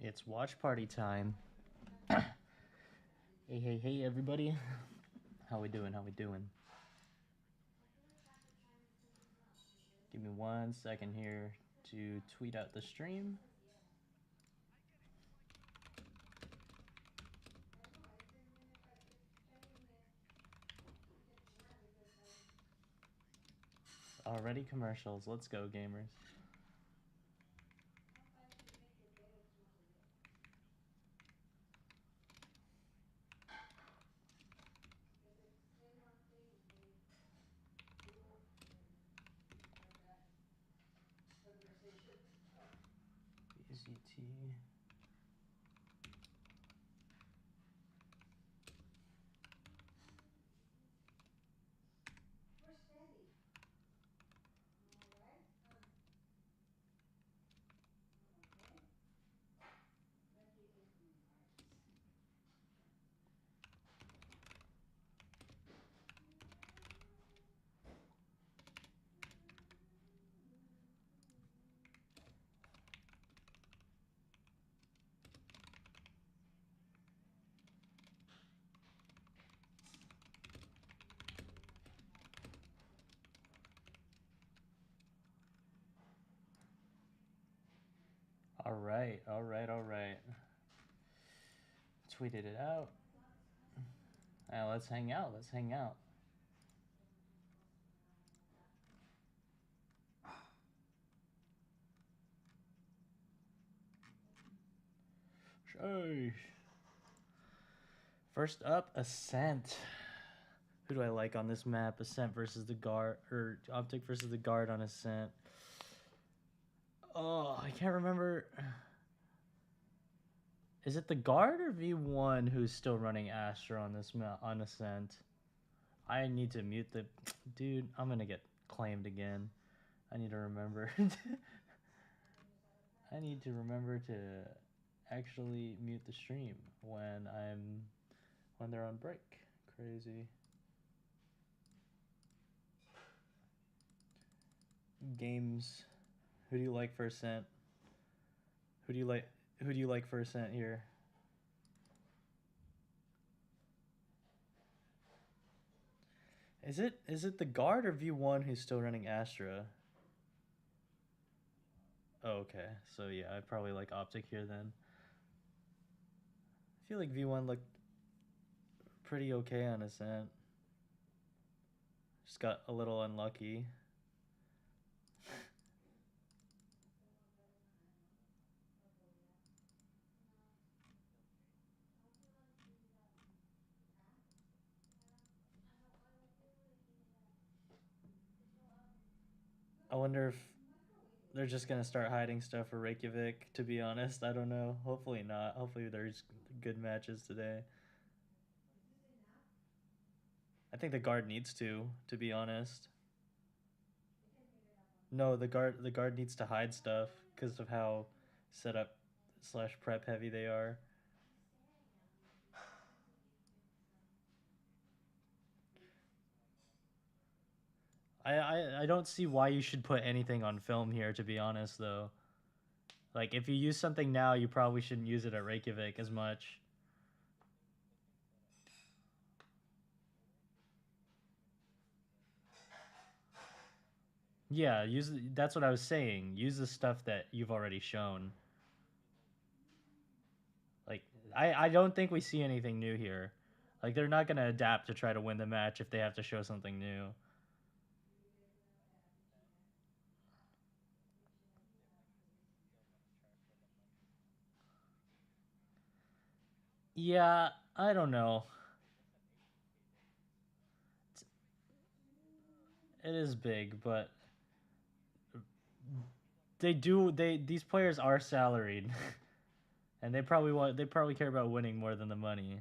It's watch party time. Hey, everybody. How we doing? Give me 1 second here to tweet out the stream. Already commercials. Let's go, gamers. BZT. All right. Tweeted it out. Now let's hang out. Sheesh. First up, Ascent. Who do I like on this map? Ascent versus the guard, or Optic versus the guard on Ascent. Oh, I can't remember. Is it the guard or V1 who's still running Astra on this map on Ascent? I need to mute the dude. I'm gonna get claimed again. I need to remember. I need to remember to actually mute the stream when they're on break. Crazy. Games. Who do you like for Ascent? Who do you like for Ascent here? Is it the guard or V1 who's still running Astra? Oh, okay. So yeah, I probably like Optic here then. I feel like V1 looked pretty okay on Ascent. Just got a little unlucky. I wonder if they're just gonna start hiding stuff for Reykjavik, to be honest. I don't know. Hopefully not. Hopefully there's good matches today. I think the guard needs to be honest. No, the guard needs to hide stuff because of how set up / prep heavy they are. I don't see why you should put anything on film here, to be honest, though. Like, if you use something now, you probably shouldn't use it at Reykjavik as much. Yeah, that's what I was saying. Use the stuff that you've already shown. Like, I don't think we see anything new here. Like, they're not going to adapt to try to win the match if they have to show something new. Yeah, I don't know. It is big, but these players are salaried. And they probably care about winning more than the money.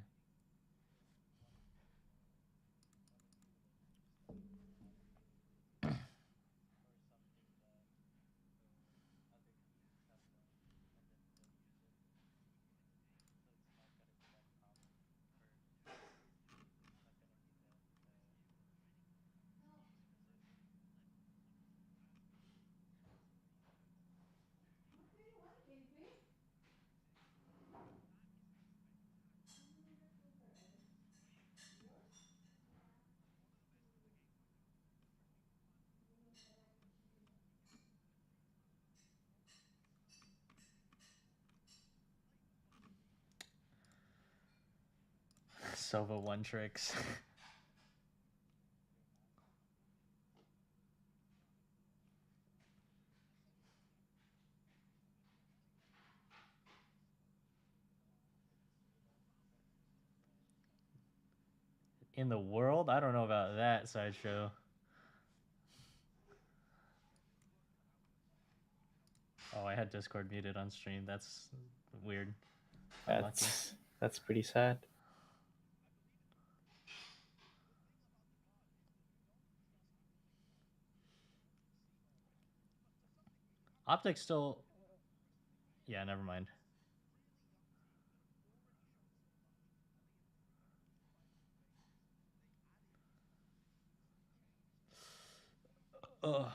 Sova one tricks. In the world? I don't know about that, Sideshow. Oh, I had Discord muted on stream. That's weird. Unlucky. That's pretty sad. Optic still... Yeah, never mind. Ugh.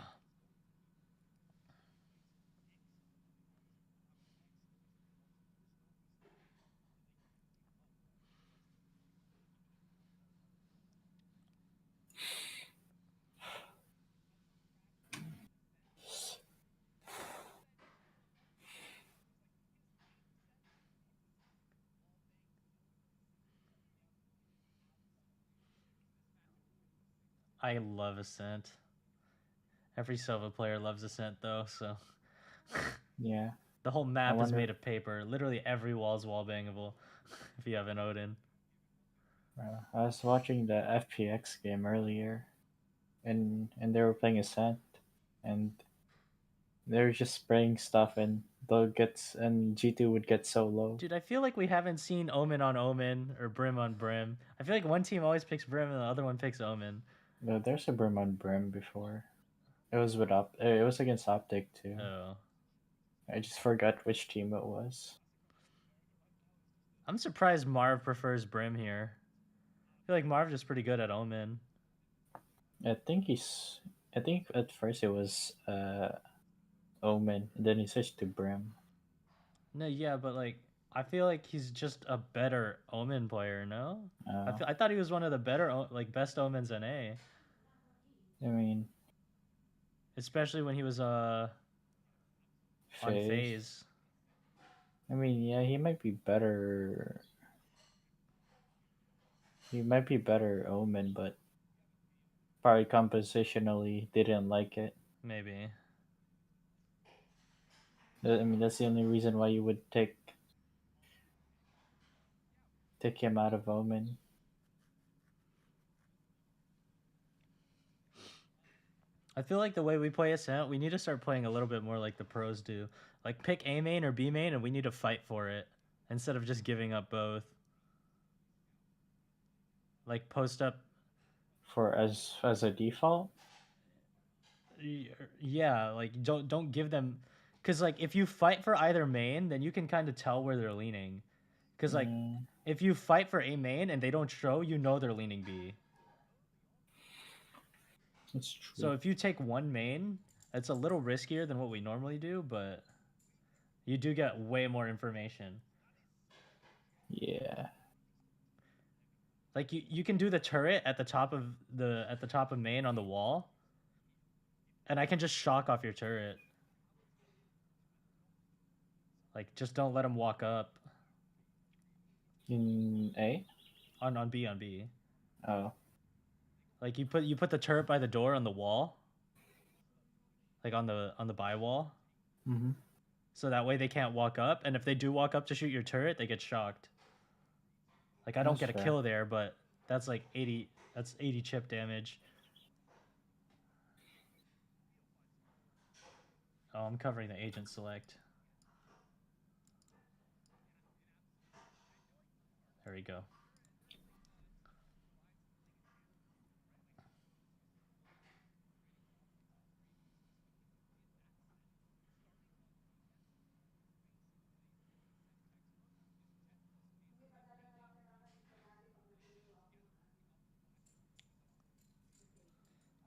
I love Ascent. Every Sova player loves Ascent, though, so... Yeah. The whole map is made of paper. Literally every wall is wallbangable if you have an Odin. I was watching the FPX game earlier, and they were playing Ascent, and they were just spraying stuff, and G2 would get so low. Dude, I feel like we haven't seen Omen on Omen or Brim on Brim. I feel like one team always picks Brim and the other one picks Omen. No, there's a Brim on Brim before. It was it was against Optic too. Oh. I just forgot which team it was. I'm surprised Marv prefers Brim here. I feel like Marv is pretty good at Omen. I think at first it was Omen, and then he switched to Brim. No, yeah, but like I feel like he's just a better Omen player. No, I thought he was one of the better best Omens in A. I mean, especially when he was on FaZe. I mean, yeah, he might be better. He might be better Omen, but probably compositionally didn't like it. Maybe. I mean, that's the only reason why you would take him out of Omen. I feel like the way we play Ascent, we need to start playing a little bit more like the pros do. Like pick A main or B main, and we need to fight for it instead of just giving up both. Like post up. For as a default. Yeah, like don't give them, because like if you fight for either main, then you can kind of tell where they're leaning. Because like if you fight for A main and they don't show, you know they're leaning B. That's true. So if you take one main, it's a little riskier than what we normally do, but you do get way more information. Yeah. Like you can do the turret at the top of main on the wall, and I can just shock off your turret. Like just don't let him walk up. In A? On B. Oh. Like you put the turret by the door on the wall. Like on the buy wall. Mm-hmm. So that way they can't walk up, and if they do walk up to shoot your turret, they get shocked. Like I don't get a kill there, but that's like 80 chip damage. Oh, I'm covering the agent select. There we go.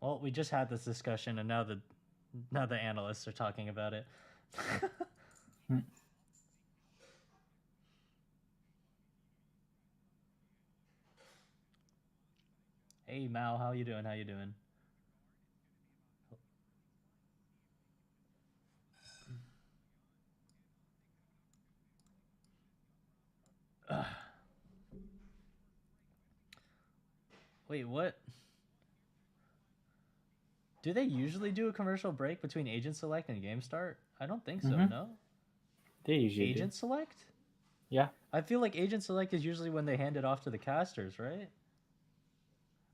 Well, we just had this discussion, and now the analysts are talking about it. Hey Mao, how you doing? How you doing? Wait, what? Do they usually do a commercial break between agent select and game start? I don't think so, Mm-hmm. no? They usually do. Agent select? Yeah. I feel like agent select is usually when they hand it off to the casters, right?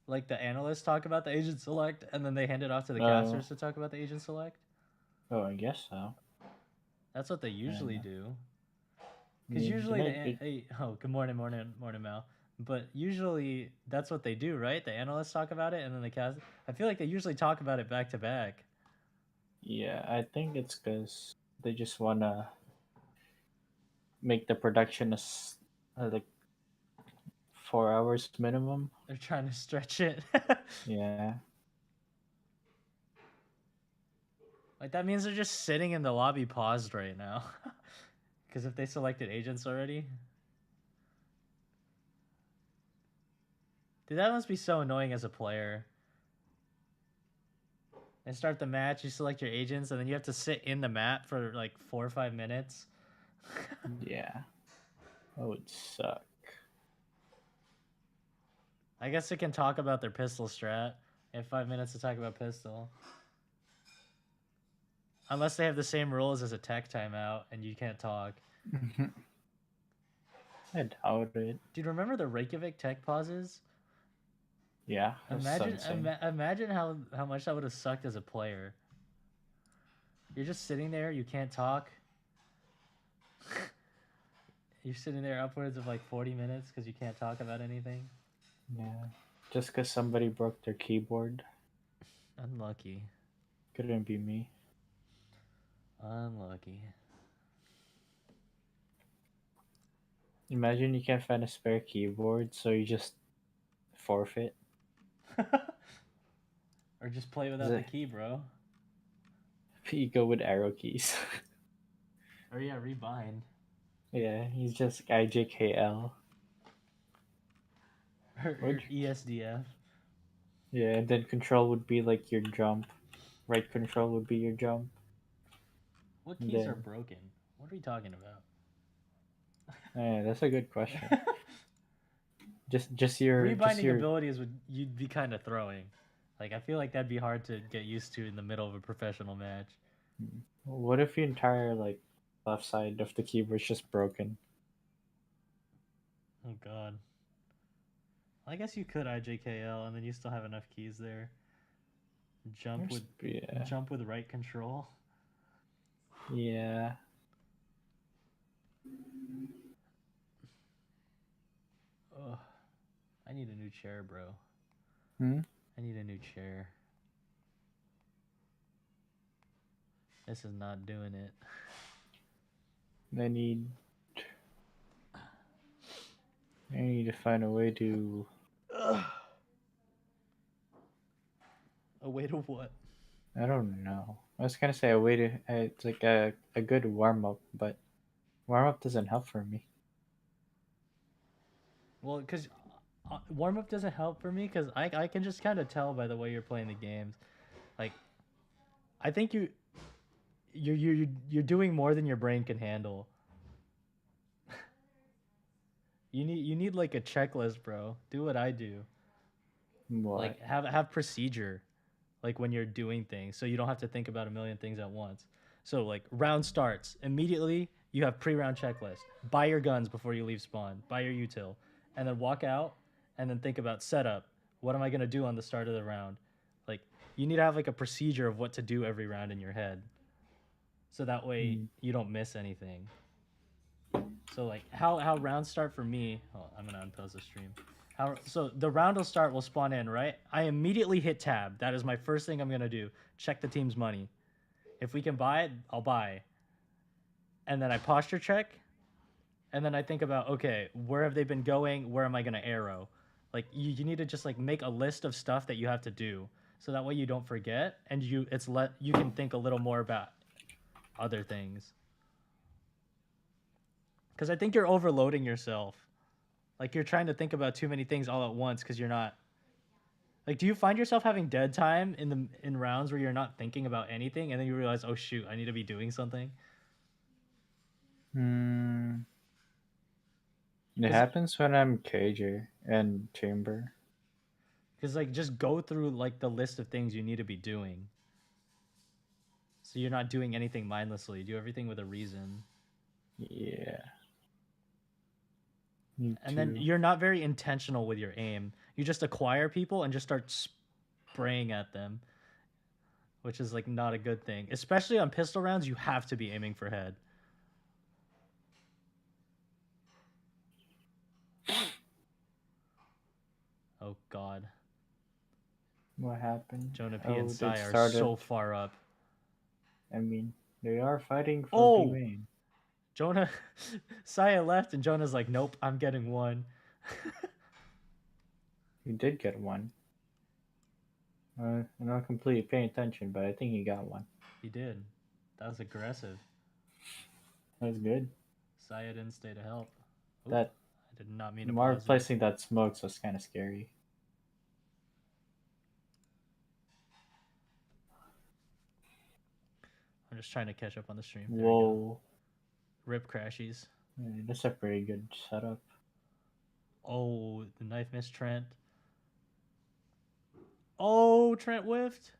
Like the analysts talk about the agent select and then they hand it off to the Oh. casters to talk about the agent select. Oh, I guess so. That's what they usually And do. I Because mean, usually hey, oh, good morning, Mal. But usually that's what they do, right? The analysts talk about it, and then the cast. I feel like they usually talk about it back to back. yeah, I think it's because they just wanna make the production like 4 hours minimum. They're trying to stretch it. Yeah. Like that means they're just sitting in the lobby paused right now. Because if they selected agents already, dude, that must be so annoying as a player. And start the match, you select your agents, and then you have to sit in the map for like 4 or 5 minutes. Yeah. That would suck. I guess they can talk about their pistol strat. They have 5 minutes to talk about pistol. Unless they have the same rules as a tech timeout and you can't talk. I doubt it. Dude, remember the Reykjavik tech pauses? Yeah, that's so Imagine insane. imagine how much that would have sucked as a player. You're just sitting there, you can't talk. You're sitting there upwards of like 40 minutes because you can't talk about anything. Yeah. Just because somebody broke their keyboard. Unlucky. Couldn't be me. Unlucky. Imagine you can't find a spare keyboard, so you just forfeit. Or just play without the key, bro. You go with arrow keys. Or yeah, rebind. Yeah, he's just IJKL. Or ESDF. Yeah, and then control would be like your jump. Right control would be your jump. What And keys are then, broken? What are you talking about? yeah, that's a good question. Just Rebinding your. abilities would you'd be kind of throwing. Like I feel like that'd be hard to get used to in the middle of a professional match. What if your entire like left side of the keyboard's just broken? Oh god. I guess you could IJKL and then you still have enough keys there. Jump with Yeah. jump with right control. Yeah. Ugh. I need a new chair, bro. Hmm. I need a new chair. This is not doing it. I need. I need to find a way to. Ugh. A way to what? I don't know. I was gonna say a way to. It's like a good warm up, but warm up doesn't help for me. Well, because warm up doesn't help for me because I can just kind of tell by the way you're playing the games. Like, I think you're doing more than your brain can handle. You need like a checklist, bro. Do what I do. What? Like have procedure, like when you're doing things, so you don't have to think about a million things at once. So like round starts immediately. You have pre-round checklist. Buy your guns before you leave spawn. Buy your util, and then walk out, and then think about setup. What am I gonna do on the start of the round? Like you need to have like a procedure of what to do every round in your head, so that way Mm. you don't miss anything. So like how rounds start for me. Oh, I'm gonna unpause the stream. So the round will start. We'll spawn in, right? I immediately hit tab. That is my first thing I'm gonna do. Check the team's money. If we can buy it, I'll buy. And then I posture check. And then I think about, okay, where have they been going? Where am I gonna arrow? Like you need to just like make a list of stuff that you have to do, so that way you don't forget, and you can think a little more about other things. Because I think you're overloading yourself. Like you're trying to think about too many things all at once because you're not. Like, do you find yourself having dead time in rounds where you're not thinking about anything, and then you realize, oh shoot, I need to be doing something? Hmm. It Because happens when I'm KJ and Chamber. Because like just go through like the list of things you need to be doing. So you're not doing anything mindlessly. Do everything with a reason. Yeah. Me And then too. you're not very intentional with your aim. You just acquire people and just start spraying at them, which is like not a good thing. Especially on pistol rounds, you have to be aiming for head. Oh god. What happened? Jonah P and Oh, they Sai are started. so far up. I mean, they are fighting for B Oh! main. Jonah Saya left and Jonah's like, nope, I'm getting one. He did get one. I'm not completely paying attention, but I think he got one. He did. That was aggressive. That's good. Saya didn't stay to help. Oop, That I did not mean to Marv pause it. placing that smokes was kind of scary. I'm just trying to catch up on the stream. There we go. Whoa. Rip crashies. Yeah, that's a pretty good setup. Oh, the knife missed Trent. Oh, Trent whiffed.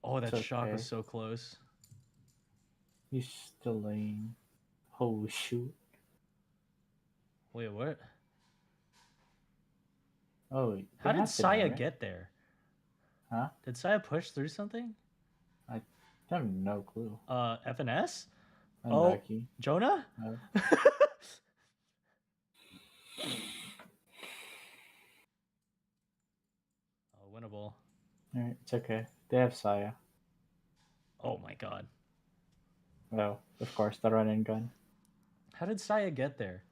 Oh, that It's shot okay. was so close. He's still laying. Oh, shoot. Wait, what? Oh, How they did have to Saya die, right? get there? Huh? Did Saya push through something? I have no clue. FNS? Unlucky. Oh, Jonah? No. Oh, winnable. Alright, it's okay. They have Saya. Oh my god. Oh, of course, the run and gun. How did Saya get there?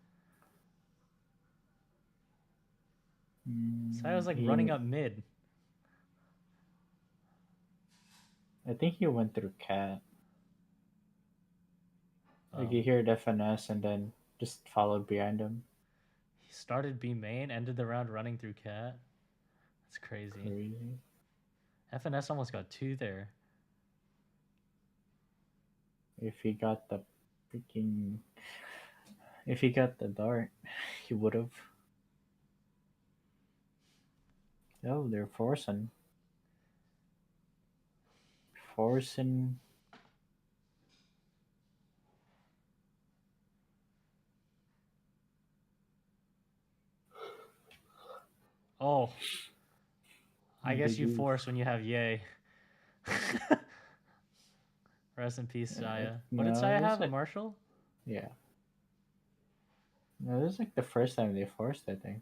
Saya was like running up mid. I think he went through cat. Like Oh. you hear FNS and then just followed behind him. He started B main, ended the round running through cat. That's crazy. Crazy. FNS almost got 2 there. If he got the freaking. If he got the dart, he would have. Oh, they're forcing. Forcing. Oh. I guess you Big oof. force when you have Yay. Rest in peace, Saya. What did No, Saya this have? A like- Marshall? Yeah. No, this is like the first time they forced, I think.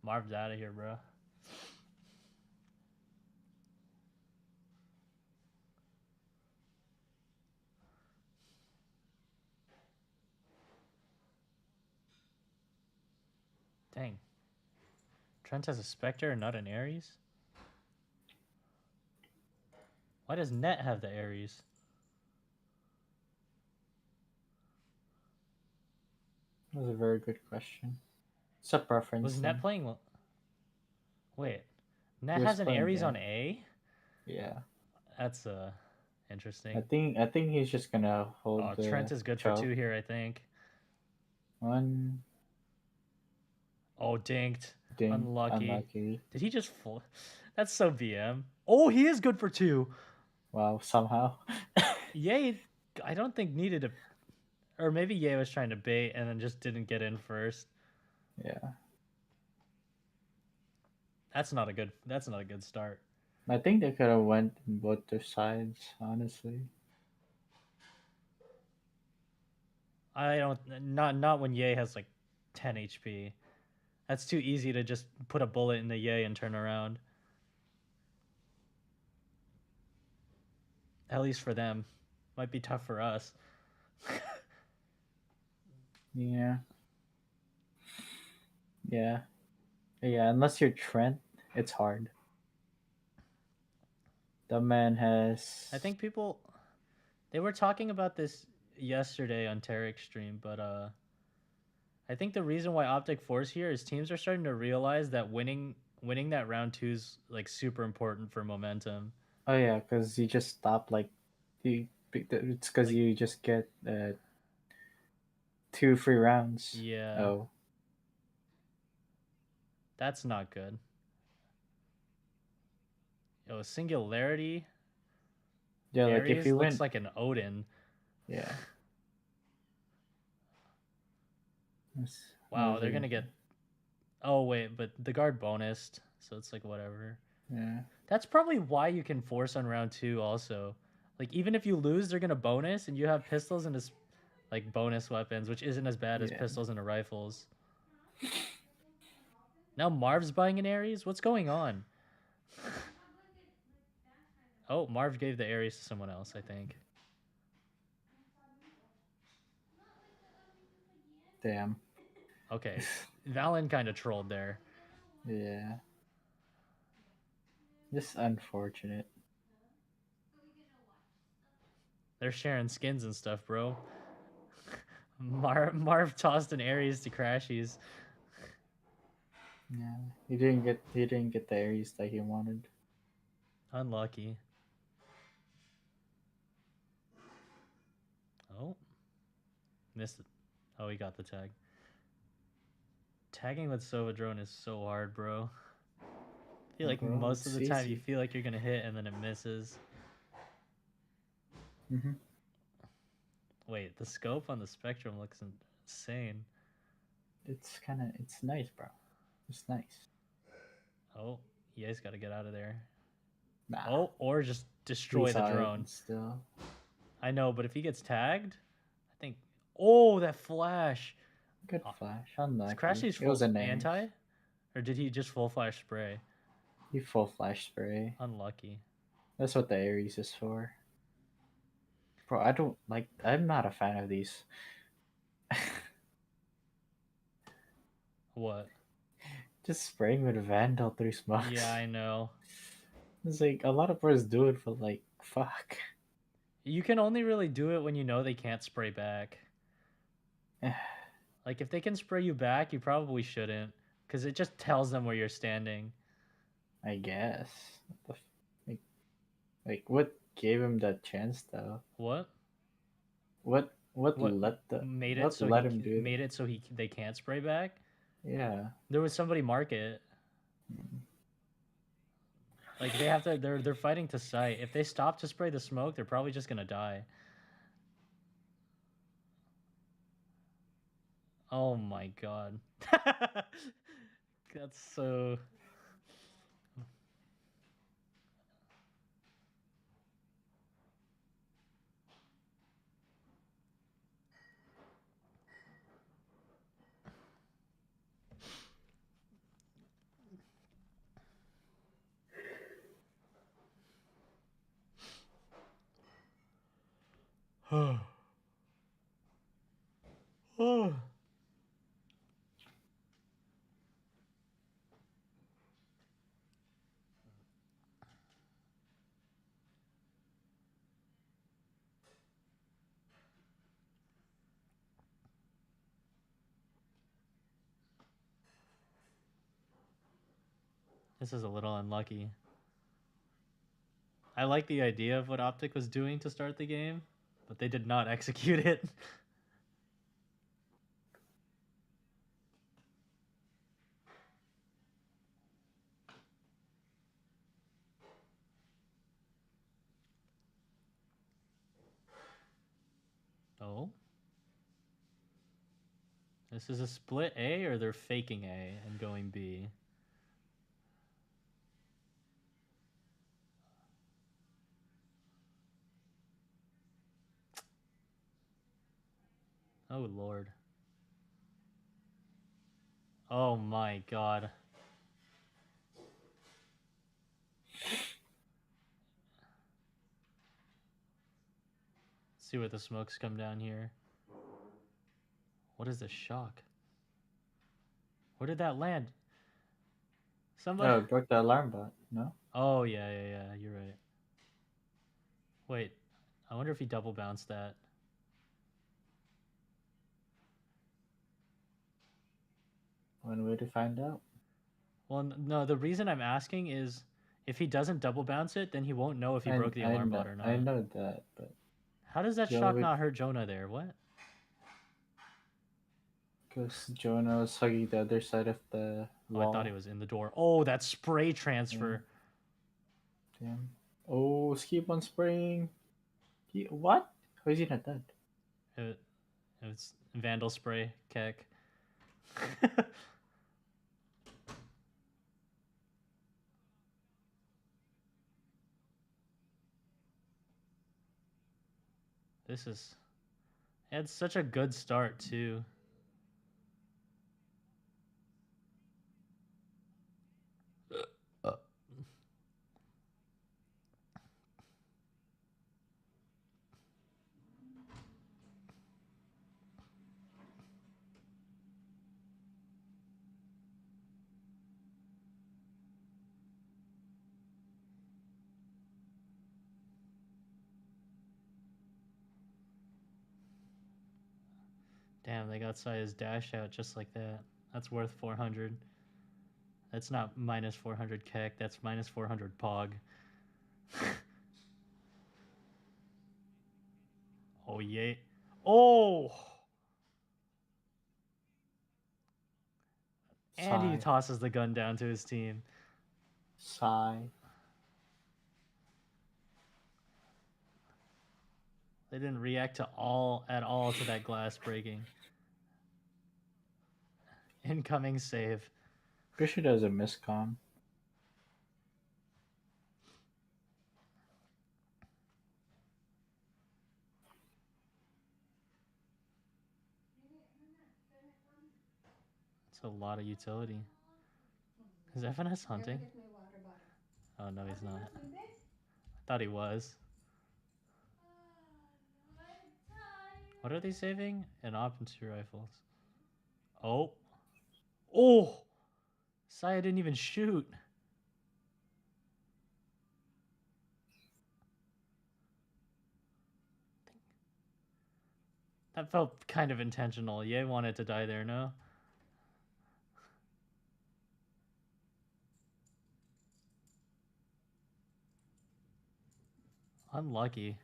Marv's out of here, bro. Dang. Trent has a Spectre and not an Ares? Why does Net have the Ares? That was a very good question. It's a preference. Was Net playing... Wait. Net He was has an playing Ares A. on A? Yeah. That's interesting. I think he's just gonna hold Oh, the Trent is good choke. for 2 here, I think. One. Oh, dinked. Ding. Unlucky. Did he just fall? That's so BM. Oh, he is good for 2. Wow, somehow. Yay, I don't think needed a... Or maybe Ye was trying to bait and then just didn't get in first. Yeah. That's not a good start. I think they could have went in both their sides, honestly. I don't not when Ye has like 10 HP. That's too easy to just put a bullet in the Ye and turn around. At least for them. Might be tough for us. Yeah. Yeah. Yeah, unless you're Trent, it's hard. The man has. I think people they were talking about this yesterday on Tarek's stream, but I think the reason why Optic Force here is teams are starting to realize that winning that round 2 is like super important for momentum. Oh yeah, because you just stop like, it's because Like- you just get 2 free rounds. Yeah. Oh. That's not good. Yo, Singularity. Yeah, like if Ares you looks win. like an Odin. Yeah. Wow, they're gonna get. Oh wait, but the guard bonused, so it's like whatever. Yeah. That's probably why you can force on round 2 also. Like even if you lose, they're gonna bonus, and you have pistols and like bonus weapons, which isn't as bad as Yeah. pistols and rifles. Now Marv's buying an Ares? What's going on? Oh, Marv gave the Ares to someone else, I think. Damn. Okay. Valen kind of trolled there. Yeah. Just unfortunate. They're sharing skins and stuff, bro. Marv tossed an Ares to Crashies. Yeah. He didn't get the Ares that he wanted. Unlucky. Oh. Missed it. Oh, he got the tag. Tagging with Sova drone is so hard, bro. I feel like Bro, most of the it's time you easy. feel like you're gonna hit and then it misses. Mm-hmm. Wait, the scope on the Spectrum looks insane. It's nice, bro. It's nice. Oh, you guys gotta get out of there. Nah. Oh, or just destroy the drone. Still. I know, but if he gets tagged, I think. Oh, that flash! Good flash. Unlucky. Crashy's It was full an anti? Or did he just full flash spray? He full flash spray. Unlucky. That's what the Ares is for. Bro, I'm not a fan of these. What? Just spraying with Vandal through smokes. Yeah, I know. It's like a lot of pros do it, but like, fuck. You can only really do it when you know they can't spray back. Like, if they can spray you back, you probably shouldn't. Because it just tells them where you're standing. I guess. Like, what gave him that chance, though? What? What let him do made it so they can't spray back? Yeah. There was somebody mark it. Like they have to they're fighting to sight. If they stop to spray the smoke, they're probably just gonna die. Oh my god. That's so oh. This is a little unlucky. I like the idea of what Optic was doing to start the game, but they did not execute it. Oh. This is a split A, or they're faking A and going B? Oh lord. Oh my god. Let's see where the smokes come down here. What is this shock? Where did that land? Somebody. Oh, it broke the alarm bot. No. Oh yeah. You're right. Wait, I wonder if he double bounced that. One way to find out. Well, no. The reason I'm asking is, if he doesn't double bounce it, then he won't know if he broke the alarm bot or not. I know that, but how does that shock not hurt Jonah there? What? Because Jonah was hugging the other side of the Oh, I wall. thought he was in the door. Oh, that spray transfer. Damn. Oh, keep on spraying. What? How is he not dead? It was Vandal spray, Keck. This is. It had such a good start, too. Damn, they got Saya's dash out just like that. That's worth 400. That's not minus 400 Keck, that's minus 400 Pog. Oh, yay. Oh! And he Sigh. tosses the gun down to his team. Sigh. They didn't react at all to that glass breaking. Incoming save. Pretty sure there's a miscom. It's a lot of utility. Is FNS hunting? Oh, no, he's not. I thought he was. What are they saving? An op and 2 rifles. Oh. Oh! Saya didn't even shoot. That felt kind of intentional. Ye wanted to die there, no? Unlucky.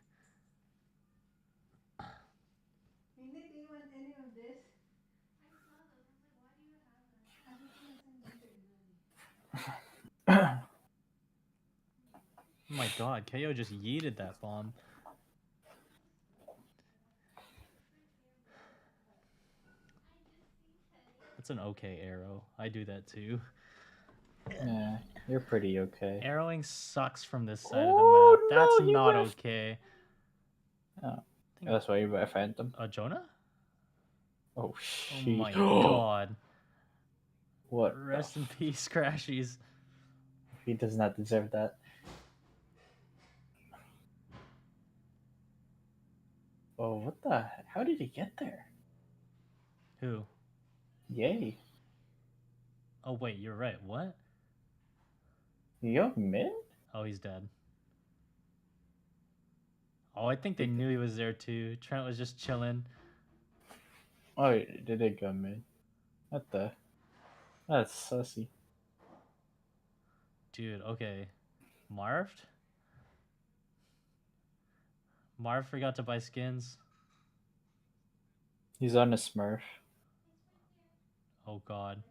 Hindi, do you want any of this? I saw those. I was like, why do you have that? I was gonna send them to Imani. Oh my god, KO just yeeted that bomb. That's an okay arrow. I do that too. Yeah, you're pretty okay. Arrowing sucks from this side of the map. That's no, not okay. Oh, that's why you buy Phantom. Jonah? Oh, Oh shit. my god. What? Rest in peace, Crashies. He does not deserve that. Oh, what the? How did he get there? Who? Yay. Oh wait, you're right. What? Yo, mid? Oh, he's dead. Oh, I think they knew he was there too. Trent was just chilling. Oh, did they go mid? What the? That's sussy. Dude, okay. Marved? Marv forgot to buy skins. He's on a smurf. Oh god.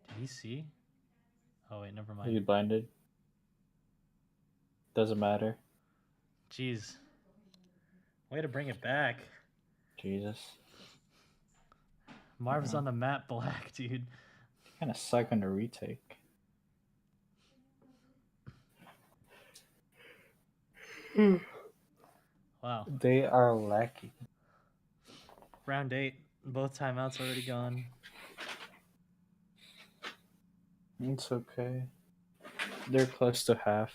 Did he see? Oh wait, never mind. He's blinded. Doesn't matter. Jeez. Way to bring it back. Jesus. Marv's on the map black, dude. Kind of suck on the retake. Wow. They are lacking. Round 8. Both timeouts already gone. It's okay. They're close to half.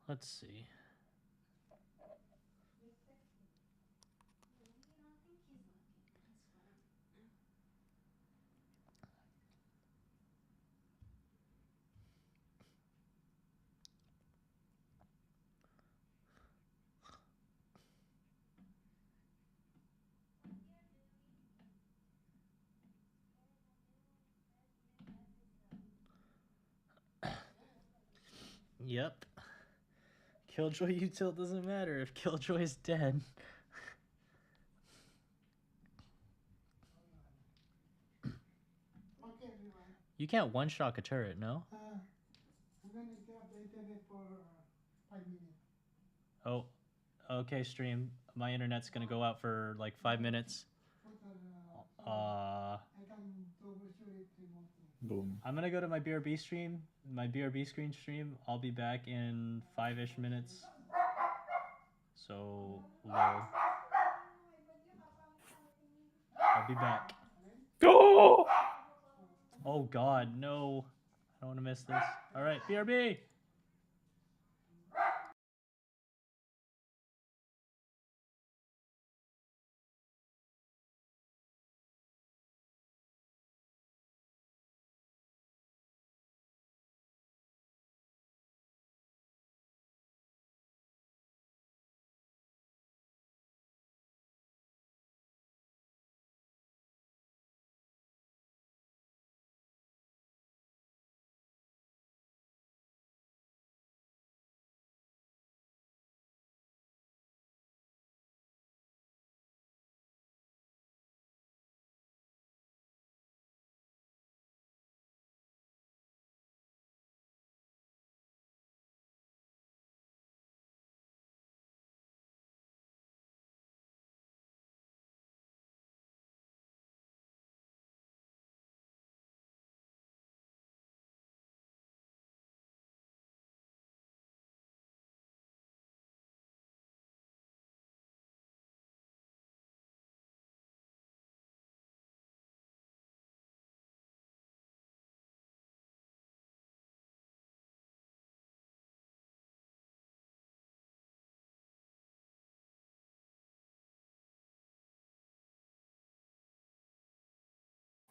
Let's see. Yep. Killjoy util doesn't matter if Killjoy's dead. Okay, everyone. You can't one-shot a turret, no? I'm gonna get off the internet for 5 minutes. Oh, okay, stream. My internet's gonna go out for like 5 minutes. So Uh, I can troubleshoot it remotely. Boom. I'm gonna go to my BRB stream, my BRB screen stream. I'll be back in 5-ish minutes. So, lol. I'll be back. Go! Oh god, no. I don't want to miss this. Alright, BRB!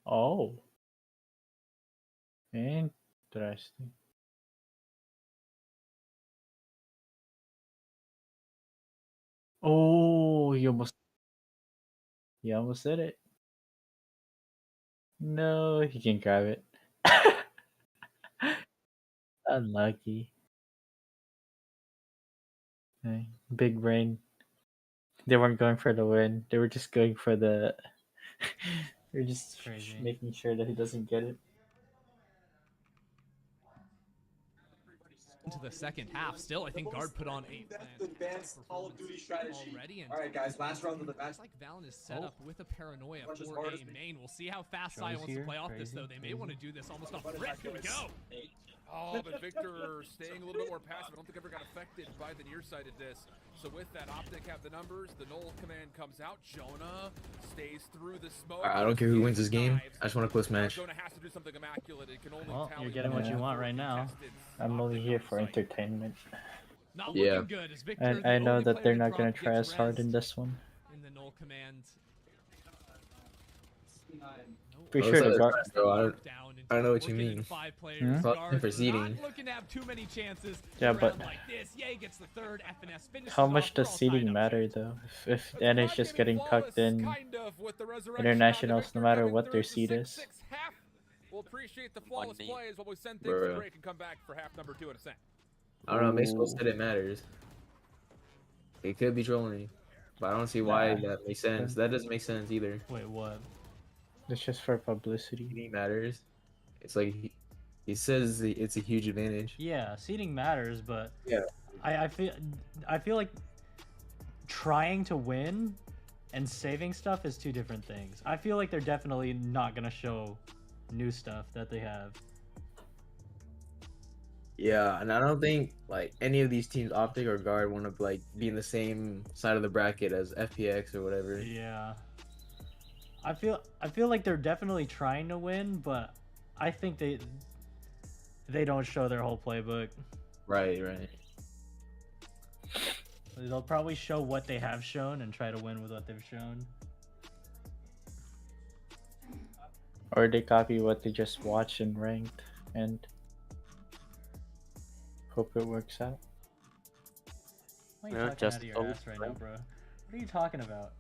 Oh. Interesting. Oh, he almost did it. No, he can grab it. Unlucky. Okay, big brain. They weren't going for the win. They were just going for the. They're just Crazy. making sure that he doesn't get it. Into the second half. Still, I think Guard put on a advanced Call of Duty strategy already. And all right, guys, last round of the match. looks like Valen is set up with a paranoia Punch as for hard a as they- main. We'll see how fast Joe's Sai wants to here, play off this, crazy, though. They may crazy. want to do this almost off What rip. about Here we this? go. Oh, but Victor staying a little bit more passive. I don't think ever got affected by the nearsightedness. So with that, Optic have the numbers. The null command comes out. Jonah stays through the smoke. I don't care who wins this game. I just want a close match. Jonah has to do something immaculate. It can only Well, tally you're getting what you want right now. I'm only Optic here on for site. entertainment. Not Yeah. looking good as Victor, And the I know only that player they're to not drop, gonna try gets as hard in rezzed this one. in the null command. Pretty Oh, sure so the guard. that's- bro, I don't know what you mean. Hmm? Fuck for seeding. Not looking to have too many chances. Yeah, in a but round like this. Ye gets the third. FNS finishes How off. much We're does all tied seeding up matter here. though? If NA's just getting tucked in Kind of with the resurrection internationals, after no matter coming what through their at the seed 6-6 is. half. We'll appreciate the flawless 1v. plays while we send things to Bruh. break and come back for half number 2 in a sec. I don't know. Maxwell said it matters. It could be trolling, but I don't see why Nah. that makes sense. That doesn't make sense either. Wait, what? It's just for publicity. Seeding matters. It's like he says it's a huge advantage. Yeah, seeding matters, but Yeah. I feel like trying to win and saving stuff is two different things. I feel like they're definitely not gonna show new stuff that they have. Yeah, and I don't think like any of these teams, Optic or Guard, want to like be in the same side of the bracket as FPX or whatever. Yeah. I feel like they're definitely trying to win, but I think they don't show their whole playbook. Right, right. They'll probably show what they have shown and try to win with what they've shown. Or they copy what they just watched and ranked and hope it works out. Why are you Yeah, talking just out of your ass right now, bro? What are you talking about?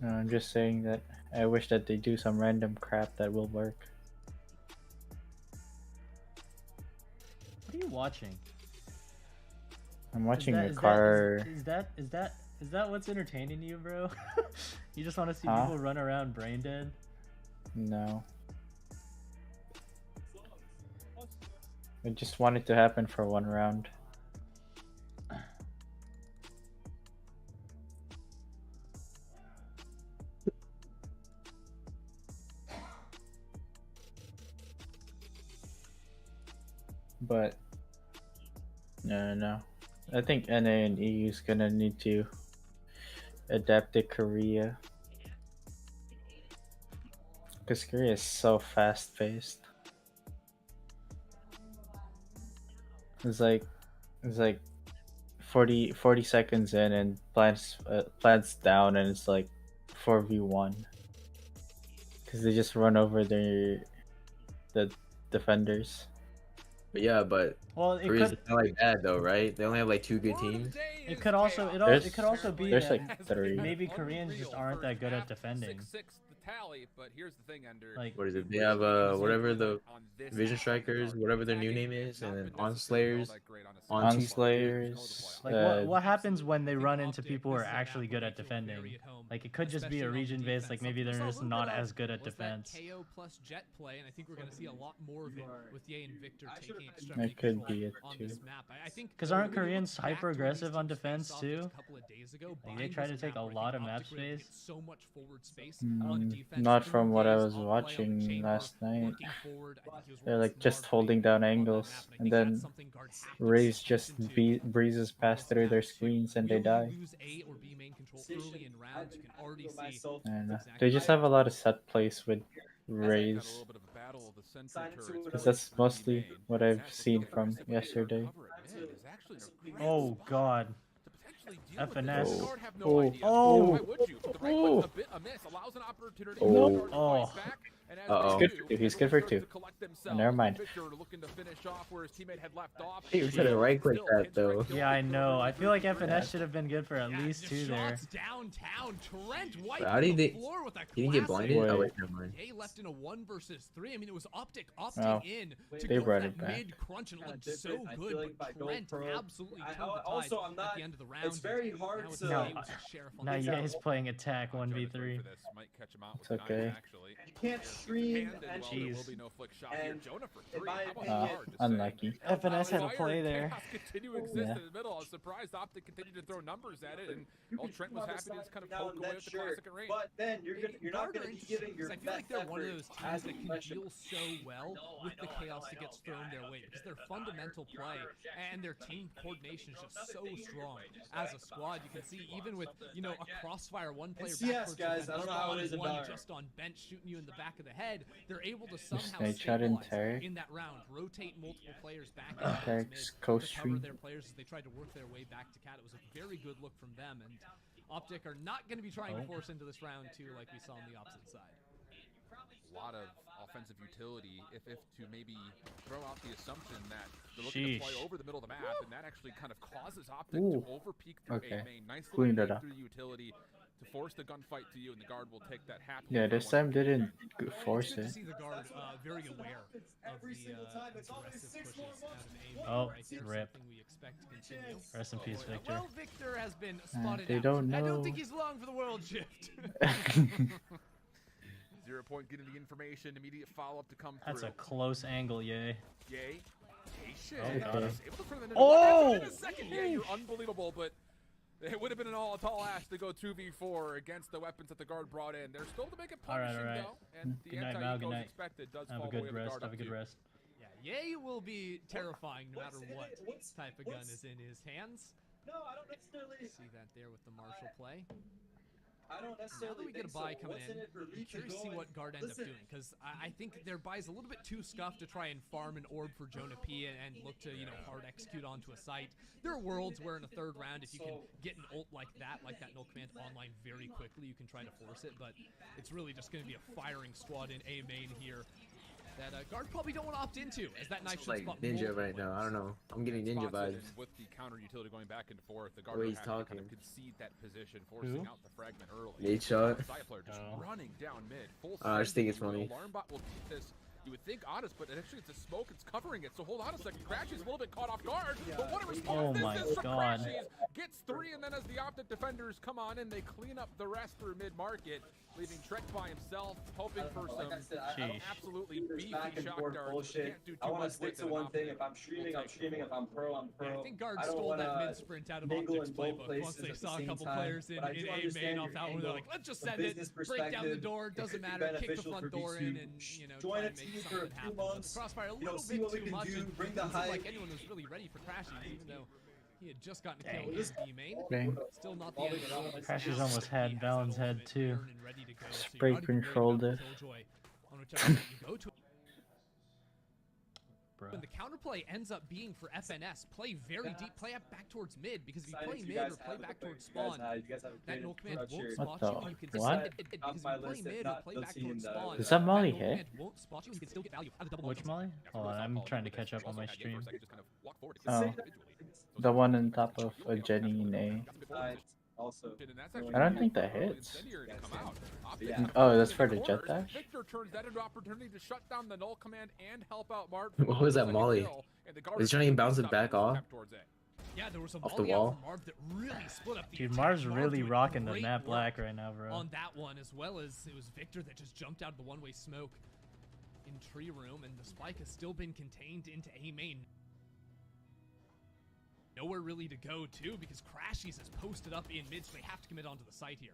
No, I'm just saying that I wish that they do some random crap that will work. What are you watching? I'm watching that- a is car. Is that what's entertaining you, bro? You just want to see Huh? people run around brain dead? No. I just want it to happen for one round. But no. I think NA and EU is gonna need to adapt to Korea. Because Korea is so fast paced. It's like 40 seconds in and plants down and it's like 4v1. Because they just run over the defenders. But yeah, but Well, it Korea's could not like that though, right? They only have like 2 good Word of the teams. day it is could also chaos. it could also be There's that like 3. maybe Koreans just aren't that good at defending. 6-6 the tally, but here's the thing, Ender. Like What is it? They have whatever the Vision Strikers, whatever their new name is, and then Onslayers, Onslayers. Like what happens when they run into people who are actually good at defending? Like it could just be a region based, like maybe they're just not as good at defense. KO plus jet play, and I think we're going to see a lot more of it with Ye and Victor taking That extremely could control be it on too. this map. I think Because aren't when we look Koreans back to when hyper aggressive these on teams defense faced off too? just a couple of days ago, Like, they Bind try was to a take a map where I lot think of map Optic were able to space. get so much forward space on defense Not through from what I Ye's was up play on the watching chamber, last night. looking forward. I think he was They're working like just smart holding on down that angles, map, and I and think that's then something Guard have to Rays pay just attention to breezes on past this through their map, too. screens and they Will die. you lose A or B main control early in rounds? You can already see I don't know. exactly They just have a lot of set plays with Rays. Got a little bit of a battle of the center turrets Because for that's B mostly main. what I've Zach, seen looking for from aggressive with yesterday. cover at mid is actually in a great Oh spot god. to potentially deal with FNS. this. The guard have no Oh. idea. Oh. Why would you? But the right click's a bit amiss, allows an opportunity for Oh. the guard to Oh. fight back. And as Uh-oh. they He's good do, for two. He's good everyone for starts to two. collect themselves. Never mind. Victor looking to finish off where his teammate had left off. Hey, you're trying to right click that though. Yeah, I know. I feel like FNS should have been good for at Yeah, least just 2 there. shots downtown. Trent But wiping how did the they- floor with a He didn't get classic. blinded? Oh Wait. wait, never mind. Ye left in a 1 versus 3. I mean, it was Optic opting Wow. in to They go for brought that it back. mid crunch, and it looked Kinda so different. I good. feel like But by Trent GoPro, absolutely I- turned the tide also, I'm at not- the end of the round. it's very hard Now it's to- the No, Ye versus Sheriff on Now the yeah, side. he's playing attack 1v3. Might catch him out It's with an okay. iron, actually. You can't stream And and well, there will Jeez. be no flick shot here. And Jonah for in 3. my How about opinion- hard to say? Unlucky. FNS had a Fire play and there. chaos continue to exist Yeah. in the middle. I was surprised Optic continued to throw numbers at it, and You all can Trent keep was on happy to just kind of down poke away that with the shirt, classic at range. But then you're not Guard are gonna be giving interesting your 'cause I feel like they're best one of effort those teams as a that can professional. deal so well with the chaos that gets thrown their way because their fundamental play and their team coordination is just so strong as a squad. You can see even with a crossfire one player CS, backwards guys, I don't know how it is in one Valorant. just on bench shooting you in the back of the head. They're able to somehow Snake shot in stabilize Tarek. in that round, rotate multiple players back into those Tarek's mids to co-stream. cover their players as they tried to work their way back to Cat. It was a very good look from them, and Optic are not going to be trying to force into this round too, like we saw on the opposite side. A lot of offensive utility, if to maybe throw out the assumption that they're looking to play Sheesh. over the middle of the map, and that actually kind of causes Optic Ooh. to overpeak through Okay. A main. Nice Cleaned little it play up. through utility to force the gunfight to you, and the guard will take that happily. Yeah, this time didn't force It's good to it. see the guard very aware of Every the single time, it's always aggressive 6 pushes more out of aim. Oh, right there, rip. something we expect to continue. Rest in peace, Victor. Well, Victor has been spotted they out. don't I don't know. think he's long for the world shift. 0 point getting the information, immediate follow-up to come through. That's a close angle, yay. Yay. Patient. Okay. Able to turn that into Oh! one. In a second. Yeah, you're unbelievable, but it would have been an all-tall ask to go 2v4 against the weapons that the guard brought in. They're still to make it Alright, punishing, alright. though, and the Good night, Mal, anti-ego good as night. expected does Have fall a the way good of the rest. guard Have a up good two. rest. Yeah, Ye will be terrifying no matter what what's- type of gun what's- is in his hands. No, I don't necessarily. See that there with the Marshall play. I don't Now that necessarily we get a think so. buy coming What's in, it for I'm Reach to curious to go see and- what guard end up listen, doing because I think their buy is a little bit too scuffed to try and farm an orb for Jonah P and look to hard execute onto a site. There are worlds where in a third round, if you can get an ult like that null command online very quickly, you can try to force it. But it's really just going to be a firing squad in A main here that guard probably don't want to opt into as that knife It's should like spot Ninja multiple right now. I don't players. know. I'm getting Ninja Spots it, vibes. and with the counter utility going back and forth, the guard way would he's have to kind of talking. concede that position, forcing Who? out the fragment early. Nate shot. Discipler just Oh. running down mid. Full I just think send, it's if you will. funny. Alarmbot will keep this. You would think honest, but actually it's a smoke, it's covering it. So hold on a second. Crashy's a little bit caught off guard, but what a response Oh this my is from God. Crashies. Gets 3, and then as the Optic defenders come on in, they clean up the rest through mid-market, leaving Trek by himself, hoping for some Like I said, I don't absolutely think there's beefy back and shock forth darts. bullshit. Can't do I too want to much stick with to it, one and thing. Optic If I'm streaming, will I'm take streaming. the If I'm pro, I'm pro. Yeah, I think Guard I don't stole that wanna mid sprint out of mingle Optic's in both playbook. places Once they at the saw a same couple time, players in but I do A main understand off your that one, they're angle. like, let's just From send it, business break down the perspective, door, it doesn't could be matter, kick the beneficial front for door VTuber. in, and Join try a and make team for a something few happen. But months, Crossfire a you know, little see bit what we too can much. do, And bring the it didn't seem hype. like anyone was really ready for Crashy, even though he had just gotten a kill Dang. in B main. Dang. Still not the end of the world. Crashes Now almost he had has Balin's that head, ultimate too. turn and ready to go, so you're Spray not even worried controlled about it. the Killjoy on whichever side you go to. When Bruh. the counterplay ends up being for FNS, play very deep, play up back towards mid, because if you play Silence, mid or play back towards spawn, you guys have a that good null command won't structured- spot What you, the- and you can what? defend it, because Off if my you play list, if mid or not play the back team towards that I spawn, would- Is that Molly null hit? command won't spot you, and you can still get value out of the double Which multi. Molly? Hold on, I'm trying to catch up on my stream. Oh. The one on top of a Jenny in A. Also, I don't think that hits. Yeah. Oh, that's for the jet dash? Victor turns that into opportunity to shut down the null command and help out Marv. What was that Molly? Was he trying to bounce it back off? Yeah, there was a Off the volley out wall? from Marv that really split up the Dude, attack. Marv's Marv really doing rocking the great map work black right now, bro. on that one, as well as it was Victor that just jumped out of the one-way smoke in tree room, and the spike has still been contained into A main. Nowhere really to go to, because Crashies is posted up in mid, so they have to commit onto the site here.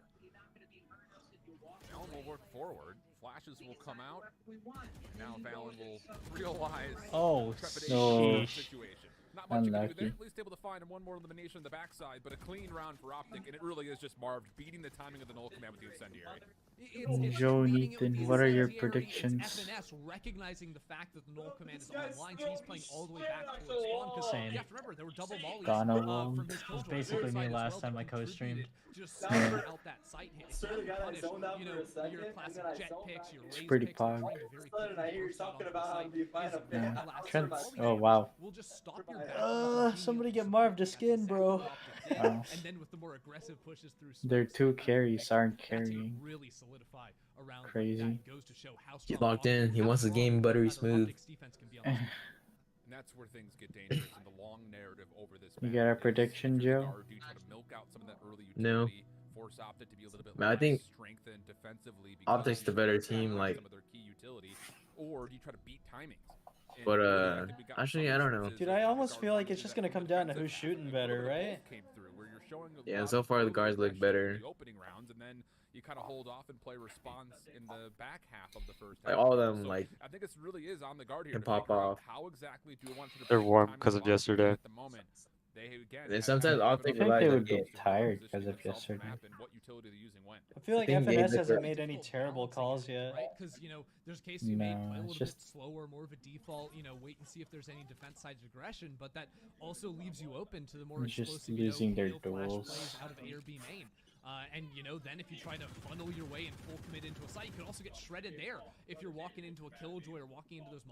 Valen will work forward. Flashes will come out. Now Valen will realize Oh, trepidation no. in this sheesh. situation. Not much you can do there. Unlucky. At least able to find one more elimination on the backside, but a clean round for Optic, and it really is just Marv beating the timing of the null command with the incendiary. Joe beating it with Nathan, the what are your incendiary, predictions? It's FNS recognizing the fact that the null command is online, so he's playing all the way back towards spawn, because Same. you have to remember, there were double mollies Ghana from World. his It was Killjoy basically side me as last well time that I co-streamed. contributed, just sniper out that site hit. Sir, the guy that Punish, zoned out you for know, a second, your and classic then I jet zoned picks, back. your It's raise pretty picks, and pog. trying to very Sudden, I quickly hear you burst that talking off the about how site you find is a very Yeah. last Trent- volley oh, there wow. will just stop your back Somebody get Marv to skin, bro. Wow. and then with the more aggressive pushes through Their smokes, two and carries aren't that's gonna carrying. really solidify around like Crazy. that. Goes to show how He's strong locked in. Optic- He how wants the strong game buttery rather smooth. Optic's defense can be on this. And that's where things get dangerous in the long narrative over this. You map got a is prediction, if you're the Joe? guard, do you try to milk out some of that early No. utility, force Optic to be a little bit Man, I less think strengthened defensively because Optic's the you better shut down team, like- some of their key utility, or do you try to beat timings? And But, really, I think we got actually, some I don't know. instances Dude, of I the almost guard feel like running it's just through gonna that come down to defensive who's aspect, shooting and a little better, bit of right? both came through, where you're showing a Yeah, lot so of far the good guards look aggression better. in the opening rounds, and then you kind of hold off and play response in the back half of the first Like half. all of them, So like, I think it really is on the guard here can to pop figure out off. how exactly do you want to They're deploy warm timing because of velocity yesterday. at the moment. They again And have sometimes to I'll have think an I think they like overall would get focus on tired positioning because of themselves on the yesterday. map and what utility they're using when. I feel like think FNS Gabe- hasn't made any Difficult terrible balancing calls it, yet. right? Because you know, there's a case you may No, play a it's little just- bit slower, more of a default. You know, wait and see if there's any defense side aggression, but that also leaves you open to the more It's just explosive, losing their peel flash duels. plays out of A or B main. And you know, then if you try to funnel your way and full commit into a site, you could also get shredded there if you're walking into a Killjoy or walking into those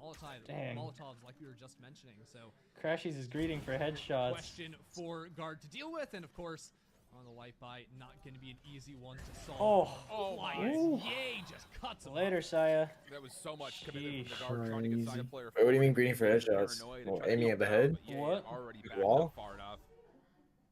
Dang. Molotovs like we were just mentioning. So Crashies is greeting for headshots. question for guard to deal with, and of course, on the light bite, not going to be an easy one to solve. Oh my. Lions, yay, just cuts him Later, off. Saya. That was so much committed from the Sheesh. guard trying to get side Crazy. player Wait, what do you mean forward, greeting for being headshots? paranoid and Well, trying to aiming get at the down, head? but yeah, What? already The backed wall? up far enough.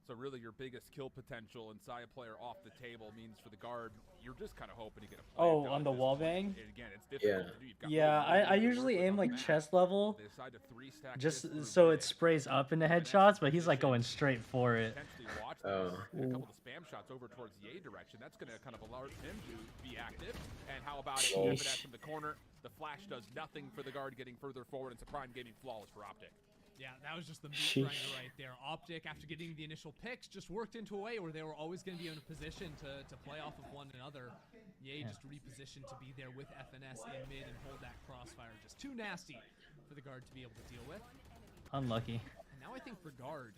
So really your biggest kill potential and side player off the table means for the guard, you're just kind of hoping to get a play Oh, done on at the this wall point. bang? And again, it's difficult to do. You've got Yeah, really I little to usually work with aim on like the map. chest level, They decide to three-stack just this through so mid. it sprays up into headshots, but he's like going straight for it. Potentially watch Oh. this, and a couple of the spam shots over towards the A direction. That's going to kind of allow him to be active. And how about it? Sheesh. Evidence from the corner. The flash does nothing for the guard getting further forward. It's a prime gaming flawless for Optic. Yeah, that was just the meat Sheesh. grinder right there. Optic, after getting the initial picks, just worked into a way where they were always going to be in a position to play off of one another. Yay just repositioned to be there with FNS in mid and hold that crossfire. Just too nasty for the guard to be able to deal with. Unlucky. And now I think for guard,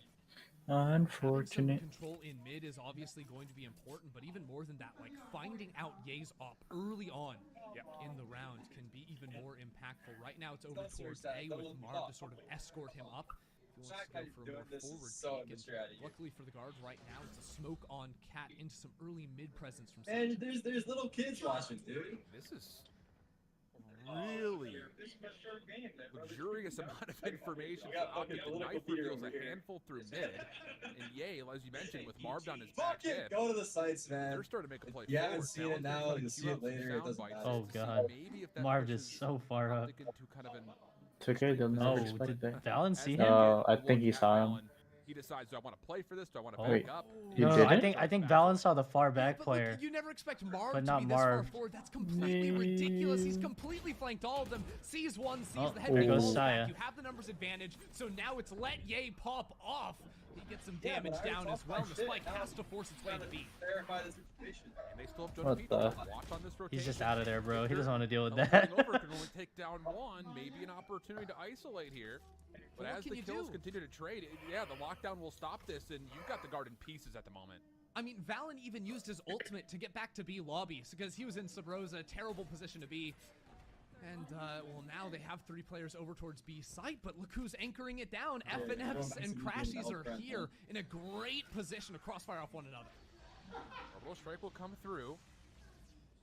having Unfortunate. some control in mid is obviously going to be important, but even more than that, like finding out Ye's op early on in the round can be even more impactful. Right now it's over towards A with Marv to sort of escort him up. If he wants to go for a more forward peek. And luckily for the guard right now, it's a smoke on Cat into some early mid presence from And Sage. there's little kids watching, dude. This is really luxurious amount of information for Optic. The knife reveals a handful through mid, and Yay, as you mentioned, with Marv down his back head, Go to the sites, man. they're starting to make a play If you haven't forward. seen it Valentine now, trying to you'll cue see up it some later. It sound doesn't bites matter. Oh just to see god. maybe if that Marv pushes is so far up. Optic into kind of an It's okay, they'll never Oh, expect did that. Valen as see they him? No, get a I think look he at saw him. Valen, he decides, do I want to play for this? Do I want to Oh. back Wait, up? he No, I didn't? think Valen saw the far Yeah, back but look, player. you never expect Marv but to not be this far Marv. forward. That's completely ridiculous. He's completely flanked all of them. Sees one, sees Oh, the head. there fake, goes pulls back. Saya. You have the numbers advantage, so now it's let Ye pop off. He gets some Yeah, damage but I already down talked as well. my And the shit. spike Now has to force its way to B. Verify the situation. And they still have What Jonah the? Watch on this He's rotation. just out of there, bro. He doesn't want to deal with Over that. can only take down one, maybe an opportunity to isolate here. But Well, what as can the you kills do? continue to trade, yeah, the lockdown will stop this, and you've got the guard in pieces at the moment. I mean, Valen even used his ultimate to get back to B lobby because he was in Sabrosa, terrible position to be. And, well, now they have 3 players over towards B site, but look who's anchoring it down. FNFs and Crashies are here in a great position to crossfire off one another. Orbital Strike will come through.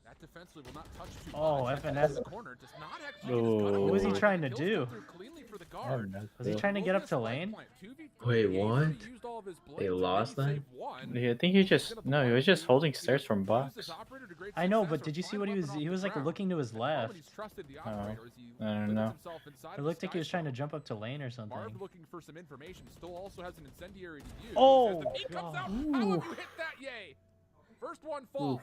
That defensively will not touch too Oh, much. FNF. The corner does not actually Oh. get his gun What on was he the trying to kills do? come through cleanly for the I have guard. no Was he clue. trying to get up to Spike lane? point, 2v3. Wait, He's what? already used all of his blades, They and lost maybe that? saved one. Yeah, I think he just no, he was just holding stairs from Use box. this operator to great I know, success but or did you see find what he weapon was? off He the was like ground. looking to his At the moment, left. he's trusted the Oh, operator as he I don't limits know. himself inside It of looked the like he was sky trying to zone. jump up to lane or something. Marv looking for some information. Still also has an incendiary to use. Oh, As the beat comes God. out. How have you hit that? Yay! First one falls.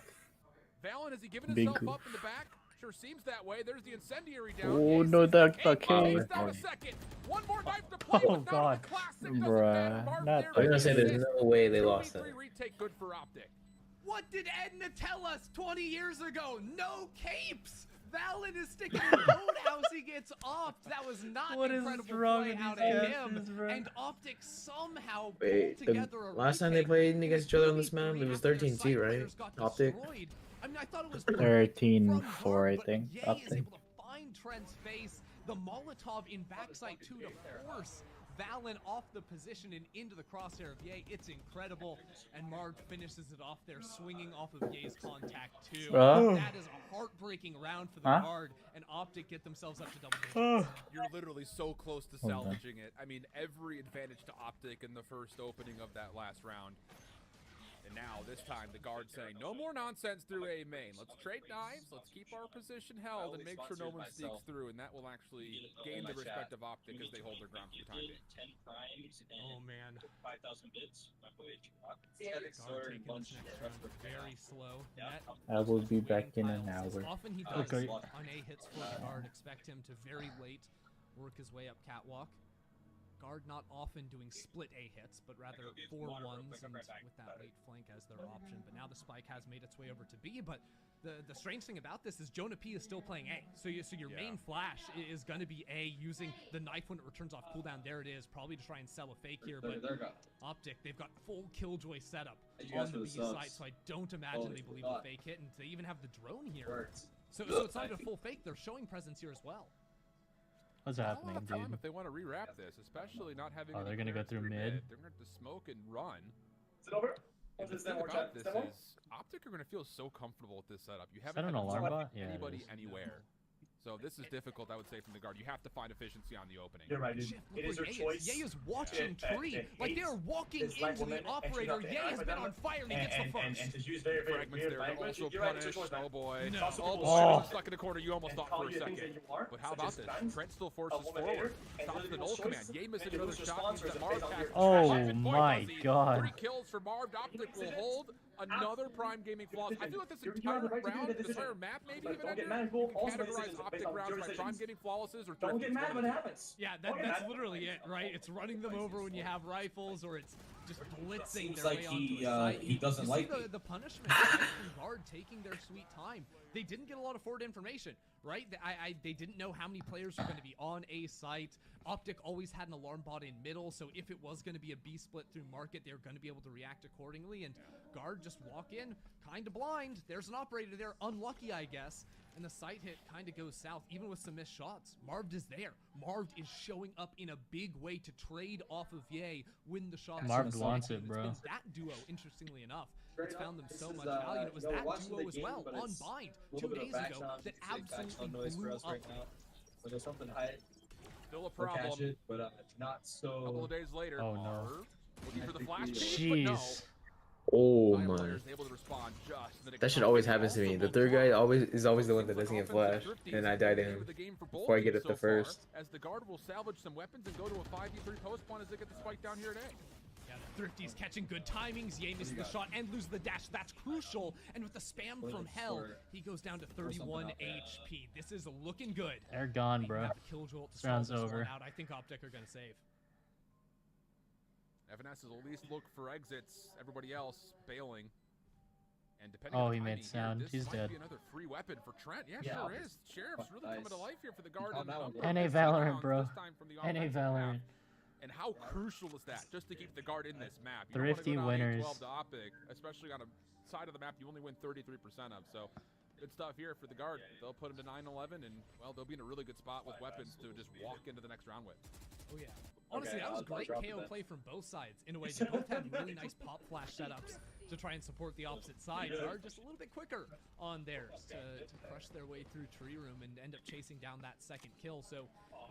Valen, has he given Big himself goof. up in the back? Sure seems that way. There's the incendiary down. Oh, Yay no, sees that the okay. takes down a second. One more knife to play Oh, with. Now God. the classic doesn't Bruh, matter. Marv not there I was gonna with say the there's assist. no way they lost 2v3 that. retake good for Optic. What did Edna tell us 20 years ago? No capes! Valen is sticking in Roadhouse. He gets off. That was not What is incredible wrong play with out these of casters, him. bro? And Optic somehow Wait, pulled the together a last time they retake. played In a against each other on this 2v3 map, it was after their 13-2, side right? players got Optic? destroyed. I mean, I thought it was 13-4, from I Guard, think. But Ye Up is there. able to find Trent's face. The Molotov in backside 2 to force Valen off the position and into the crosshair of Ye. It's incredible. And Marv finishes it off there, swinging off of Ye's contact too. Oh. That is a heartbreaking round for the Huh? Guard, and Optic get themselves up to double Oh. digits. You're literally so close to Hold on. salvaging it. I mean, every advantage to Optic in the first opening of that last round. And now, this time, the guard saying, no more nonsense through A main. Let's trade knives, let's keep our position held, and make sure no one sneaks through, and that will actually gain the respect of Optic as they hold their ground for the time being. Oh man, Yeah, Guard taking this next round very slow. Net I will be waiting back in an piles, as hour. often he does Okay. on A hits for the Guard. Expect him to very late work his way up catwalk. Guard not often doing split A hits, but rather 4-1s and with that late flank as their option. But now the spike has made its way over to B, but the strange thing about this is Jonah P is still playing A. So your main flash is going to be A using the knife when it returns off cooldown. There it is, probably to try and sell a fake here, but Optic, they've got full Killjoy setup on the B side, so I don't imagine they believe the fake hit, and they even have the drone here. So it's not a full fake, they're showing presence here as well. What's Not a lot happening, of time dude? if they want to rewrap this, especially not having. Oh, any they're gonna go clearance through mid? They're going to have to smoke and run. Is it over? And the thing about this is, Optic are going to feel so comfortable with this setup. You Is haven't that an had to alarm target bot? Yeah, it anybody is. anywhere. So this is difficult, I would say, from the guard. You have to find efficiency on the opening. You're right, dude. Shift, It look is where your Ye is. choice. Ye is watching And- Tree. and Like hate they're walking is like into the women, and she operator. got the Ye interact has with been them, on fire and he gets the and first. to use very, very Fragments weird there to language. also You're right, it's your punish. choice, man. Oh boy. No. Oh boy. Oh. Stuck in the corner. You almost And thought call for a you the things second. that you are, But how such about as this? guns, Trent still a forces woman forward. hater, and Stops really the null people's command. choice, Ye missing and you another lose shot. response He's or got is it Marv based on past your- the Oh shot. Point my Fuzzy. God. 3 kills for Marv. Optic will hold another Prime Gaming Flawless. I feel like this You have entire the right to do round, the this decision. entire map, maybe But even don't get Ender, mad, you Bull. can Also make categorize decisions Optic based on rounds your by Prime decisions. Gaming Flawlesses or Don't Thrifties. get mad One when of it the two. happens. Yeah, Don't get that's mad. literally it, right? It's running them over when you have rifles, or it's just blitzing Seems their like way he, onto a site. he doesn't you like see me. the punishment right, from Guard taking their sweet time. They didn't get a lot of forward information, right? They didn't know how many players were going to be on A site. Optic always had an alarm bot in middle, so if it was going to be a B split through market, they were going to be able to react accordingly. And Guard just walk in, kind of blind. There's an operator there, unlucky, I guess. and the sight hit kind of goes south, even with some missed shots. Marv is there. Marv is showing up in a big way to trade off of Ye when the shots. Marv wants it, bro. It's been that duo, interestingly enough, it's found them so much value. And it was that duo as well on Bind 2 days ago that absolutely blew up. But there's something I Still a will catch problem. it, but not A couple so. of days later, Oh, no. Marv looking for the flash piece, but no. Jeez. Oh Zion my. players able to respond just, and then That shit Kameo always happens to me. also The third blows guy up. is always the one that Seems doesn't like get flash, offense and and I Thrifty's die to the name him of the game for both before I get teams it the so far, first. As the guard will salvage some weapons and go to a 5v3 post point as they get the spike down here at A. Yeah, the Thrifty's catching good timings. Ye misses the shot and loses the dash. That's crucial. And with the spam from hell, he goes down to 31 HP. This is looking good. They're gone, They bro. have a kill jolt to This round's stall this one over. out. I think Optic are going to save. FNS is at least look for exits. Everybody else bailing. And depending Oh, on the he made timing here, sound. this He's might dead. be another free weapon for Trent. Yeah, Yeah. sure is. Sheriff's really coming to life here for the guard. Oh, in a that one number did. of NA missed Valorant, rounds, bro. this time from the NA offensive half. Valorant. And how crucial is that just to keep the guard in this map? You Thrifty don't wanna go down winners. 8-12 to Optic, especially on a side of the map you only win 33% of. So good stuff here for the guard. They'll put him to 9-11, and well, they'll be in a really good spot with weapons to just walk into the next round with. Oh, yeah. Honestly, that was I'll great drop it KO then. play from both sides. In a way, they both had really nice pop flash setups to try and support the opposite side. Are just a little bit quicker on theirs to crush their way through Tree Room and end up chasing down that second kill. So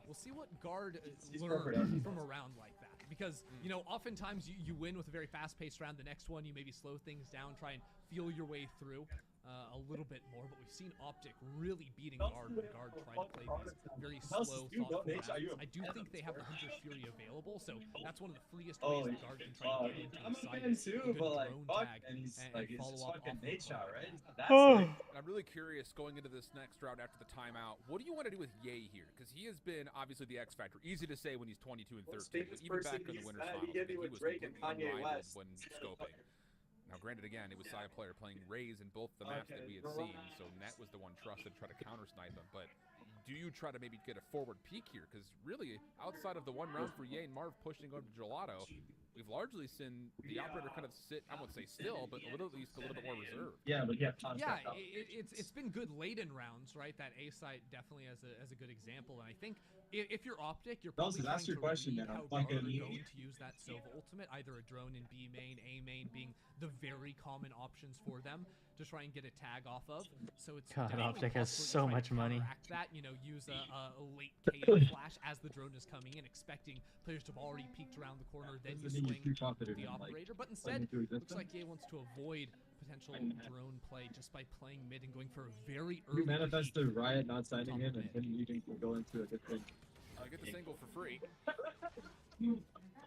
we'll see what Guard learn from a round like that. Because, you know, oftentimes you win with a very fast-paced round. The next one, you maybe slow things down, try and feel your way through a little bit more. But we've seen Optic really beating Guard when Guard tried to play these very slow, thoughtful rounds. I do think they have the Hunter's Fury available, so that's one of the freest ways that Guard can try to get into I'm the a side. fan too, A good but like, drone fuck, tag and he's and like, it's follow just up fucking off of Nate shot, Guard. right? He's not that sick. And I'm really curious going into this next round after the timeout. What do you want to do with Ye here? Because he has been obviously the X factor. Easy to say when he's 22 and 13, but even back in the winners finals, he hit me he with was Drake and completely Kanye unrivaled West. when scoping. Now, granted, again, it was Side player playing Raze in both the maps that we had seen, so Net was the one trusted to try to counter snipe him. But do you try to maybe get a forward peek here? Because really, outside of the one round for Ye and Marv pushing over to Gelato, we've largely seen the operator kind of sit, I won't say still, but at least a little bit more reserved. Yeah, but yeah, Yeah, it's been good late in rounds, right? That A site definitely as a good example, and I think if you're Optic, you're probably That's trying your to question, read man. how I'm Guard are fucking- going to use that Sova ultimate, either a drone in B main, A main being the very common options for them to try and get a tag off of. So it's God, definitely Optic has possible to so try and much money. counteract that, you know, use a late KO flash as the drone is coming in, expecting players to have already peeked around the corner, then you swing with the operator. But instead, looks like Ye wants to avoid potential drone play just by playing mid and going for a very early You manifested peek. Riot not signing him and him needing to go into a different. I get the single for free.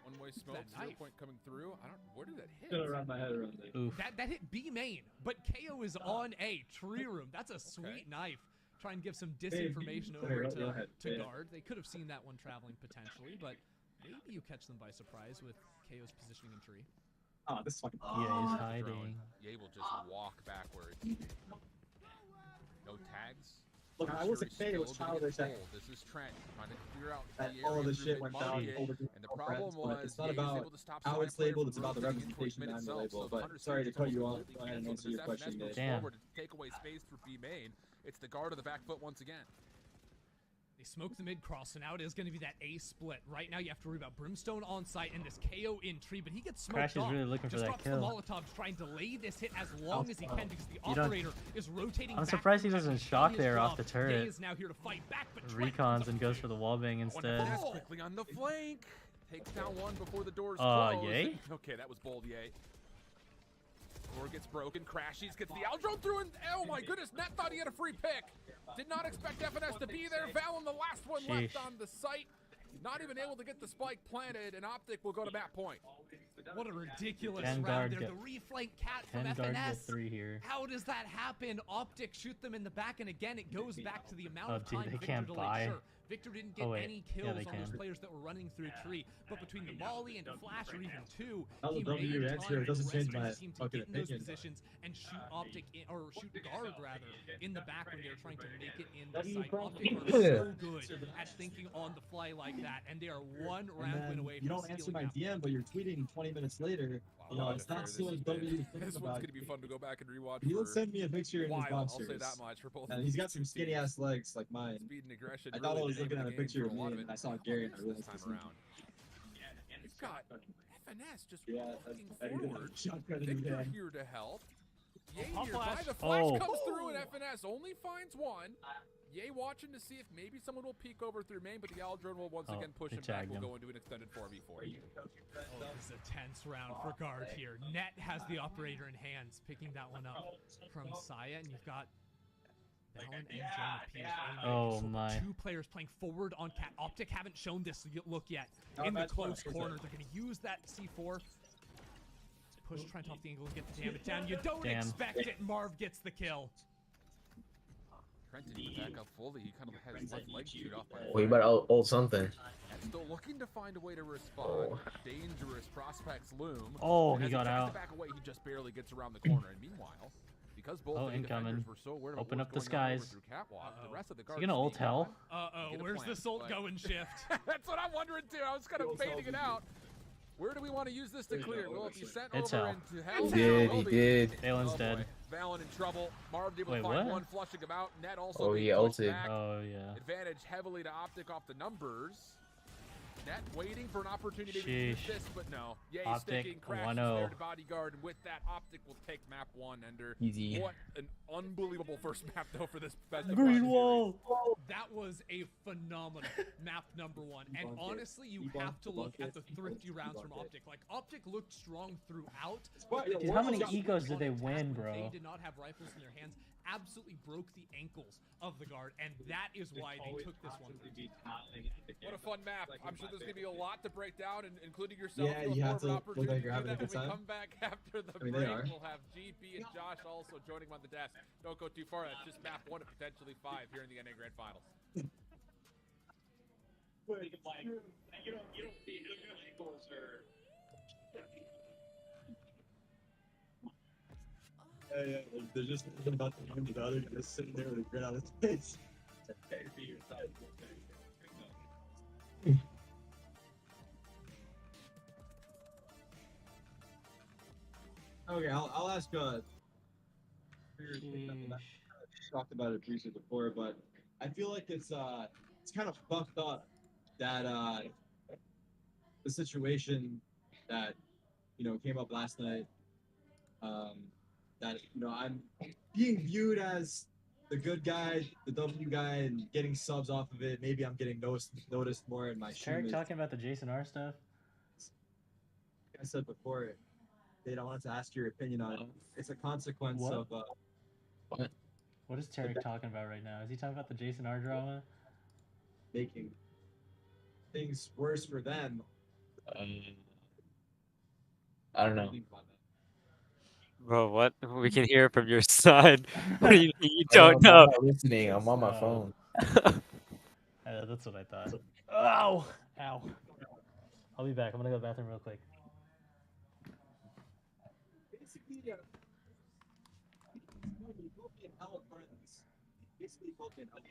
One-way smoke, That 0 knife. point coming through. Where did that hit? Gonna wrap my head around it. Oof. That hit B main, but KO is on A, Tree Room. That's a sweet knife. Try and give some disinformation over go ahead. to Yeah. Guard. They could have seen that one traveling potentially, but maybe you catch them by surprise with KO's positioning in Tree. Oh, this is fucking. Yeah, he's Drone. hiding. Ye will just walk backwards. No tags. Look, I was a Fury kid. It was still gonna childish. get pulled. This is Trent trying to clear out That the all of area the through shit went down mid-market. over And the problem but was it's not Ye was about able to stop how Side it's player labeled, from it's about the rotating into representation mid behind the itself. label, So but Hunter's sorry to Fury cut you almost off. completely Go ahead and canceled, answer your but as question, FNS moves Dave. Damn. forward to take away space for B main, it's the guard of the back foot once again. They smoke the mid cross, so now it is going to be that A split. Right now, you have to worry about Brimstone on site and this KO in Tree, but he gets smoked Crash is off. really looking for Just that drops kill. the Molotov to try and delay this hit as long as he can because the You don't- operator is rotating. I'm back surprised he from doesn't that. shock He is there off dropped. the turret. Ye is now here to fight back, but Trent comes Recons up and with goes two. for the wallbang One instead. FNS quickly on the flank. Takes down one before the doors Ye? close. Okay, that was bold, Ye. Door gets broken. Crashies gets the Aldrone through, and oh my goodness, Net thought he had a free pick. Did not expect FNS to be there. Val on the last one left Sheesh. on the site. Not even able to get the spike planted, and Optic will go to map point. What a ridiculous Can round guard there. get- The reflank cat from Can guard get FNS. 3 here. How does that happen? Optic shoot them in the back, and again, it goes back to the amount Oh, of dude, time they Victor can't delayed. buy. Sure, Victor didn't get Oh, wait. any Yeah, kills they on those can. players that were running through tree, but between the Molly and Flash or even two, That was he a W made answer. time It doesn't for the rest change of my his team to fucking get in those opinion. positions and shoot Optic in, or shoot guard rather in the back when they were trying to make it in the W site. problem. Optic are so good at thinking on the fly like that, and they are one And round win then away you from don't answer stealing my that. DM, but you're tweeting 20 minutes later. You know, it's not still a W to think This one's about. gonna be fun to go back and rewatch. He will for send me a picture in a his while, I'll boxers. say that much for both. And of he's these got some two skinny teams. ass legs like mine. Speed and aggression. I thought I really was the name looking of at the a game picture for of a lot me it. and I saw How Gary is and I this realized time this one. around. We've got FNS just Yeah, walking I needed forward. a shotgun in Victor hand. here to help. Yay Pop nearby. flash. The flash Oh. comes through and FNS only finds one. Yay watching to see if maybe someone will peek over through main, but the Aldrin will once again push they him back. tagged We'll him. go into an extended 4v4. Oh, this is a tense round for guard here. Net has the operator in hands, picking that one up from Saya, and you've got Valen and Jonah P. Oh, So my. two players playing forward on Cat. Optic haven't shown this look yet. Oh, In the that's fine. close corner, they're going to use that C4. Push Trent off the angle and get the damage down. You don't Damn. expect it. Marv gets the kill. Trent didn't back up fully. He kind of had his left leg chewed off by Oh, you better ult something. And still looking to find a way to respond. Dangerous prospects loom. Oh, And he as got tries out. to back away, he just barely gets around the corner. And meanwhile, because both Oh, of the incoming. defenders were so aware of Open what's up the going on over skies. through Catwalk, the rest of the Is guards he gonna ult sneak hell? on. Uh-oh, Get a where's plan, this ult but- going, Shift? That's what I'm wondering too. I was kind of fading it out. Where do we want to use this to clear? Will it be sent It's over hell. into hell? He did, Will he be. did. Valen's Oh, dead. boy. Valen in trouble. Marv able Wait, to find what? one flushing him out. Net also Oh, being he pushed ulted. back. Oh, yeah. Advantage heavily to Optic off the numbers. Net waiting for an opportunity to use Sheesh. this, but no. Yay Optic, sticking, crashes 1-0. there to Bodyguard, and with that, Optic will take map 1 under. Easy. What an unbelievable first map, though, for this best of Green five wall. That was a phenomenal map number 1. And Debunk it. honestly, you Debunk, have to look debunk at the it. thrifty rounds from Debunk it. Optic. Like, Optic looked strong throughout. Dude, how many egos did they win, bro? They did not have rifles in their hands. Absolutely broke the ankles of the guard, and that is why they took this one. What a fun map. I'm sure there's going to be a lot to break down, and including yourself. Yeah, You'll you have have more of to an look like opportunity you're to having do a that good when we time. come back after the I mean, they break. are. We'll have GP and Josh also joining on the desk. Don't go too far. That's just map 1 and potentially 5 here in the NA Grand Finals. Yeah, they're just thinking about the one, the other just sitting there with a grin on his face. Okay, I'll ask. Talked about it briefly before, but I feel like it's kind of fucked up that the situation that came up last night. That I'm being viewed as the good guy, the W guy, and getting subs off of it. Maybe I'm getting noticed more in my Is stream. Tarek talking about the Jason R stuff? Like I said before, Dave, I wanted to ask your opinion on it. It's a consequence What? of What is Tarek talking about right now? Is he talking about the Jason R drama? making things worse for them. I don't know. Bro, what? We can hear from your side. What do you I'm don't know? not listening. I'm on my Oh. phone. That's what I thought. Ow! Ow. I'll be back. I'm gonna go to the bathroom real quick. Basically, both in hell friends. Basically, both in hell.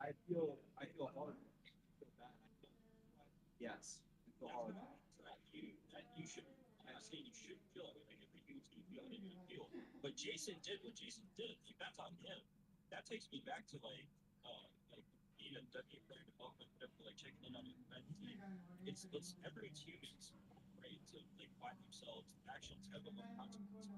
I feel hard. Feel bad. Yes. I feel hard. But Jason did what Jason did. That's on him. That takes me back to like even W player development, like checking in on your team. It's every team's right to like find themselves. Actions have a consequence.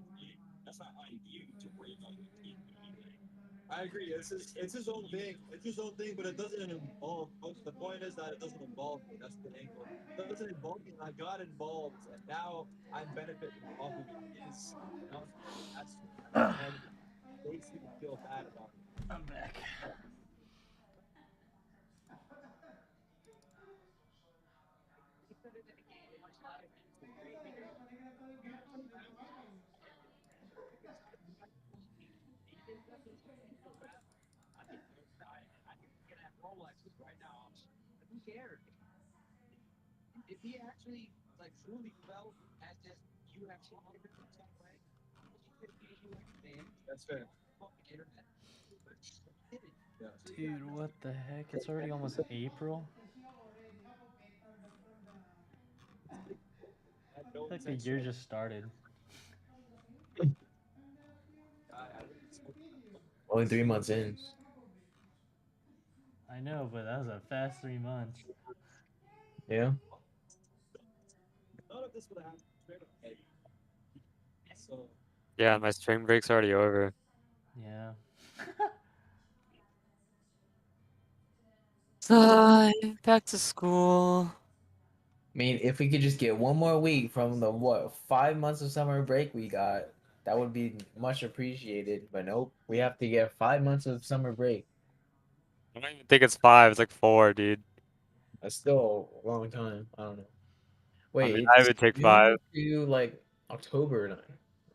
That's not how you view to worry about your team doing anything. I agree. It's his own thing. It's his own thing, but it doesn't involve. The point is that it doesn't involve me. That's the angle. It doesn't involve me, and I got involved, and now I'm benefiting off of his. That's makes me feel bad about it. I'm back. If he actually like truly felt as if you have that's fair. Internet. Dude, what the heck? It's already almost April. Like the year just started. Only 3 months in. I know, but that was a fast 3 months. Yeah. None of this would happen. So Yeah, my spring break's already over. Yeah. So, back to school. I mean, if we could just get one more week from the 5 months of summer break we got, that would be much appreciated. But nope, we have to get 5 months of summer break. I don't even think it's 5. It's like 4, dude. That's still a long time. I don't know. I Wait, mean, I it's would take 5. June to like October 9,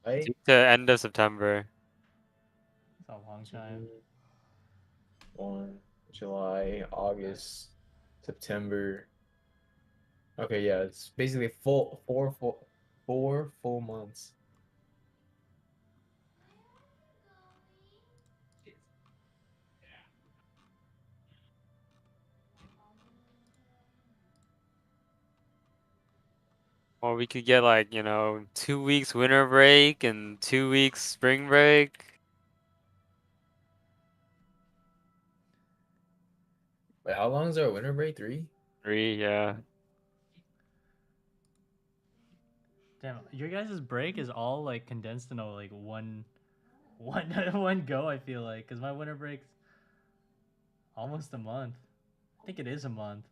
right? To end of September. It's a long time. June, 1, July, August, September. Okay, yeah, it's basically 4 full months. Or we could get like, 2 weeks winter break and 2 weeks spring break. Wait, how long is our winter break? 3? 3, yeah. Damn, your guys' break is all like condensed into like one one go, I feel like, because my winter break's almost a month. I think it is a month.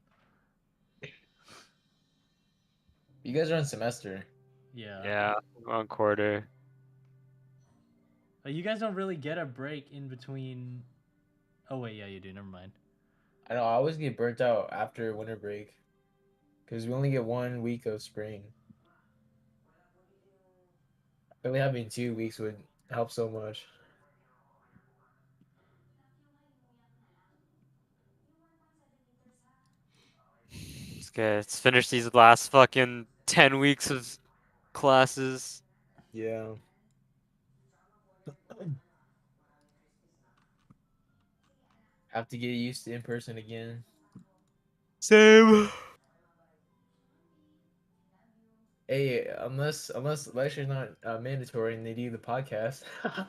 You guys are on semester. Yeah. Yeah, 1/4. You guys don't really get a break in between. Oh wait, yeah, you do. Never mind. I know I always get burnt out after winter break because we only get 1 week of spring. Really having 2 weeks would help so much. Let's finish these last fucking 10 weeks of classes. Yeah. Have to get used to in person again. Same. Hey, unless lecture's not mandatory and they do the podcast. Oh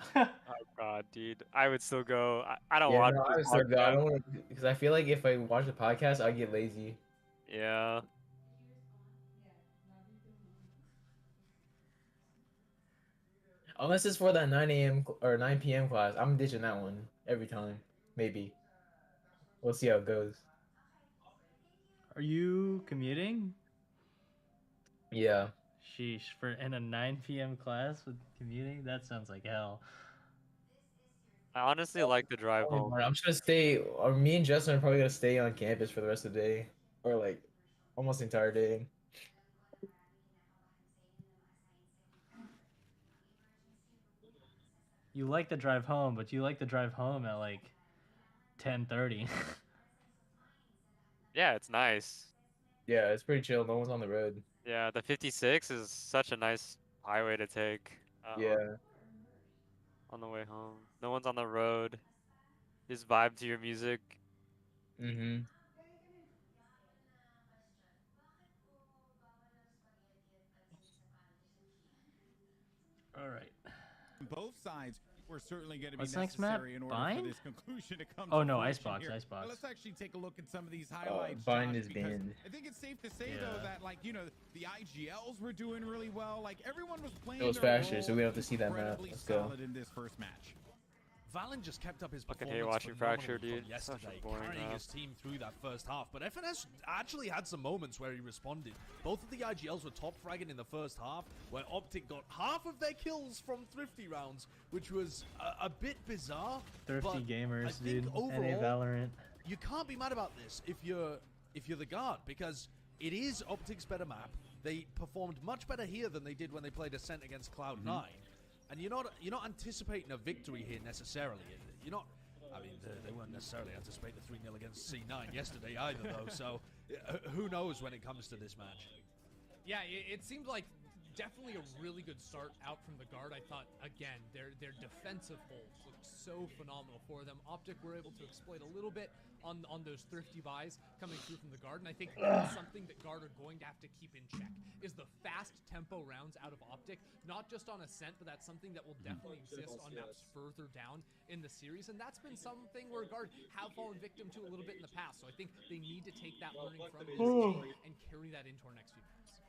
god, dude. I would still go. I don't Yeah, watch no, this I would still go. I podcast. don't want to because I feel like if I watch the podcast, I get lazy. Yeah. Unless it's for that 9 a.m. or 9 p.m. class, I'm ditching that one every time. Maybe we'll see how it goes. Are you commuting? Yeah. Sheesh, for in a 9 p.m. class with commuting, that sounds like hell. I honestly like the drive home. I'm just gonna stay, or me and Justin are probably gonna stay on campus for the rest of the day, or like almost the entire day. You like the drive home, but you like the drive home at like 10:30. Yeah, it's nice. Yeah, it's pretty chill. No one's on the road. Yeah, the 56 is such a nice highway to take Yeah. on the way home. No one's on the road. Just vibe to your music. Mm-hmm. All right. Both sides were certainly going to be What's next map? necessary in order Bind? for this conclusion to come Oh to no, fruition Icebox, here. Icebox. Now, let's actually take a look at some of these highlights. Bind Josh, is because banned. I think it's safe to say though Yeah. that the IGLs were doing really well. Like everyone was playing. It was their faster, role so we don't have to see that map. incredibly Let's go. solid in this first match. Valen just kept up his Fucking performance hate watching phenomenally Fracture, from dude. yesterday, Such a boring carrying map. his team through that first half. But FNS actually had some moments where he responded. Both of the IGLs were top fragging in the first half, where Optic got half of their kills from Thrifty rounds, which was a bit bizarre. Thrifty but I gamers, think dude. overall, NA Valorant. you can't be mad about this if you're the guard, because it is Optic's better map. They performed much better here than they did when they played Ascent against Cloud9. And you're not anticipating a victory here necessarily. You're not. I mean, they weren't necessarily anticipating a 3-0 against C9 yesterday either, though. So who knows when it comes to this match? Yeah, it seemed like definitely a really good start out from the guard. I thought, again, their defensive holds looked so phenomenal for them. Optic were able to exploit a little bit on those thrifty buys coming through from the guard, and I think that's something that guard are going to have to keep in check, is the fast tempo rounds out of Optic, not just on Ascent, but that's something that will definitely exist on maps further down in the series, and that's been something where guard have fallen victim to a little bit in the past, so I think they need to take that learning from this game and carry that into our next few maps.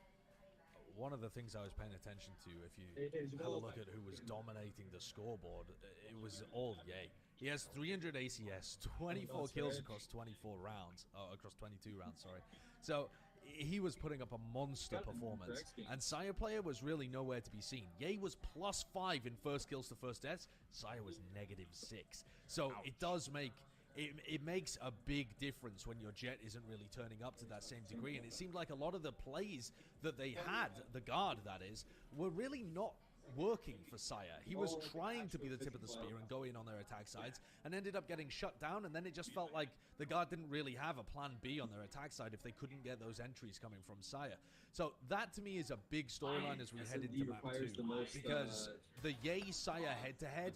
One of the things I was paying attention to, if you had a look at who was dominating the scoreboard, it was all Ye. He has 300 ACS, 24 kills across 24 rounds, across 22 rounds, sorry. So he was putting up a monster performance, and Saya player was really nowhere to be seen. Ye was +5 in first kills to first deaths. Saya was -6. So it does make... It makes a big difference when your jet isn't really turning up to that same degree, and it seemed like a lot of the plays that they had, the guard that is, were really not working for Saya. He was trying to be the tip of the spear and go in on their attack sides, and ended up getting shut down, and then it just felt like the guard didn't really have a plan B on their attack side if they couldn't get those entries coming from Saya. So that to me is a big storyline as we head into map 2, because the Ye Saya head-to-head,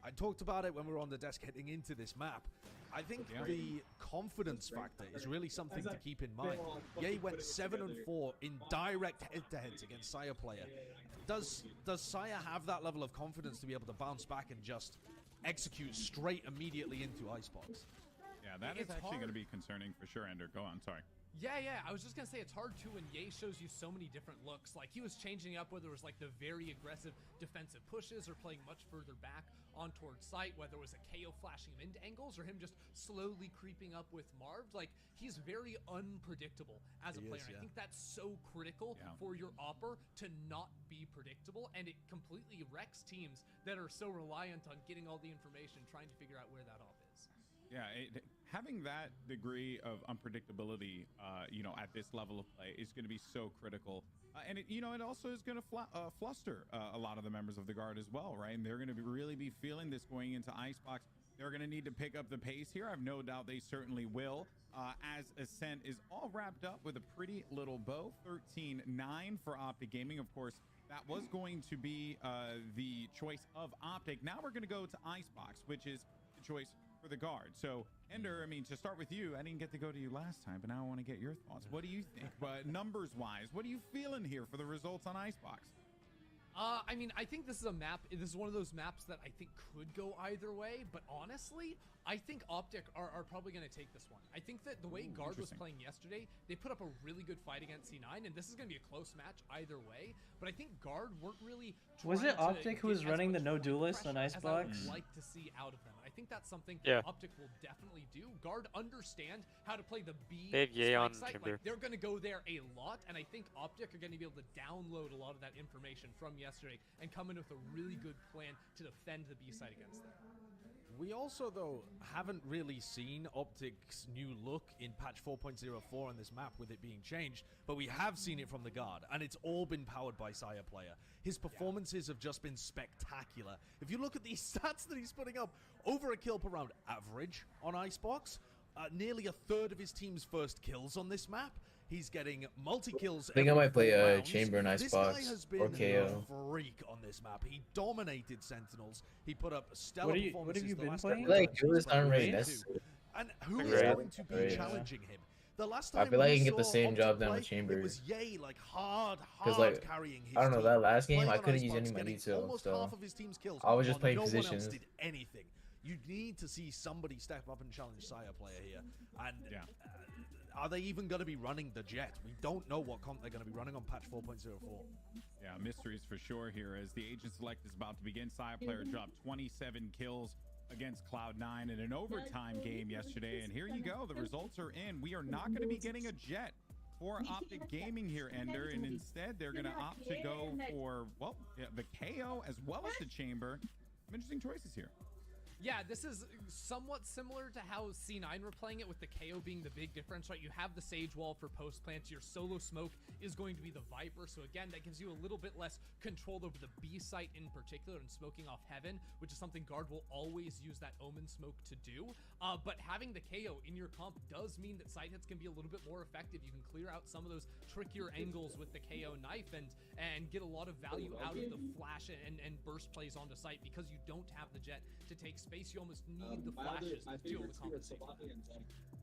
I talked about it when we were on the desk heading into this map. I think the confidence factor is really something to keep in mind. Ye went 7-4 in direct head-to-heads against Saya player. Does Saya have that level of confidence to be able to bounce back and just execute straight immediately into Icebox? Yeah, that is actually going to be concerning for sure, Ender. Go on, sorry. Yeah, I was just gonna say it's hard too when Ye shows you so many different looks. Like he was changing up whether it was like the very aggressive defensive pushes or playing much further back on towards site, whether it was a KO flashing him into angles or him just slowly creeping up with Marvs. Like he's very unpredictable as a player. I think that's so critical for your opper to not be predictable, and it completely wrecks teams that are so reliant on getting all the information, trying to figure out where that op is. Yeah, having that degree of unpredictability, at this level of play is going to be so critical. And it also is going to fluster a lot of the members of the guard as well, right? And they're going to really be feeling this going into Icebox. They're going to need to pick up the pace here. I have no doubt they certainly will. As Ascent is all wrapped up with a pretty little bow, 13-9 for Optic Gaming. Of course, that was going to be the choice of Optic. Now we're going to go to Icebox, which is the choice for the guard. So Ender, I mean, to start with you, I didn't get to go to you last time, but now I want to get your thoughts. What do you think? But numbers wise, what are you feeling here for the results on Icebox? I mean, I think this is a map. This is one of those maps that I think could go either way. But honestly, I think Optic are probably going to take this one. I think that the way Guard was playing yesterday, they put up a really good fight against C9, and this is going to be a close match either way. But I think Guard weren't really. Was it Optic who was running the no duelist on Icebox? I would like to see out of them. I think that's something Optic will definitely do. Guard understand how to play the B site. Like, they're going to go there a lot, and I think Optic are going to be able to download a lot of that information from yesterday and come in with a really good plan to defend the B side against them. We also, though, haven't really seen Optic's new look in patch 4.04 on this map with it being changed, but we have seen it from the guard, and it's all been powered by Saya player. His performances have just been spectacular. If you look at these stats that he's putting up, over a kill per round average on Icebox, nearly a third of his team's first kills on this map. He's getting multi-kills. I think I might play a Chamber in Icebox or KO. This guy has been a freak on this map. He dominated Sentinels. He put up stellar performances. What have you been I playing? feel like Duelist aren't really necessary. And who is going to be challenging him? The last time I feel like we I can get the saw same Optic job done play, with Chamber. It was Ye, like hard like, carrying his I don't know, team. that last game, Playing I on couldn't use Icebox, any getting detail, almost so half of his team's kills I was just while playing no positions. one else did anything. You need to see somebody step up and challenge Saya player here. And are they even going to be running the Jet? We don't know what comp they're going to be running on patch 4.04. Yeah, mysteries for sure here as the agent select is about to begin. Saya player dropped 27 kills against Cloud9 in an overtime game yesterday. And here you go. The results are in. We are not going to be getting a Jet for Optic Gaming here, Ender. And instead, they're going to opt to go for, the KO as well as the Chamber. Some interesting choices here. Yeah, this is somewhat similar to how C9 were playing it, with the KO being the big difference, right? You have the Sage Wall for post plants. Your solo smoke is going to be the Viper. So again, that gives you a little bit less control over the B site in particular and smoking off Heaven, which is something Guard will always use that Omen smoke to do. But having the KO in your comp does mean that side hits can be a little bit more effective. You can clear out some of those trickier angles with the KO knife and get a lot of value out of the flash and burst plays onto site, because you don't have the jet to take space. You almost need the flashes to deal with compensation.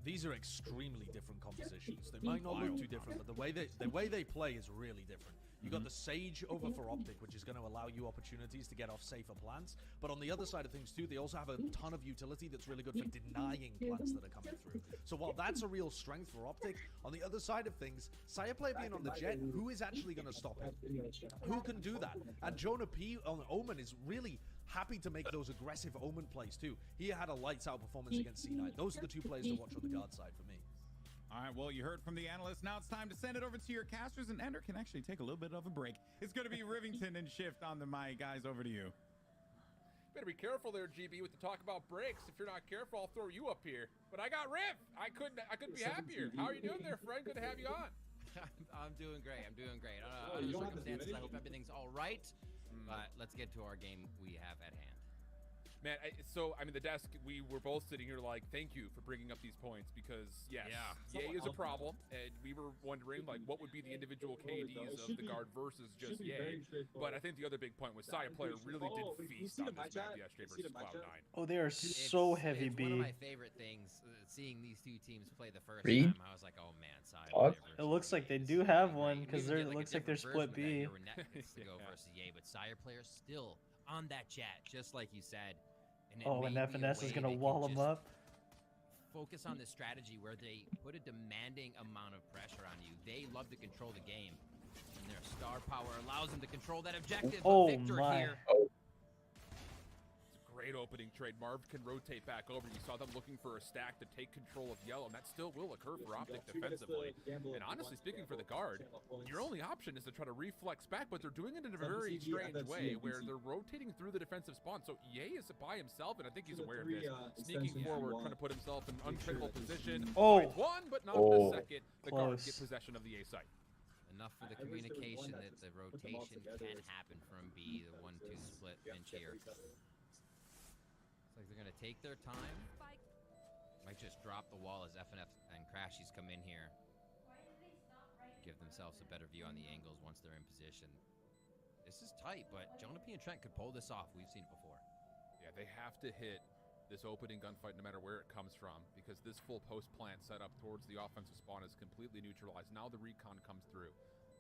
These are extremely different compositions. They might not look too different, but the way they play is really different. You got the Sage over for Optic, which is going to allow you opportunities to get off safer plants. But on the other side of things too, they also have a ton of utility that's really good for denying plants that are coming through. So while that's a real strength for Optic, on the other side of things, Sireplayer being on the jet, who is actually going to stop him? Who can do that? And Jonah P on Omen is really happy to make those aggressive Omen plays too. He had a lights out performance against C9. Those are the two players to watch on the guard side for me. All right, well, you heard from the analysts. Now it's time to send it over to your casters, and Ender can actually take a little bit of a break. It's going to be Rivington and Shift on the mic. Guys, over to you. Better be careful there, GB, with the talk about breaks. If you're not careful, I'll throw you up here. But I got Riv. I couldn't be happier. How are you doing there, friend? Good to have you on. I'm doing great. I'm doing great. Under the circumstances, I hope everything's all right. But let's get to our game we have at hand. Man, I mean, the desk, we were both sitting here like, thank you for bringing up these points, because, yes, Ye is a problem, and we were wondering, like, what would be the individual KDs of the guard versus just Ye, but I think the other big point was Sireplayer really did feast on this map yesterday versus Cloud9. Oh, they are so heavy it's B. one of my favorite things, seeing these two teams play the first Reed? time. I was like, oh man, Sireplayer. It looks like they do have one, because it looks like they're split B. To go versus Ye, but Sireplayer still on that jet, just like you said. And Oh, and FNS is gonna wall them up. Focus on this strategy where they put a demanding amount of pressure on you. They love to control the game, and their star power allows them to control that objective. Oh but Victor my! Here, Great opening trade. Marv can rotate back over. You saw them looking for a stack to take control of yellow, and that still will occur for Optic defensively. And honestly speaking, for the guard, your only option is to try to reflex back, but they're doing it in a very strange way where they're rotating through the defensive spawn. So Ye is by himself, and I think he's aware of this. Sneaking forward, trying to put himself in an untradeable position. Finds one, but not the second. The guard get possession of the A site. enough for the communication that the rotation can happen from B, the 1-2 split pinch here. Looks like they're going to take their time. Might just drop the wall as FNF and Crashies come in here. Give themselves a better view on the angles once they're in position. This is tight, but Jonah P and Trent could pull this off. We've seen it before. Yeah, they have to hit this opening gunfight no matter where it comes from, because this full post plant set up towards the offensive spawn is completely neutralized. Now the recon comes through.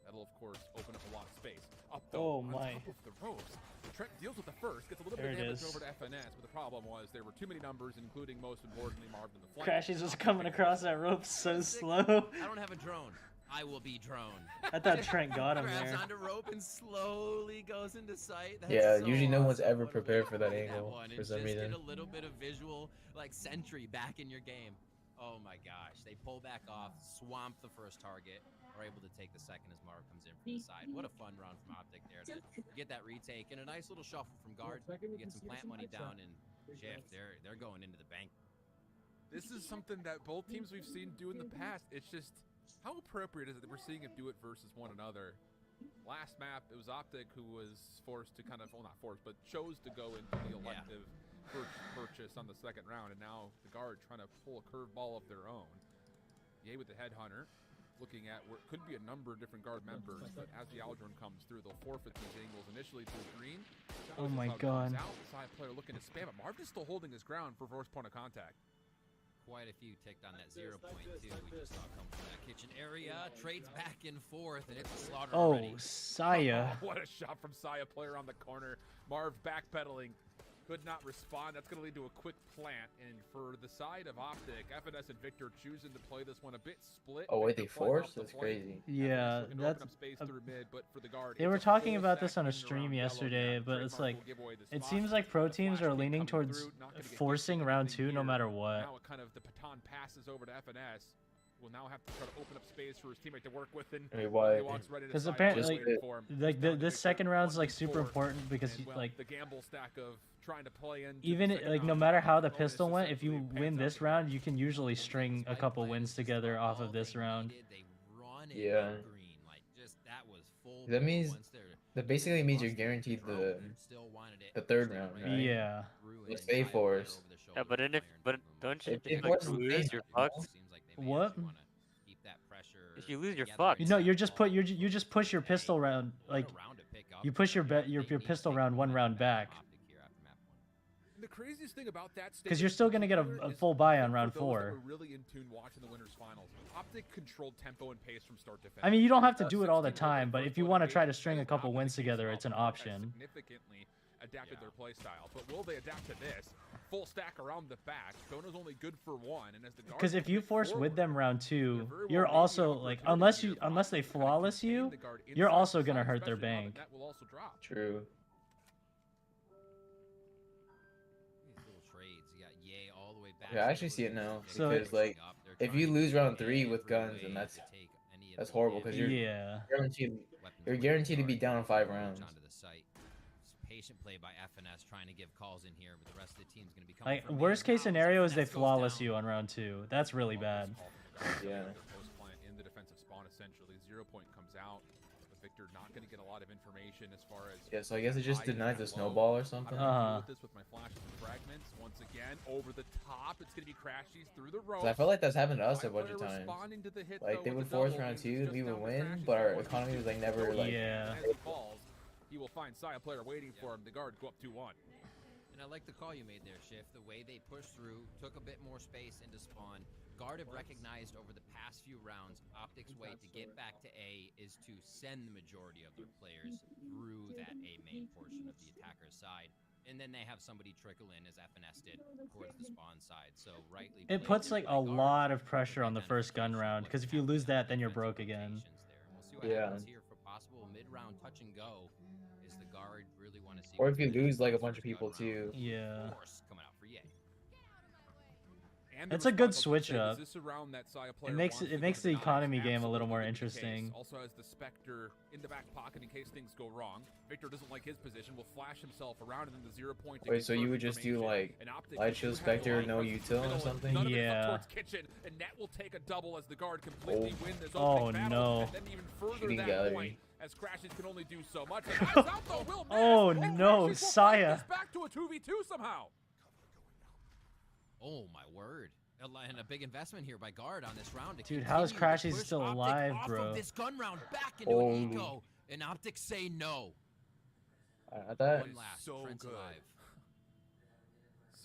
That'll, of course, open up a lot of space. Up though, on top of the ropes. Trent deals with the first, gets a little bit of damage over to FNS, but the problem was there were too many numbers, including, most importantly, Marv in the flank. Crashies was coming across that rope so slow. I don't have a drone. I will be drone. I thought Trent got him Grabs there. onto rope and slowly goes into sight. That's Yeah, so usually no one's awesome. ever prepared for that That angle one, for and some just reason. Get a little bit of visual, like, sentry back in your game. Oh my gosh. They pull back off, swamp the first target, are able to take the second as Marv comes in from the side. What a fun run from Optic there to get that retake, and a nice little shuffle from Guard to get some plant money down, and Shift, they're going into the bank. This is something that both teams we've seen do in the past. It's just, how appropriate is it that we're seeing it do it versus one another? Last map, it was Optic who was forced to kind of, well, not forced, but chose to go into the elective purchase on the second round, and now the Guard trying to pull a curveball of their own. Ye with the Headhunter, looking at where it could be a number of different Guard members, but as the Aldrin comes through, they'll forfeit these angles initially to green. Oh my god. Out, the side player looking to spam it. Marv is still holding his ground for first point of contact. Quite a few ticked on that 0.2. We just saw come from that kitchen area. Trades back and forth, and it's a slaughter already. Saya. What a shot from Saya, player on the corner. Marv backpedaling. Could not respond. That's going to lead to a quick plant. And for the side of Optic, FNS and Victor choosing to play this one a bit split. Oh wait, they Victor playing forced? up the That's flank. crazy. Yeah, Looking to that's. open up space through mid, but for the Guard, They it's were a talking full about this on a stack in stream around yellow yesterday, now. but it's Trademark like, will give away the it spot. seems like pro The teams flash are beat leaning coming towards through, not gonna get forcing good round anything 2 no here. matter what. Now it kind of, the baton passes over to FNS. will now have to try to open up space for his teammate to work with, and Wait, why? he walks right into Because side apparently, waiting for him. like He's down to this Victor, second round's like 1v4, super important because and, well, like the gamble stack of trying to play into even the second like no round, matter how the bonus pistol went, if you essentially win pans out this to round, you can usually string a couple wins together off of this round. They run it Yeah. green, like just that was full. That means once they're that basically means you're guaranteed the third round, right? Yeah. Let's say force. Yeah, but then if don't you If just force like is lose, green, you're fucked. What? If you lose, you're fucked. No, you're just put you just push your pistol round like you push your pistol round one round back The craziest thing about that because you're still gonna get a full buy on round for those that 4. were really in tune watching the winners finals, Optic controlled tempo and pace from start to finish. I mean, you don't have to do it all the time, but if you want to try to string a couple wins together, it's an option. Significantly adapted their play style, but will they adapt to this? Full stack around the back. Dona's only good for one, and as the Because if you force with them round 2, you're also like unless they flawless you, you're also gonna hurt their bank. That will also drop. True. These little trades, you got Ye all the way back. Yeah, I actually see it now So- because like if you lose round 3 with guns, then that's horrible because Yeah. you're guaranteed to be down in 5 rounds. Onto the site. Patient play by FNS trying to give calls in here, but the rest of the team's going to be coming Like from worst main case rounds. scenario is they FNS goes flawless down. you on round 2. That's really bad. Yeah. Post plant in the defensive spawn essentially. 0 point comes out. But Victor not going to get a lot of information as far as. Yeah, so I guess it just high denies the and low. snowball or something. I don't know what this with my flashes and fragments. Once again, over the top. It's going to be Crashies through the rope. 'Cause I felt like that's happened to us a Side bunch player of times. responding to the hit, Like though, they with would the force double, round means 2 it's and we just would down to win, Crashies but our for economy was like one. never like. Yeah. As he falls, he will find Saya player waiting for him. The guard go up 2-1. And I like the call you made there, Shift. The way they pushed through, took a bit more space into spawn. Guard have recognized over the past few rounds, Optic's way to get back to A is to send the majority of their players through that A main portion of the attacker's side. And then they have somebody trickle in, as FNS did, towards the spawn side. So rightly It played puts there like by a Guard. lot of pressure on the first gun round because if you lose that, then you're broke again. We'll see what Yeah. happens here for possible mid-round touch and go. Is the Guard really want to see? Or what if you they do lose like a first bunch of gun people round? too. Yeah. Force coming out for Ye. And the It's a good response, switch I'll say, up. is this a round that Saya player It makes wants it to makes go the to economy nines? game a little more Absolutely the case. interesting. Also has the Spectre in the back pocket in case things go wrong. Victor doesn't like his position, will flash himself around and then the 0 point. to Wait, so you convert would just do information. like And Optic light do shield have Spectre, line no across the util or middle, and something? none of it is up Yeah. towards Kitchen, and Net will take a double as the Guard completely win this Oh, opening battle, no. and then even further Shooting that gallery. point as Crashes can only do so much. And eyes out though, will miss. Oh, and no, Crashes will fight Saya. this back to a 2v2 somehow. Oh my word. And a big investment here by Guard on this round. To Dude, how is continue to Crashies push still Optic alive, off bro? Of this gun round back into Holy. an eco, and Optic say no. I thought. One last, so Trent's good. alive.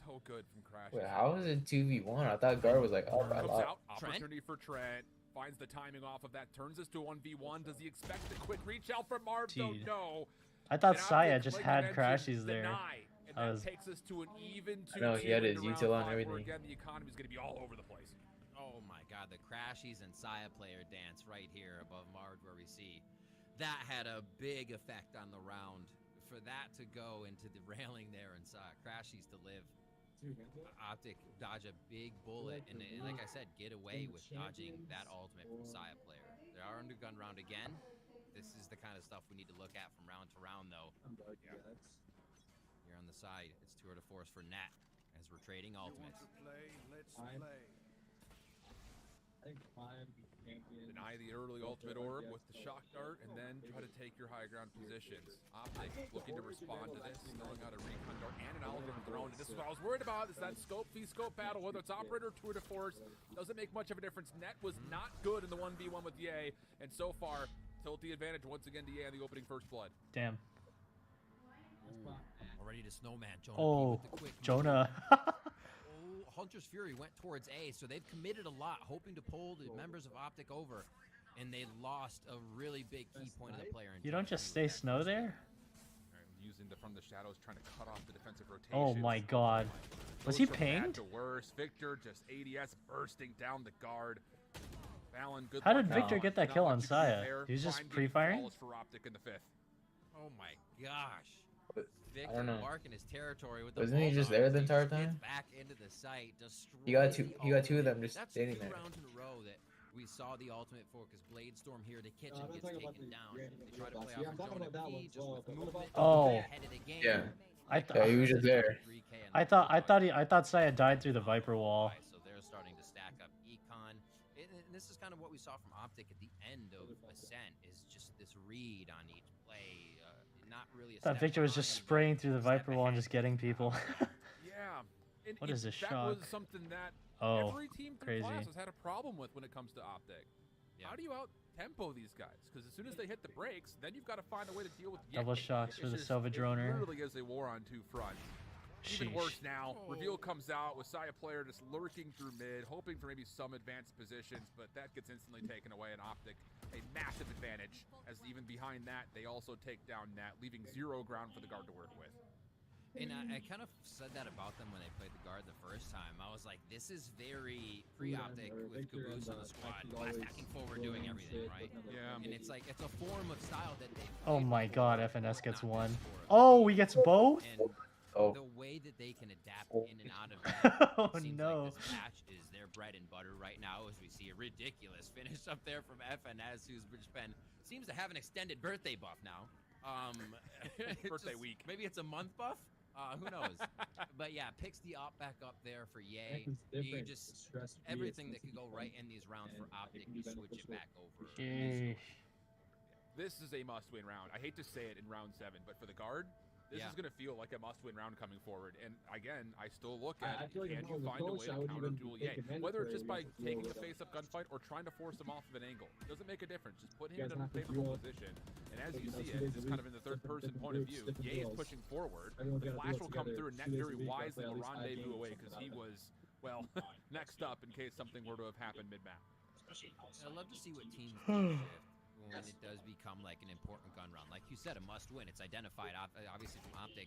So good from Crashes. Wait, how is it 2v1? I thought guard was like up a Comes lot. out, opportunity for Trent. Finds the timing off of that, turns this to 1v1. Does he expect the quick reach out from Marv? Don't Dude. know. I thought And Saya Optic, just like I had mentioned, Crashies there. deny. And I that was- takes us to an even I know, he had 2-2 his into round util on 5, where everything. again, the economy is going to be all over the place. Oh my god, the Crashies and Saya player dance right here above Mard where we see. That had a big effect on the round. For that to go into the railing there and Crashies to live. Optic dodge a big bullet and like I said, get away with dodging that ultimate from Saya player. They are under gun round again. This is the kind of stuff we need to look at from round to round though. Here on the side, it's tour de force for Nat as we're trading ultimates. Deny the early ultimate orb with the shock dart, and then try to take your high ground positions. Optic looking to respond to this, throwing out a recon dart and an algorithm thrown. And this is what I was worried about, is that scope v scope battle, whether it's operator or tour de force, doesn't make much of a difference. Net was not good in the 1v1 with Ye, and so far, tilt the advantage once again to Ye on the opening first blood. Damn. Already to Snowman, Jonah. Oh, with the quick move. Jonah. Oh, Hunter's Fury went towards A, so they've committed a lot, hoping to pull the members of Optic over, and they lost a really big key point of the player. You don't just stay snow there? Using the from the shadows, trying to cut off the defensive rotation. Oh my god. Was he pinged? To worse. Victor just ADS bursting down the guard. Fallon, good How luck. did Victor get that Not kill much on you can do Saya? there. He was just Prime game pre-firing? flawless for Optic in the 5th. Oh my gosh. Victor don't know. marking his territory with the Wasn't he just bulldog there the as entire gets time? Back into the site, He got destroying two of them just That's standing two there. rounds in a row that We saw the ultimate focus Blade Storm here. The kitchen I'm not gets talking about taken the down. grand They try to last play year. off I'm of talking Jonah about that P one as just well. with But what movement. about Oh. Ahead of the game. Yeah. I Yeah, he was just there. I thought Saya died through the Viper wall. So they're starting to stack up econ. And this is kind of what we saw from Optic at the end of Ascent, is just this read on each play. Not really a That step Victor was just behind, but spraying through the step Viper wall and ahead. just getting people. Yeah. And What is this that shock? was something that Oh, every team through crazy. class has had a problem with when it comes to Optic. Yeah. How do you out-tempo these guys? Because as soon as they hit the brakes, then you've got to find a way to deal with Double Yay. shocks for It's the just- Silva droner. It literally is a war on two fronts. Even Sheesh. worse now, reveal comes out with Saya player just lurking through mid, hoping for maybe some advanced positions, but that gets instantly taken away in Optic. A massive advantage, as even behind that, they also take down Nat, leaving 0 ground for the guard to work with. And I kind of said that about them when they played the guard the first time. I was like, this is very pre-Optic with Caboose on the squad, attacking forward, doing everything, right? Yeah. And it's like, it's a form of style that they Oh played my before, god, FNS but gets not one. this for Oh, he gets both? And Oh. the way that they can adapt in and out of that, Oh, it seems no. like this match is their bread and butter right now, as we see a ridiculous finish up there from FNS, who's just been, seems to have an extended birthday buff now. It's Birthday just- week. Maybe it's a month buff? Who knows? But yeah, picks the op back up there for Yay. You just, everything that could go right in these rounds for Optic, you switch it back over. Sheesh. This is a must-win round. I hate to say it in round 7, but for the guard, this Yeah. is going to feel like a must-win round coming forward. And again, I still look at I feel like can if I you was a find a way coach, I to would counter even duel make Yay? it Whether it's just by mandatory taking to a duel face-up gunfight or trying to force him off of an angle. It doesn't make a difference. Just put You him in guys a have to favorable duel position. And as like, you you know, see 2 it, days a just kind of week, in the third-person different point of groups, view, different Yay is duels. pushing forward. Everyone's The gotta flash duel will come together through, and 2 Net days a very week, gotta wisely play at will least 5 rendezvous games away or because something he out of it. was, well, next up in case something were to have happened mid-map. I'd love to see what teams do shift when it does become like an important gun round. Like you said, a must-win. It's identified, obviously from Optic,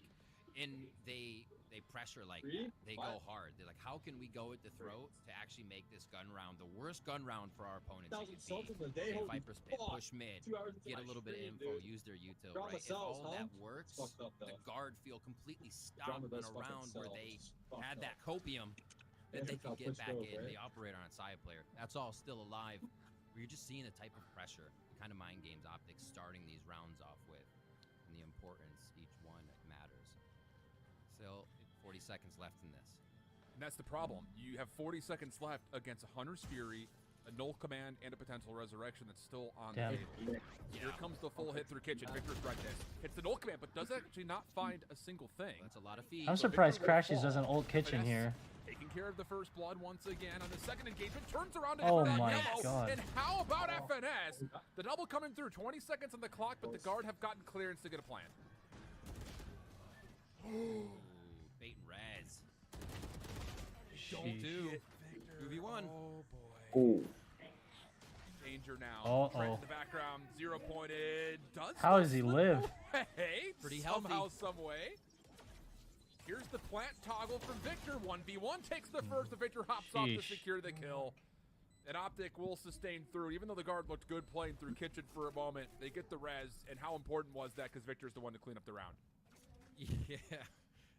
and they pressure like that. They go hard. They're like, how can we go at the throat to actually make this gun round the worst gun round for our opponents? It could be, okay, Viper's pit, push mid, get a little bit of info, use their util, right? If all of that works, the guard feel completely stopped on a round where they had that copium that they can get back in. The operator on side player, that's all still alive. You're just seeing the type of pressure, the kind of mind games Optics starting these rounds off with, and the importance each one matters. Still, 40 seconds left in this. And that's the problem. You have 40 seconds left against a Hunter's Fury, a Null Command, and a potential Resurrection that's still on Damn. the table. Here comes the full hit through Kitchen. Victor's right there. Hits the Null Command, but does actually not find a single thing. That's a lot of feed. I'm surprised Crashies doesn't ult kitchen here. Taking care of the first blood once again on the second engagement. Turns around to Oh hit that my yellow. God. And how about FNS? The double coming through. 20 seconds on the clock, but the guard have gotten clearance to get a plan. Ooh, bait and res. Don't Sheesh. do. 2v1. Oh boy. Ooh. Danger now. Uh-oh. Trent in the background, 0 pointed. How does he live? Hey, Pretty somehow, healthy. some way. Here's the plant toggle from Victor. 1v1 takes the first, but Victor hops off to Sheesh. secure the kill. And Optic will sustain through, even though the guard looked good playing through Kitchen for a moment. They get the res, and how important was that? Because Victor's the one to clean up the round. Yeah,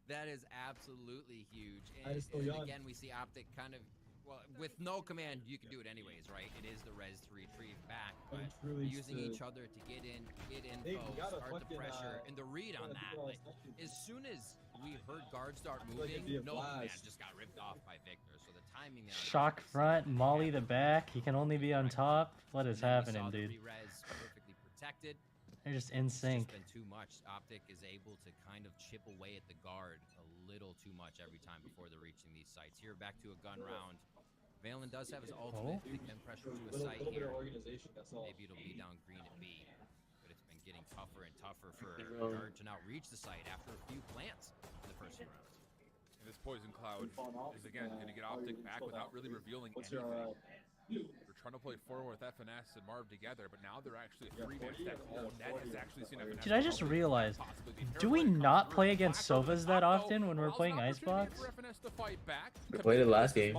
that is absolutely huge. And, again, we see Optic kind of, well, with no command, you can do it anyways, right? It is the res to retrieve back, but using each other to get in, get info, start the pressure, and the read on that. Like, as soon as we heard guard start moving, no command just got ripped off by Victor. So the timing there. Shock front, Molly the back. He can only be on top. What is happening, dude? Res perfectly protected. They're just in sync. It's just been too much. Optic is able to kind of chip away at the guard a little too much every time before they're reaching these sites. Here, back to a gun round. Valen does have his ultimate. They can pressure to a site here. Maybe it'll be down green at B. But it's been getting tougher and tougher for guard to now reach the site after a few plants in the first few rounds. And this Poison Cloud is, again, going to get Optic back without really revealing anything. They're trying to play forward with FNS and Marv together, but now they're actually a 3-man stack. Oh, Net has actually seen FNS. Dude, I just realized, do we not play against Sovas that often when we're playing Icebox? We played it last game.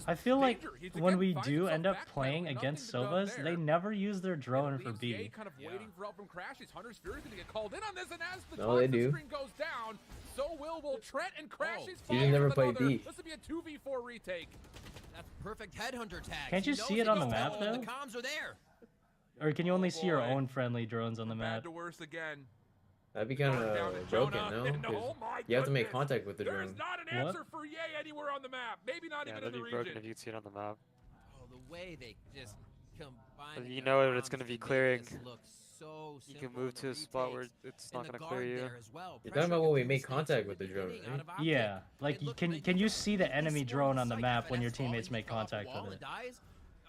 I feel like when we do end up playing against Sovas, they never use their drone for B. Kind of waiting for help from Crashies. Hunter's Fury going to get called in on this, and as the No, they do. screen goes down, so will Trent and Crashies You fall never with played another. B. This will be a 2v4 retake. That's perfect headhunter tag. Can't you He knows see it he on the can map, tell him though? The comms are there. Or can you only see your boy. own friendly drones on the Bad map? to worse again. That'd be kind Guard down of to broken, Jonah, no? and 'Cause oh my you have to make goodness, contact with the There is drone. not an What? answer for Ye anywhere on the map. Maybe not Yeah, even in that'd the be broken region. if you could see it on the map. Oh, the way they just combine. But the you know what it's comms gonna be to make clearing. this look so You can simple move in the to a spot where retakes. it's And not the gonna clear guard you. there as well. You're talking about Pressuring when a we few make mistakes contact in with the drone, beginning out right? of Optic. Yeah, like It looked can like you he see the swarmed enemy the drone on the site. map when your FNS falling, teammates make fell off the contact wall with and it? dies.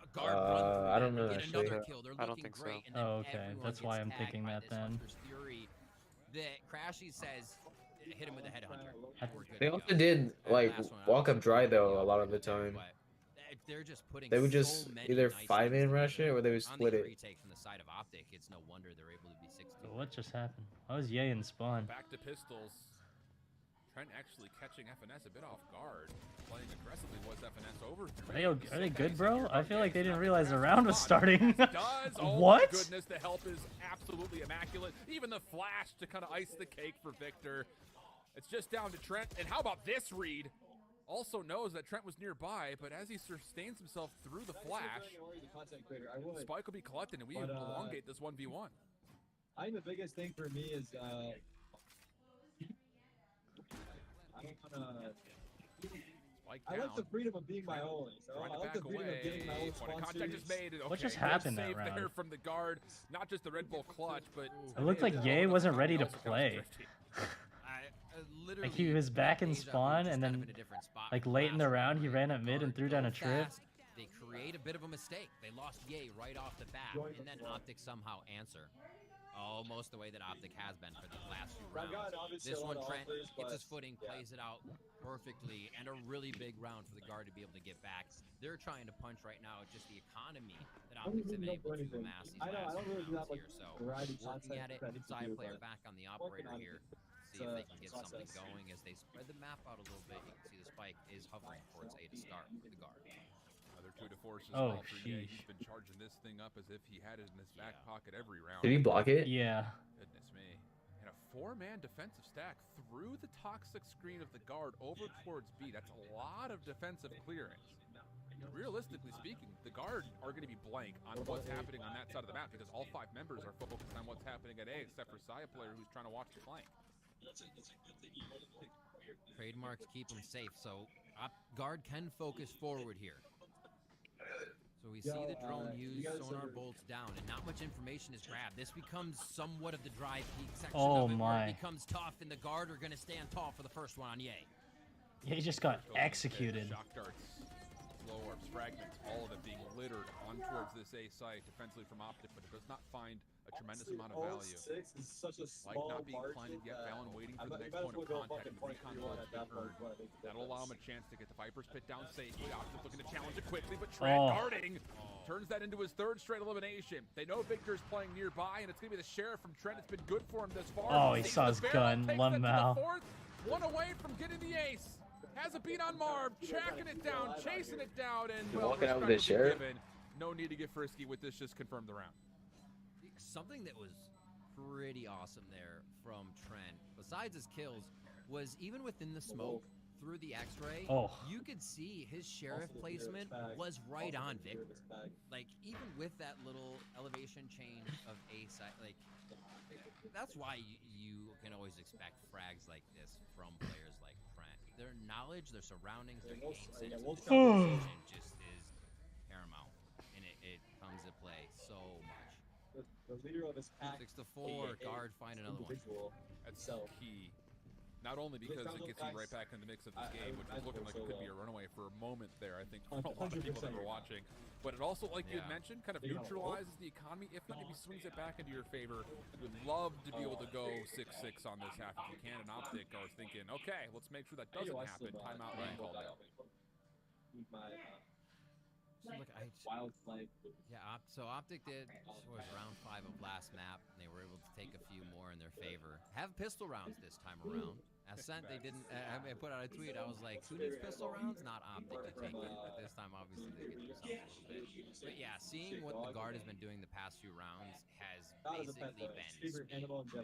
A guard run through I don't them, know, get actually. another kill. They're I don't looking think so. great, and then Oh, okay. everyone That's why gets I'm tagged thinking by that this then. Hunter's Fury that Crashy says hit him with a headhunter. We're good They to also go. did And like last one, walk up dry obviously, though a lot of the time. but they're just putting They would so just many either nice 5-man things rush it together. or they would On split these it. retakes from the side of Optic, it's no wonder they're able to be 6-2. So what just happened? Why was Ye in spawn? Back to pistols. Trent actually catching FNS a bit off guard. Playing aggressively was FNS over. Are they good, bro? I feel like they didn't realize the round was starting. Does. Oh What? my goodness, the help is absolutely immaculate. Even the flash to kind of ice the cake for Victor. It's just down to Trent. And how about this read? Also knows that Trent was nearby, but as he sustains himself through the flash, Spike will be collected, and we elongate this 1v1. I think the biggest thing for me is I like the freedom of being my own. So I like the freedom of getting my own Contact is made. What just Okay, happened good that save there round? from the guard. Not just the Red Bull clutch, but It looked like Ye wasn't ready to play. Literally, Like he was back in Deja Vu spawn, just and kind of then in a different spot like from late in the last round, he round, ran right? up mid and Guard threw down go a trip. fast, They create a bit of a mistake. They lost Ye right off the bat, and then Optic somehow answer. Almost the way that Optic has been for the last few rounds. This one, Trent gets his footing, plays it out perfectly, and a really big round for the guard to be able to get back. They're trying to punch right now at just the economy that Optic's been able to amass these last few rounds here. So working at it, side player back on the operator here. See if they can get something going as they spread the map out a little bit. You can see the spike is hovering towards A to start with the guard. Another 2 to 4 as Oh, well for Ye. sheesh. He's been charging this thing up as if he had it in his back pocket every round. Did he block it? Yeah. Goodness me. And a 4-man defensive stack through the toxic screen of the guard over towards B. That's a lot of defensive clearance. Realistically speaking, the guard are going to be blank on what's happening on that side of the map because all 5 members are focused on what's happening at A except for Saya player who's trying to watch the flank. Trademarks keep them safe, so guard can focus forward here. So we see the drone use sonar bolts down, and not much information is grabbed. This becomes somewhat of the dry peak section Oh of it, where my. it becomes tough, and the guard are going to stand tall for the first one on Ye. He just got executed. Shock darts, blow orbs, fragments, all of it being littered on towards this A site defensively from Optic, but it does not find a tremendous amount of value. Like not being planted yet, Valen waiting for the next point of contact, and the recon will be earned. That'll allow him a chance to get the Viper's pit down safely. Optic looking to challenge it quickly, but Trent guarding turns that into his 3rd straight elimination. They know Victor's playing nearby, and it's going to be the Sheriff from Trent. It's been good for him thus far. Oh, he saw his gun. Lamau. One away from getting the ace. Has a beat on Marv, tracking it down, chasing it down, and walking out with respect the Sheriff. given. No need to get frisky with this, just confirm the round. Something that was pretty awesome there from Trent, besides his kills, was even within the smoke through the X-ray, you could see his Sheriff placement was right on Victor. Like, even with that little elevation change of A side, like, that's why you can always expect frags like this from players like Trent. Their knowledge, their surroundings, their game sense, and precision just is paramount, and it comes to play so much. The leader of his pack. 6 to 4, guard find another one. That's key. Not only because it gets you right back in the mix of this game, which was looking like it could be a runaway for a moment there, I think, for a lot of people that were watching. But it also, like you had mentioned, kind of neutralizes the economy, if not maybe swings it back into your favor. Would love to be able to go 6-6 on this half if you can. And Optic, I was thinking, okay, let's make sure that doesn't happen. Timeout being called out. So Optic did was round 5 of last map, and they were able to take a few more in their favor. Have pistol rounds this time around. Ascent, they didn't. I put out a tweet. I was like, "Who needs pistol rounds? Not Optic to take it." But this time, obviously, they get themselves a little bit. But yeah, seeing what the guard has been doing the past few rounds has basically been speed.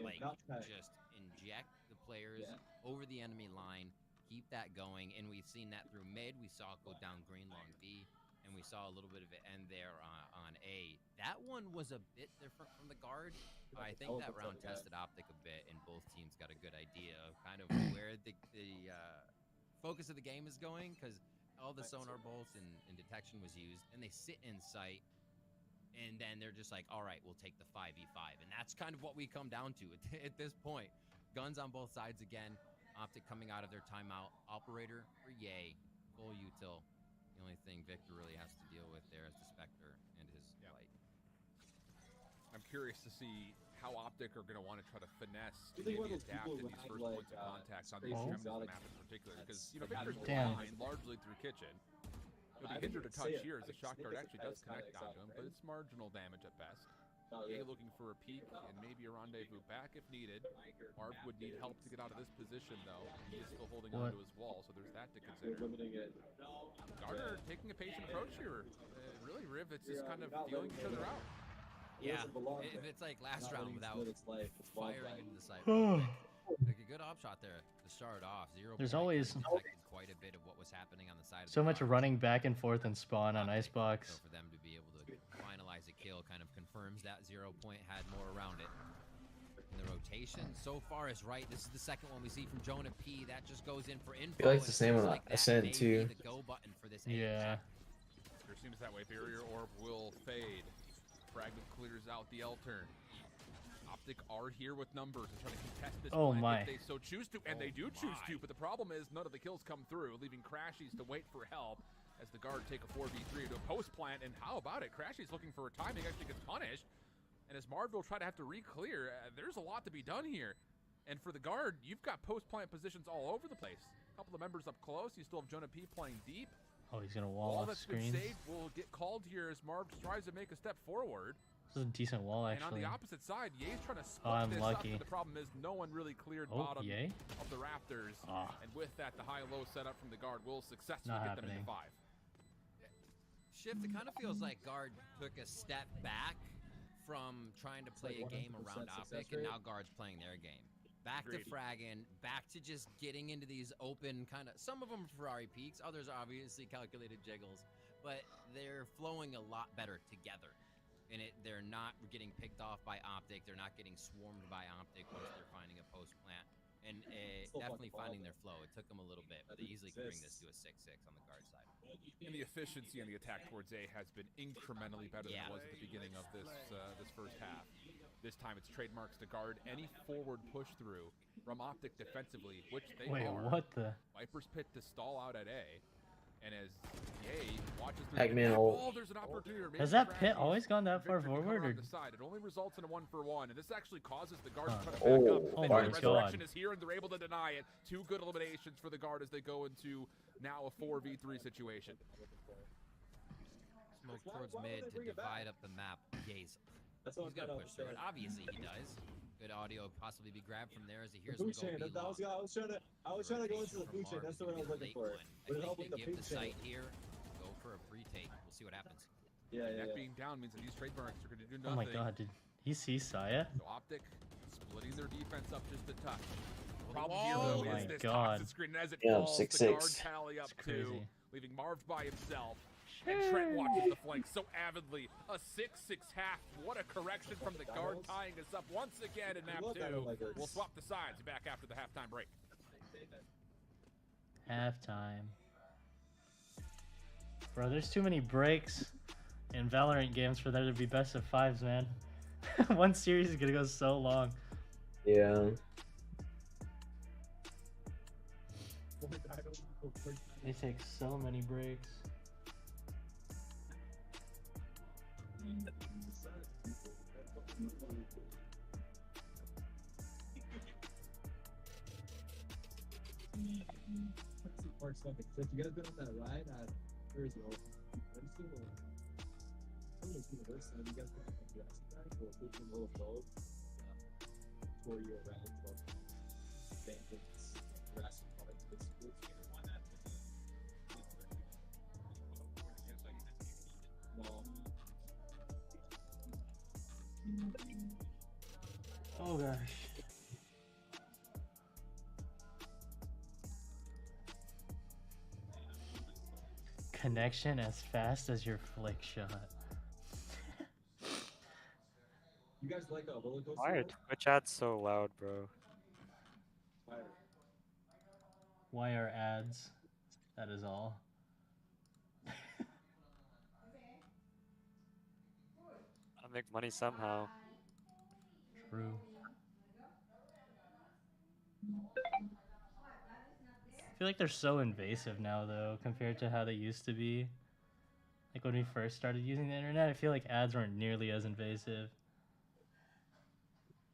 Like, just inject the players over the enemy line, keep that going, and we've seen that through mid. We saw it go down green long B, and we saw a little bit of it end there on A. That one was a bit different from the guard. I think that round tested Optic a bit, and both teams got a good idea of kind of where the focus of the game is going, because all the sonar bolts and detection was used, and they sit in sight, and then they're just like, all right, we'll take the 5v5, and that's kind of what we come down to at this point. Guns on both sides again. Optic coming out of their timeout. Operator for Yay. Full util. The only thing Victor really has to deal with there is the Spectre and his light. I'm curious to see how Optic are going to want to try to finesse maybe adapt in these first points of contact on the extremities of the map in particular. Because, you know, Victor's blind largely through kitchen. He'll be hindered a touch here as the shock dart actually does connect onto him, but it's marginal damage at best. Yay looking for a peek and maybe a rendezvous back if needed. Marv would need help to get out of this position, though. He is still holding onto his wall, so there's that to consider. Gardner taking a patient approach here. Really, Riv, it's just kind of feeling each other out. Yeah, it's like last round without firing into the sight. Like a good op shot there to start off. There's always quite a bit of what was happening on the side of so the much running back and forth and spawn on Icebox. So for them to be able to finalize a kill kind of confirms that 0 point had more around it. And the rotation so far is right. This is the second one we see from Jonah P. That just goes in for info. He likes the same on Ascent too. The go button for this yeah. Sure seems that way. Barrier orb will fade. Fragment clears out the L turn. Optic are here with numbers and trying to contest this my. if they so choose to, and they do choose to, but the problem is none of the kills come through, leaving Crashies to wait for help as the guard take a 4v3 to a post plant, and how about it? Crashies looking for a timing, actually gets punished, and as Marville try to have to re-clear, there's a lot to be done here. And for the guard, you've got post plant positions all over the place. A couple of members up close, you still have Jonah P playing deep. Oh, he's gonna wall off that's screen. been saved will get called here as Marv tries to make a step forward. This is a decent wall, And on actually. the opposite side, Ye's trying to split I'm this lucky. up, but the problem is no one really cleared Oh, bottom Ye? of the rafters. Ah. And with that, the high-low setup from the guard will successfully Not get them happening. into 5. Shift, it kind of feels like guard took a step back from trying to play a game around Optic, and now guard's playing their game. Back to fragging, back to just getting into these open kind of, some of them Ferrari peaks, others are obviously calculated jiggles, but they're flowing a lot better together. And they're not getting picked off by Optic, they're not getting swarmed by Optic once they're finding a post plant. And definitely finding their flow. It took them a little bit, but they easily can bring this to a 6-6 on the guard side. And the efficiency on the attack towards A has been incrementally better than it was at the beginning of this this first half. This time it's trademarks to guard any forward push through from Optic defensively, which they Wait, are. what the? Viper's Pit to stall out at A. And as Ye watches Pac-Man ult. there's an opportunity. Has that pit always gone that far forward? Or... The side. It only results in a 1-for-1, and this actually causes the guard to try to Oh. back up. Oh And my Resurrection God. is here, and they're able to deny it. 2 good eliminations for the guard as they go into now a 4v3 situation. Smoke towards mid to divide up the map. Ye's he's got to push through it. Obviously he does. Good audio possibly be grabbed from there as he hears him go B long. I was trying to go into the food chain. That's the one I was looking for. I think they give the site here, go for a retake. We'll see what happens. That being down means that these trademarks are going to do Oh nothing. my god, did he see Saya? So Optic splitting their defense up just a touch. Problem Oh here, though, my is this God. toxic screen. And as it Yeah, falls, the 6-6. guard tally up It's 2, crazy. leaving Marv by himself. And Trent watches the flank so avidly. A 6-6 half. What a correction from the guard, tying us up once again in map 2. We'll swap the sides back after the halftime break. Halftime. Bro, there's too many breaks in Valorant games for there to be best of 5s, man. One series is gonna go so long. Yeah. They take so many breaks. So you guys been on that ride at Jersey? Have you seen some of those universities? Have you guys been on the Jurassic ride? Or taking a little boat, tour you around like bandits, Jurassic Park, basically. Oh gosh. connection as fast as your flick shot. You guys like a roller coaster? Why are Twitch ads so loud, bro? Why are ads? That is all. I'll make money somehow. True. I feel like they're so invasive now, though, compared to how they used to be. Like when we first started using the internet, I feel like ads weren't nearly as invasive.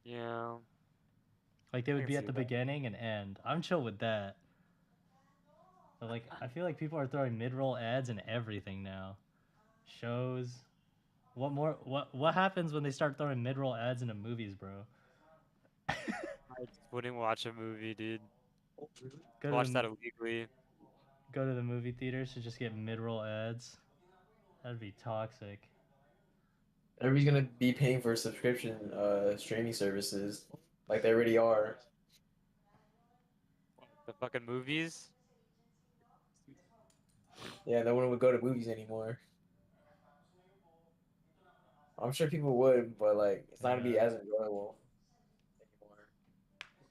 Yeah. Like they I would can be at see the that. beginning and end. I'm chill with that. But like, I feel like people are throwing mid-roll ads and everything now. Shows. What more? What happens when they start throwing mid-roll ads into movies, bro? I just wouldn't watch a movie, dude. Go to Watch the that illegally. go to the movie theaters to just get mid-roll ads. That'd be toxic. Everybody's gonna be paying for subscription streaming services, like they already are. The fucking movies. Yeah, no one would go to movies anymore. I'm sure people would, but like it's not gonna be Yeah. as enjoyable anymore.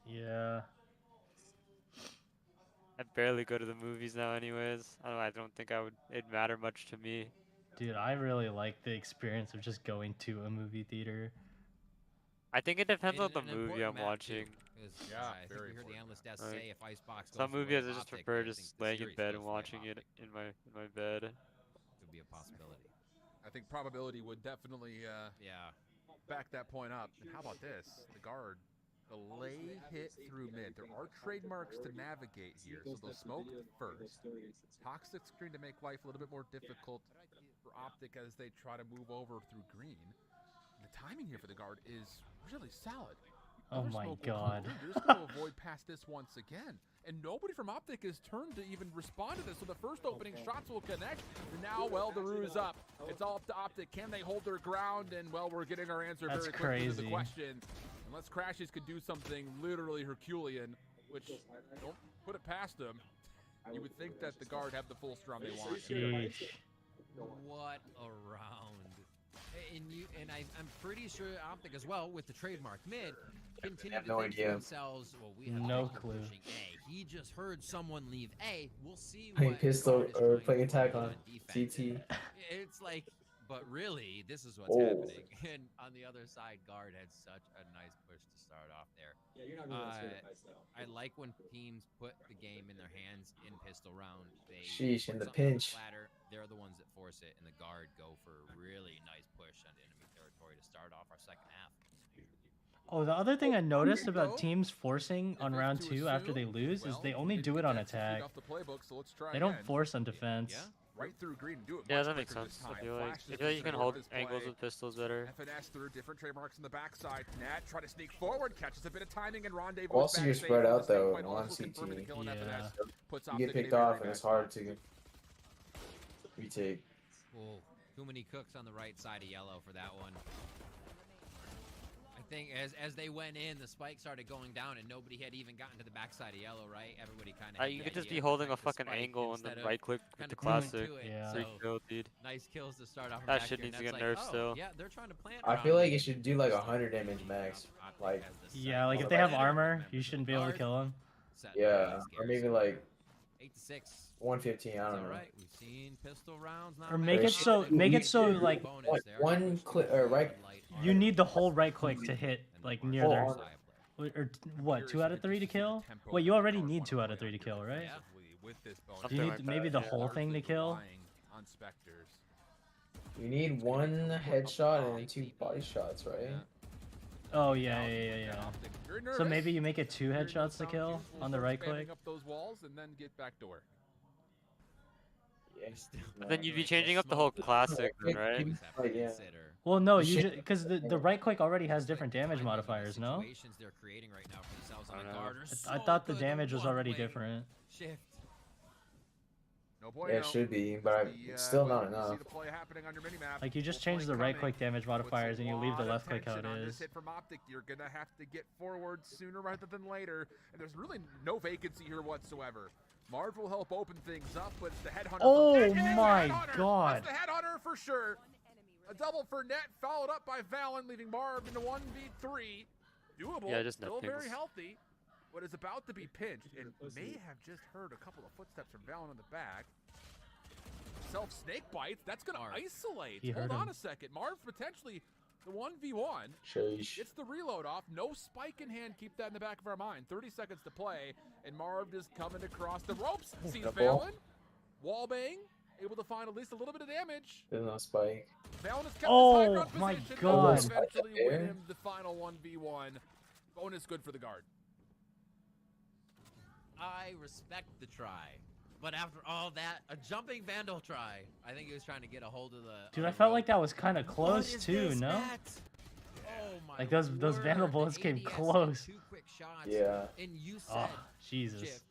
Yeah. I barely go to the movies now, anyways. I don't think it'd matter much to me. Dude, I really like the experience of just going to a movie theater. I think it depends on the An movie important I'm map, watching. too, 'cause, Yeah, I think very we heard the important analyst desk Like, say if Icebox goes some the way movies of I just Optic, prefer they just think the laying in series bed goes and the way of watching it Optic. in my bed. Could be a possibility. I think probability would definitely Yeah. back that point up. And how about this? The guard, the lay hit through mid. There are trademarks to navigate here, so they'll smoke first. Toxic screen to make life a little bit more difficult for Optic as they try to move over through green. The timing here for the guard is really solid. Oh Another my smoke will come god. through. They're just going to avoid past this once again. And nobody from Optic has turned to even respond to this, so the first opening shots will connect. And now, well, the ruse is up. It's all up to Optic. Can they hold their ground? And, well, we're getting our answer That's very quickly to the crazy. question. Unless Crashies could do something literally Herculean, which don't put it past them, you would think that the guard have the full strum they want. Sheesh. What a round. And I'm pretty sure Optic as well, with the trademark mid, continue have to no think to idea. themselves, well, we have No Optic clue. pushing A. He just heard someone leave A. We'll see Playing what pistol Guard is or trying playing to attack put on defense. CT. It's like, but really, this is what's Oh. happening. And on the other side, Guard had such a nice push to start off there. Yeah, you're not really that scared of ice though. I like when teams put the game in their hands in pistol round. They Sheesh, put in the something on pinch. platter. They're the ones that force it, and the guard go for a really nice push on enemy territory to start off our second half. Oh, the other thing I noticed you about go. teams forcing on If it's round to 2 after they assume, lose is well, they only you do didn't it get on to execute attack. off the playbook, so let's try They don't again. force on defense. Yeah. Right through green and do it Yeah, much that makes quicker this sense. I time. feel like Flash I is feel like you the can center hold of his angles play. with pistols better. FNS through different trademarks in the backside. Nat try to sneak forward, catches a bit of timing and rendezvous. Also, back you're safe, spread and the out, though, snake bite on also confirming the CT. kill in Yeah. FNS. Puts You get Optic in a picked very off and bad it's hard spot. to retake. Oh, too many cooks on the right side of yellow for that one. I think as they went in, the spike started going down, and nobody had even gotten to the backside of yellow, right? Everybody kind of. You could just be holding a fucking angle and then right click with the classic. Yeah. Free kill, dude. Nice kills to start off. from That back shit here, needs to and get that's nerfed like, still. Yeah, they're trying to plant. I around feel like me. it should do like 100 damage max. Like, Yeah, like if they have armor, you shouldn't be able to kill them. yeah, or maybe like 8 to 6. 115. I That's don't all know. right. We've seen pistol rounds. Not Or bad. make it so like One click or right. you need the whole right click to hit like near their armor. or what, 2 out of 3 to kill? Wait, you already need 2 out of 3 to kill, right? With this bonus. Do you Something need like maybe that, the yeah. whole thing to kill? Relying on Spectres. You need one headshot and then 2 body shots, right? Oh yeah. Very So nervous. maybe you make it 2 Very headshots to sound kill cues. We'll on the start right spamming click. up those walls and then get back to work. Yes. But then you'd be changing up the whole classic, then, right? Like, yeah. Well, no, You you should- because the right click already has different damage modifiers, no? Situations they're creating right now for themselves on I the don't know. guard are I so thought the good. damage was already one-way different. Shift. No boy. Yeah, it should be, but it's still not enough. See the play happening on your minimap. Like you just Full change play the right coming. click damage modifiers and you leave the left click how it On this is. hit from Optic, you're gonna have to get forward sooner rather than later, and there's really no vacancy here whatsoever. Marv will help open things up, but it's the headhunter. Oh from Net, and it's the my headhunter. God. That's the headhunter for sure. A double for Net, followed up by Valen, leaving Marv into 1v3. Doable, Yeah, just Net still very pings. healthy. What is about to be pinched, and may have just heard a couple of footsteps from Valen on the back. Self-snake bites, that's gonna isolate. He Hold heard on him. a second. Marv potentially the 1v1. Sheesh. Gets the reload off. No spike in hand. Keep that in the back of our mind. 30 seconds to play, and Marv is coming across the ropes. Sees Double. Valen. Wallbang. Able to find at least a little bit of damage. There's no spike. Valen has kept Oh, his high ground my position. God. But eventually Spike win there. him the final 1v1. Bonus good for the guard. I respect the try. But after all that, a jumping Vandal try. I think he was trying to get a hold of the... Dude, I of the felt rope. like that was kind of What close is too, this, no? Matt? Oh my Like those Vandal word, bullets the came ADS close. 2 quick shots. Yeah. And you Oh, said, Jesus. Shift,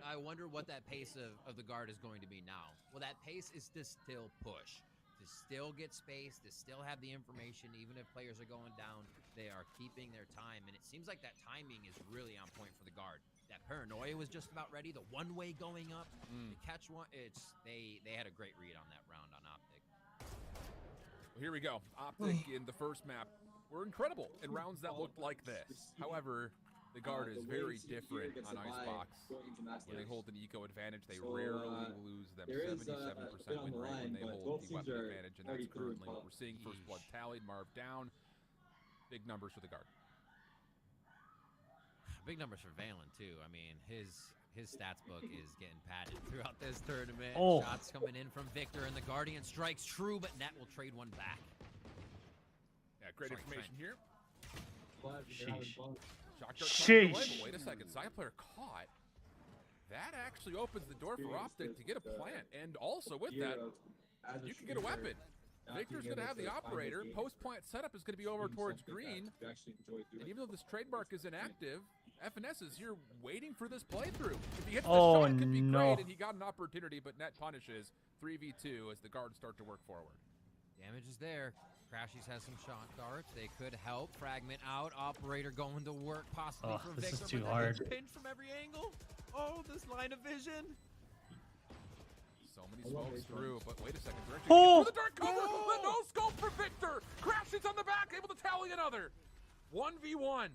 I wonder what that pace of the guard is going to be now. Well, that pace is to still push, to still get space, to still have the information. Even if players are going down, they are keeping their time. And it seems like that timing is really on point for the guard. That paranoia was just about ready. The one-way going up, the catch one. They had a great read on that round on Optic. Well, here we go. Optic in the first map were incredible in rounds that looked like this. However, the guard is very different on Icebox. When they hold an eco advantage, they rarely lose them. 77% win rate when they hold the weapon advantage, and that's currently what we're seeing. First blood tallied, Marv down. Big numbers for the guard. Big numbers for Valen too. I mean, his stats book is getting padded throughout this tournament. Oh. Shots coming in from Victor, and the Guardian strikes true, but Net will trade one back. Yeah, great Sorry, information here. Sheesh. Shock dart coming away, Sheesh. but wait a second. Side player caught. That actually opens the door for Optic to get a plant, and also with that, you can get a weapon. Victor's going to have the operator. Post-plant setup is going to be over towards green. And even though this trademark is inactive, FNS is here waiting for this playthrough. If he hits the Oh, shot, it could be no. great, and he got an opportunity, but Net punishes 3v2 as the guards start to work forward. Damage is there. Crashies has some shock darts. They could help. Fragment out. Operator going to work, possibly Oh, for this is Victor. too but hard. That gets pinched from every angle. Oh, this line of vision. So many smokes through, but wait a second. They're Oh! actually for the dark cover. The no scope for Victor. Crashes on the back, able to tally another. 1v1.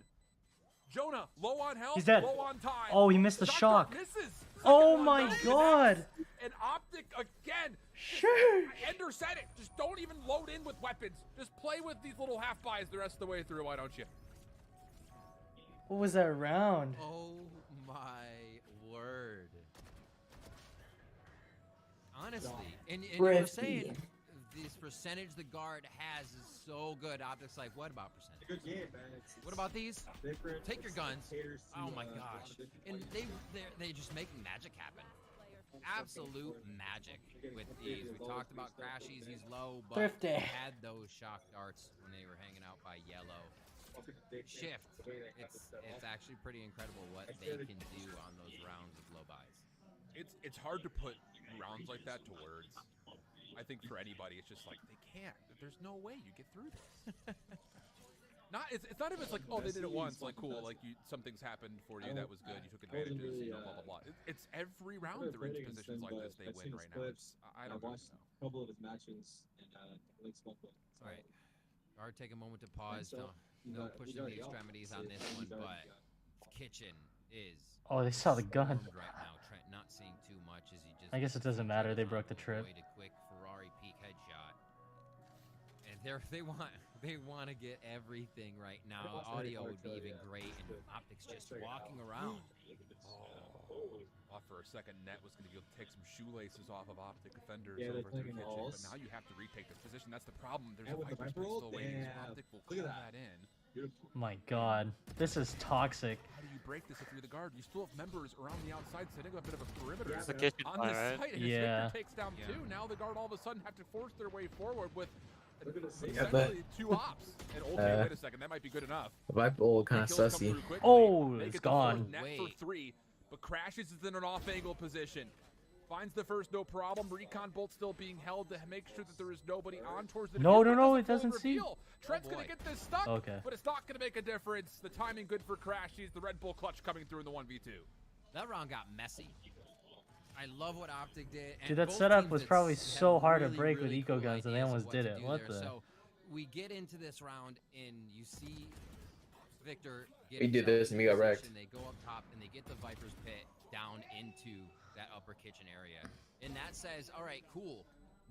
Jonah, low on health, He's dead. low on time. Oh, he missed the Dart shock. misses. Oh Second one my doesn't God. connect. And Optic again. Sure. Ender said it. Just don't even load in with weapons. Just play with these little half buys the rest of the way through. Why don't you? What was that round? Oh my word. Honestly, and you were Risky. saying this percentage the guard has is so good. Optics like, what about percentage? Good game, man. What about these? Take your guns. Oh my gosh. And they just making magic happen. Absolute magic with these. We talked about Crashies, he's low, but Thrifty. he had those shock darts when they were hanging out by yellow. Shift. It's actually pretty incredible what they can do on those rounds of low buys. It's hard to put rounds like that to words. I think for anybody, it's just like they can't. There's no way you get through this. It's not even like, oh, they did it once, like cool, like something's happened for you that was good, you took advantages, you know, blah blah blah. It's every round they're in positions like this they win right now. I don't know. A couple of his matches and like small play. All right. Guard, take a moment to pause. No pushing the extremities on this one, but Kitchen is. Oh, they saw the gun. swarmed right now. Trent not seeing too much as he just. I guess it doesn't matter. They broke the trip. Avoid a quick Ferrari peak headshot. And they want to get everything right now. Audio would be even great, and Optics just walking around. Off for a second, Net was going to be able to take some shoelaces off of Optic defenders Yeah, over they're through playing Kitchen, walls. but now you have to retake this position. That's the problem. There's And a with the Viper Viper still ult, waiting, so damn. Optic will Look call at that. that in. Beautiful. My God, this is toxic. How do you break this if you're the guard? You still have members around the outside setting up a bit of a perimeter It's the kitchen on fly, the right? site, and Yeah. Victor takes down two. Now the guard all of a sudden have to force their way forward with Look at this. essentially two ops. And okay, wait a second, that might be good enough. Vibe old kind of Kills come sussy. through quickly, Oh, make it's it the fourth gone. Net for Wait. 3, but Crashes is in an off-angle position. Finds the first, no problem. Recon bolt still being held to make sure that there is nobody on towards the No, defuse, no, but it doesn't fully see. reveal. Trent's gonna boy. get this stuck, Okay. but it's not gonna make a difference. The timing good for Crashes. The Red Bull clutch coming through in the 1v2. That round got messy. I love what Optic did. And Dude, that both setup teams was had probably had so hard to really, break with really eco cool guns, and they ideas of almost what did to it. do What there. the? So we get into this round, and you see Victor get We did himself this in and we got position. wrecked. They go up top, and they get the Viper's Pit down into that upper kitchen area. And that says, all right, cool.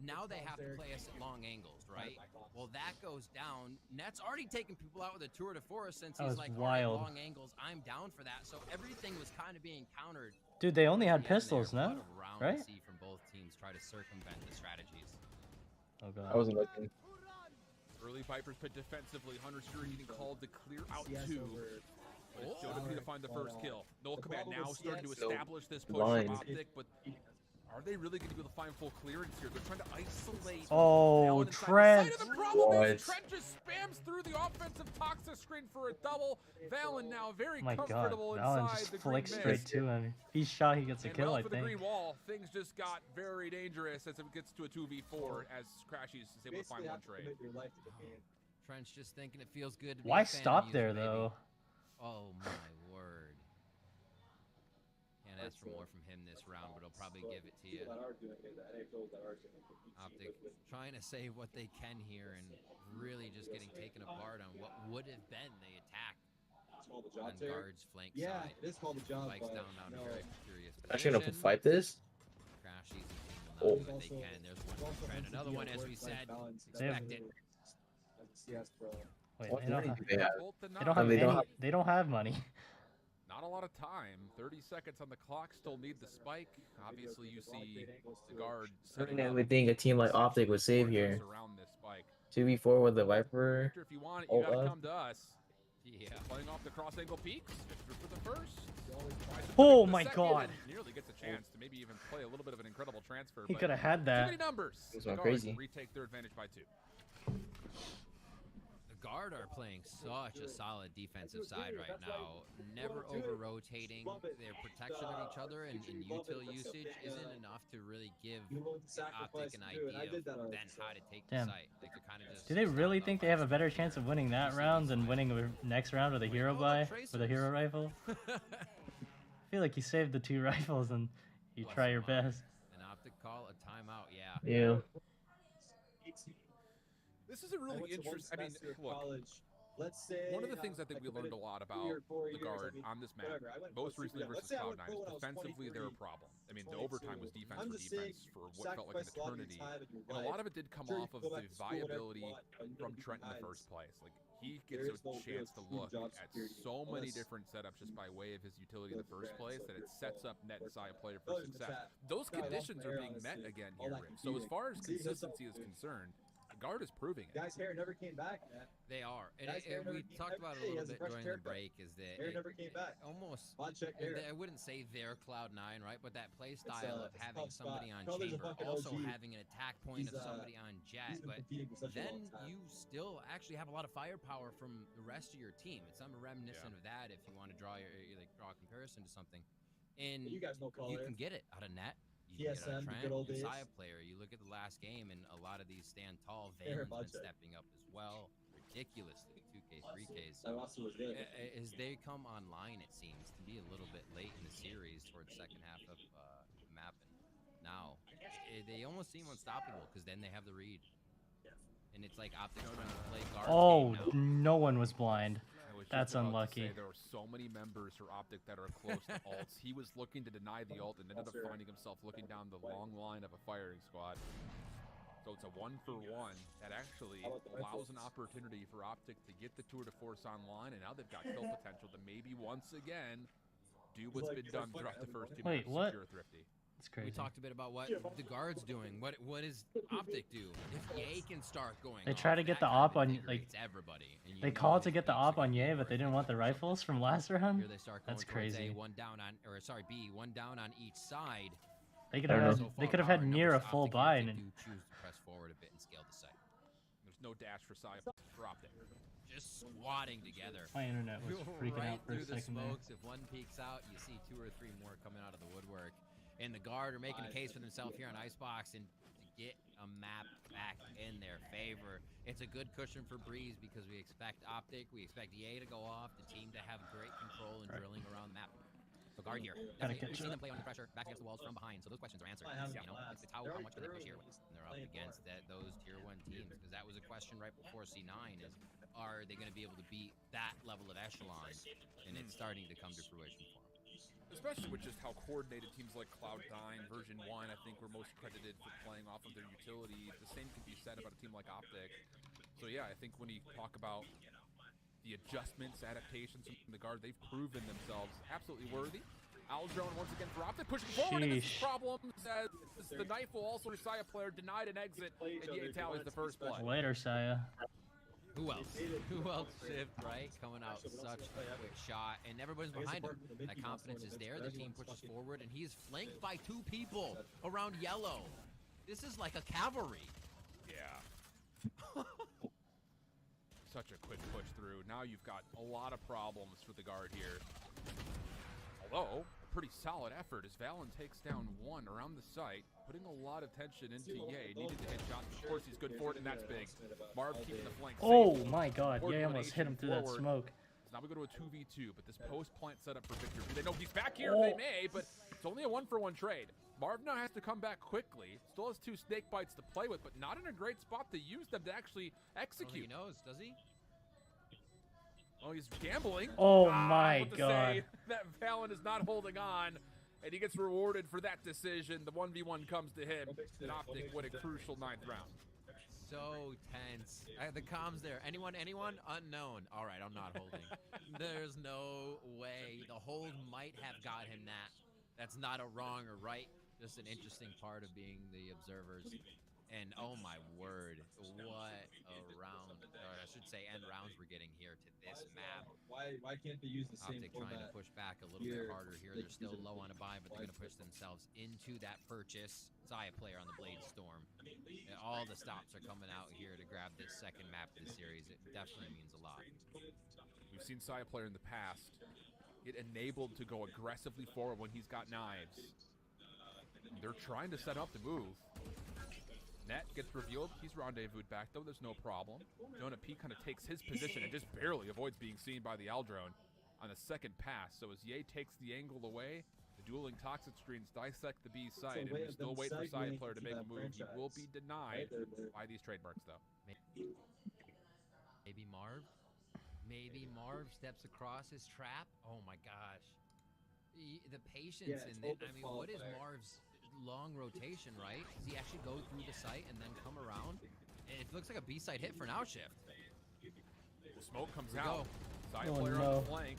Now they have to play us at long angles, right? Well, that goes down. Net's already taken people out with a tour de force since That he's was like, wild. all right, long angles, I'm down for that. So everything was kind of being countered. Dude, they only had towards the end pistols, there. no? What a round Right? to see from both teams try to circumvent the strategies. Oh god. I wasn't looking. Early Viper's Pit defensively. Hunter Fury getting called to clear out two. But it's Joe to find the first kill. Noel Command now starting to establish this push Blind. from Optic, but are they really going to be able to find full clearance here? They're trying to isolate. Oh, Valen inside the Trent. site, and the problem is What? Trent just spams through the offensive toxic screen for a double. Valen now very Oh my god. comfortable Valen inside just the green flicks mid. straight to him. If he's shot, he gets a And kill, well I for the think. green wall, things just got very dangerous as it gets to a 2v4 as Crashies is able to find one trade. Trent's just thinking it feels good to be Why a Phantom stop user, there, maybe. though? Oh my word. Can't ask for more from him this round, but he'll probably give it to you. Optic trying to save what they can here and really just getting taken apart on what would have been the attack on guard's flank side. Spikes down a very curious Actually gonna position. fight this. Crashies and team will not do what they can. There's one from Trent. Another one, as we said, expected. Wait, What they don't, money have, do they have? they don't have They don't any. have- They don't have money. Not a lot of time. 30 seconds on the clock. Still need the spike. Obviously, you see the guard setting I up would think a team like Optic would save here. around this spike. 2v4 with the Viper. Victor, if you want it, you ult gotta up. come to us. Yeah. Playing off the cross angle peaks. Victor for the first. Tries to Oh predict the my second god. and nearly gets a chance to maybe even play a little bit of an incredible transfer. He but could have had Too that. many numbers. This The went Guards crazy. retake their advantage by 2. The guard are playing such a solid defensive side right now. Never over-rotating. Their protection of each other and util usage isn't enough to really give Optic an idea of then how to take the Damn. site. Like they're kind of just. Do they really think they have a better chance of winning that round than winning the next round with a hero buy with a hero rifle? I feel like you saved the 2 rifles and you try your best. An Optic call, a timeout, yeah. Yeah. This is a really interesting. I mean, look. One of the things I think we learned a lot about the guard on this map, most recently versus Cloud9, is defensively they're a problem. I mean, the overtime was defense for defense for what felt like an eternity, and a lot of it did come off of the viability from Trent in the first place. Like, he gets a chance to look at so many different setups just by way of his utility in the first place that it sets up net and Sia player for success. Those conditions are being met again here, Rick. So as far as consistency is concerned, the guard is proving it. Guy's hair never came back, man. They are. And we talked about it a little bit during the break, is that Hair never came back. almost, Bond check hair. I wouldn't say their Cloud9, right? But that play style of it's a having tough somebody spot. on Tell there's a chamber, fucking also OG. having an attack point He's, of somebody on jet, been but competing for such a then long time. you still actually have a lot of firepower from the rest of your team. It's some reminiscent of that if you want to draw draw a comparison to something. And You guys know you color. can get it out of net. You can get TSM, out of the Trent, good old days. Messiah player. You look at the last game, and a lot of these stand tall. Hair Valen's been budget. stepping up as well, ridiculously 2Ks, 3Ks. That So also was good. as they come online, it seems to be a little bit late in the series towards the second half of the map. And now they almost seem unstoppable because then they have the read, and it's like Optics trying to play guard. Oh, game now. no one was blind. I was just That's about to unlucky. say there are so many members for Optic that are close to ults. He was looking to deny the ult and ended up finding himself looking down the long line of a firing squad. So it's a 1-for-1 that actually allows an opportunity for Optic to get the tour de force online, and now they've got kill potential to maybe once again do what's been done throughout the first 2 Wait, maps, what? secure Thrifty. It's crazy. We talked a bit about what the guards doing. What does Optic do? If Ye can start going, They try to get the op on, like, everybody. And you they know called to his get the beats op are on gonna Ye, be but they didn't working want the for rifles from last round. Here they start going That's towards crazy. A, one down on, or sorry, B, one down on each side. They could I have don't had, know. they could have had near a full buy, and They do choose to press forward a bit and scale the site. There's no dash for Sia for Optic. Just squatting together. my internet was freaking right out for a through the second there. smokes. If one peeks out, you see 2 or 3 more coming out of the woodwork. And the guard are making a case for themselves here on Icebox and to get a map back in their favor. It's a good cushion for Breeze because we expect Optic, we expect EA to go off, the team to have great control and drilling around the map. So guard here. Gotta We've catch seen up. them play under pressure, back against the walls from behind. So those questions are answered. You know, it's how much can they push here when they're up against those tier 1 teams? Because that was a question right before C9 is, are they going to be able to beat that level of echelon? And it's starting to come to fruition for them. Especially with just how coordinated teams like Cloud9, version 1, I think were most credited for playing off of their utility. The same can be said about a team like Optic. So yeah, I think when you talk about the adjustments, adaptations from the guard, they've proven themselves absolutely worthy. Aldrone once again for Optic, pushing forward, and this is problems as the knife will also Saya player denied an exit, and Ye tallies the first play. Later, Saya. Who else? Who else shift, right? Coming out such a quick shot, and everybody's behind him. That confidence is there. The team pushes forward, and he is flanked by 2 people around yellow. This is like a cavalry. Yeah. Such a quick push through. Now you've got a lot of problems for the guard here. Although, a pretty solid effort as Valen takes down 1 around the site, putting a lot of tension into Ye. Needed to hit shots. Of course, he's good for it, and that's big. Marv keeping the flank safe. Oh my god, Ye almost hit him through that smoke. So now we go to a 2v2, but this post-plant setup for Victor. They know he's back here, they may, but it's only a 1-for-1 trade. Marv now has to come back quickly. Still has 2 snake bites to play with, but not in a great spot to use them to actually execute. He knows, does he? Oh, he's gambling. Oh my god. That Valen is not holding on, and he gets rewarded for that decision. The 1v1 comes to him, and Optic win a crucial 9th round. So tense. The comms there. Anyone? Unknown. All right, I'm not holding. There's no way. The hold might have got him that. That's not a wrong or right. Just an interesting part of being the observers. And oh my word, what a round, or I should say end rounds we're getting here to this map. Why can't they use the same Optic trying to push back a little bit harder here. They're still low on a buy, but they're going to push themselves into that purchase. Saya player on the Blade Storm. And all the stops are coming out here to grab this second map of the series. It definitely means a lot. We've seen Saya player in the past get enabled to go aggressively forward when he's got knives. They're trying to set up the move. Net gets revealed. He's rendezvoused back, though. There's no problem. Jonah P kind of takes his position and just barely avoids being seen by the Aldrone on the second pass. So as Ye takes the angle away, the dueling toxic screens dissect the B site, and we still wait for Saya player to make a move. He will be denied by these trademarks, though. Maybe Marv? Maybe Marv steps across his trap? Oh my gosh. The patience in it. I mean, what is Marv's long rotation, right? Does he actually go through the site and then come around? It looks like a B-side hit for Now Shift. The smoke comes out. Saya Oh, player no. on the flank.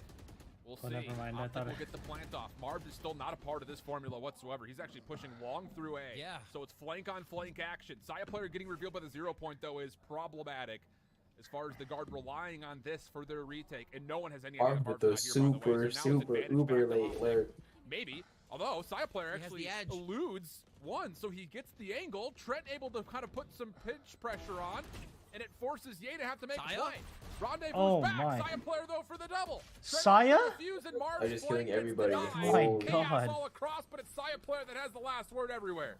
We'll Oh, see. never mind. I Optic thought will get the plant off. Marv is still not a part of this formula whatsoever. He's actually pushing long through A. Yeah. So it's flank on flank action. Saya player getting revealed by the 0 point, though, is problematic as far as the guard relying on this for their retake. And no one has any idea. Marv with those super uber late alert. Maybe. Although Saya player He has actually the edge. eludes 1, so he gets the angle. Trent able to kind of put some pinch pressure on, and it forces Ye to have to make a Saya? play. Rendezvous Oh, back. my. Saya player though for the double. Trent Saya? refuse, and Marv's I'm just flank killing gets everybody. denied. Oh my Chaos God. all across, but it's Saya player that has the last word everywhere.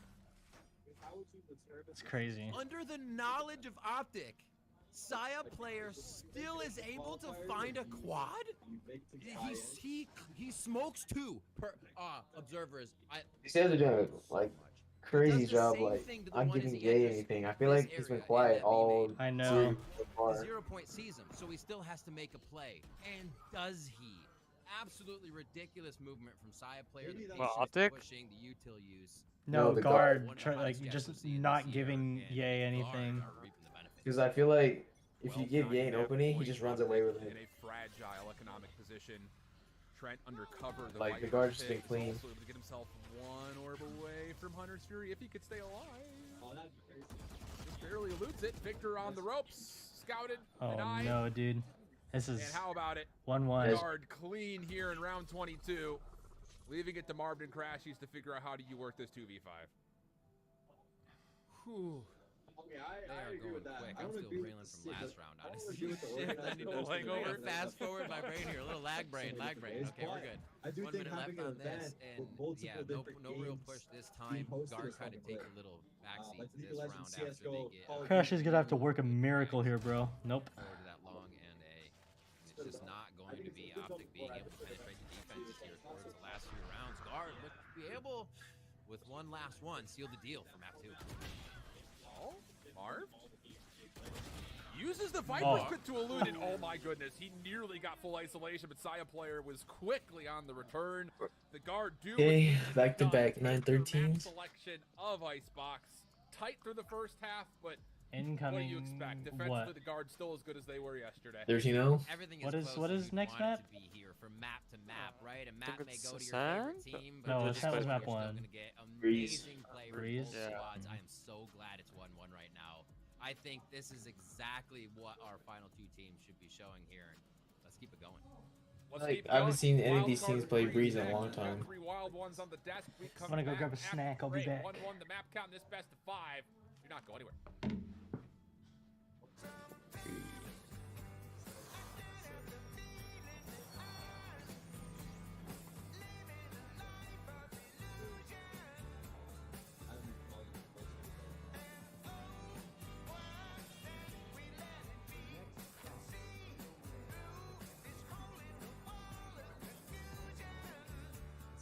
It's crazy. Under the knowledge of Optic, Saya player still is able to find a quad? He smokes 2 per observers. These guys are doing like crazy Does the job, same like thing to the I'm one giving as he Ye enters anything. I feel this like he's been area quiet in that all B-main. I know. series so The far. 0 point sees him, so he still has to make a play. And does he? Absolutely ridiculous movement from Saya player. The Well, patience Optic? pushing the util use. No, the guard, One of try, the like, hottest just jets we've seen not this year, giving and Ye guard anything. are reaping the benefits. Because I feel like if you Well, give now Ye you an have opening, he points just runs away with in it. a fragile economic position. Trent undercover. The Like, right the guard's pick been is clean. also able to get himself 1 orb away from Hunter's Fury if he could stay alive. Just barely eludes it. Victor on the ropes. Scouted. Oh denied. no, dude. This is And how about it? 1-1. Guard clean here in round 22. Leaving it to Marvin Crashies to figure out how do you work this 2v5. Whew. Okay, They I are agree going with that. quick. I I'm don't still agree with reeling the from sit, last but round, I don't honestly. agree with the Shit, organized I need to goals hangover. today. I'm gonna fast forward my brain here. A little lag brain. Okay, we're good. I do 1 think minute having left an on this, event and with multiple yeah, different no real games push this being time. hosted Guard is kind of fucking take lit. a little backseat Like to League this of round Legends, after CS:GO, they get Call of Crash is gonna have to work a miracle here, bro. Nope. forward to that long and A. And it's just not going to be Optic being able to penetrate the defense. here towards the last few rounds. Guard look to be able, with one last one, seal the deal for map 2. Oh, Marv uses the Viper's Pit to elude it. Oh my goodness, he nearly got full isolation, but Saya player was quickly on the return. The guard do Okay, back to back 913s. Selection of Icebox. Tight through the first half, but incoming. what do you expect? Defensively, the guard still as good as they were yesterday. There's, you know. Everything What is next map? to be here from map to map, right? A think map may it's go to your Sand? favorite team, but No, you're Sand was still map gonna 1. get Breeze. amazing play from Breeze. both Yeah. squads. I am so glad it's 1-1 right now. I think this is exactly what our final two teams should be showing here. Let's keep it going. Like, I haven't seen any of these teams play Breeze in a long time. 3 wild ones on the desk. We come I'm gonna go back grab a after snack. I'll be break. back. 1-1 the map count in this best of 5. Do not go anywhere.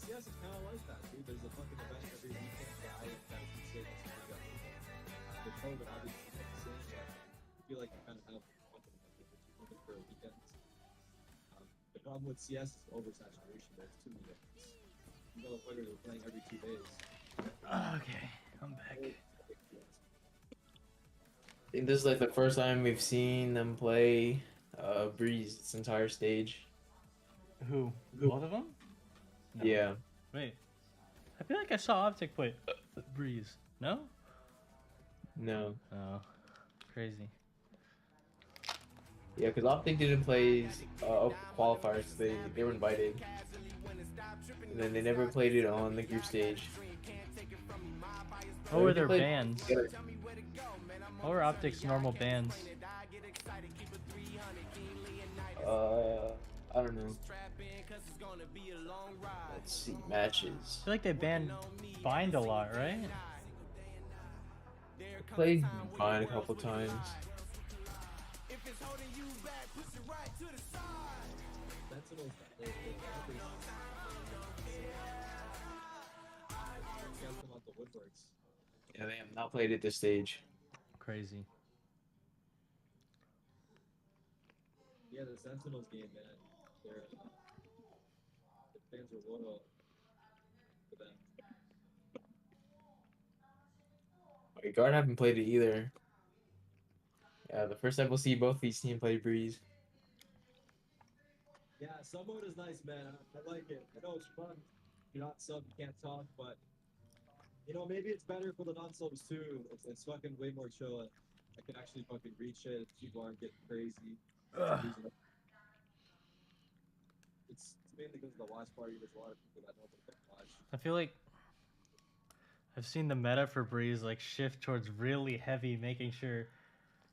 CS is kind of like that, dude. There's a fucking event every weekend that I that's the same as we got. The COVID obviously is not the same, but I feel like you kind of have fucking event for weekends. The problem with CS is oversaturation. There's too many events. You motherfuckers are playing every 2 days. Okay, I'm back. I think this is like the first time we've seen them play Breeze this entire stage. Who? Both of them? No. Yeah. Wait. I feel like I saw Optic play Breeze. No? No. Oh. Crazy. Yeah, because Optic didn't play qualifiers. They were invited. And then they never played it on the group stage. What were their played- bands? What were Optic's normal bands? I don't know. Let's see, matches. I feel like they banned Bind a lot, right? Played Bind a couple times. Sentinels, they come out the woodworks. Yeah, they have not played it this stage. Crazy. Yeah, the Sentinels game, man. They're, the fans are loyal to them. Guard haven't played it either. Yeah, the first time we'll see both these teams play Breeze. Yeah, sub mode is nice, man. I like it. I know it's fun. You're not sub, you can't talk, but you know, maybe it's better for the non-subs too. It's fucking way more chill. I can actually fucking read shit. People aren't getting crazy. It's mainly because of the watch party. There's a lot of people that know what they watch. I feel like I've seen the meta for Breeze like shift towards really heavy, making sure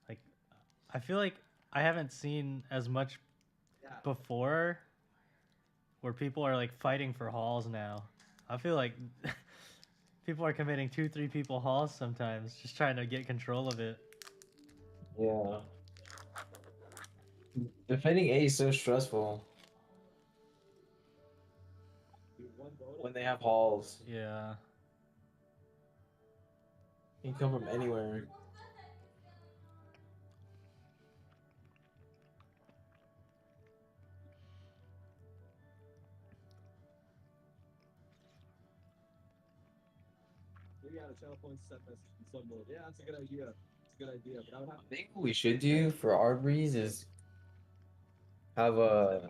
like I feel like I haven't seen as much before where people are like fighting for halls now. I feel like people are committing 2-3 people halls sometimes, just trying to get control of it. Yeah. Defending A is so stressful. When they have halls. Yeah. You can come from anywhere. Maybe out of channel points set message in sub mode. Yeah, that's a good idea. It's a good idea. But I would have I think what we should do for our Breeze is have a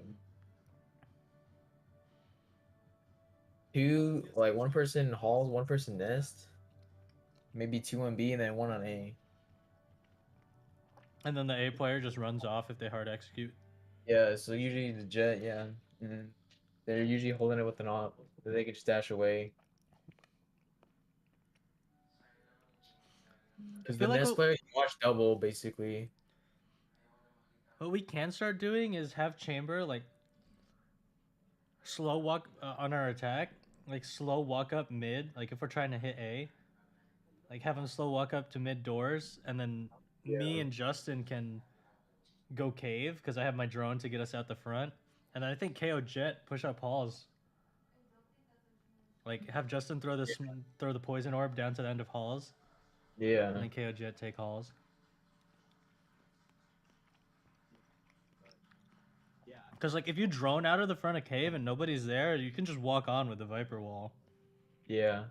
two, like one person halls, one person nest, maybe 2 on B and then 1 on A. And then the A player just runs off if they hard execute. Yeah, so usually the Jet, yeah, they're usually holding it with an op, that they can just dash away. Because the feel like nest what- player can watch double basically. What we can start doing is have Chamber like slow walk on our attack, like slow walk up mid. Like if we're trying to hit A, like have him slow walk up to mid doors, and then me and Justin can go cave because I have my drone to get us out the front, and then I think KO Jet push up halls Like have Justin throw throw the poison orb down to the end of halls, Yeah. and then KO Jet take halls. Because like if you drone out of the front of cave and nobody's there, you can just walk on with the Viper wall. Yeah.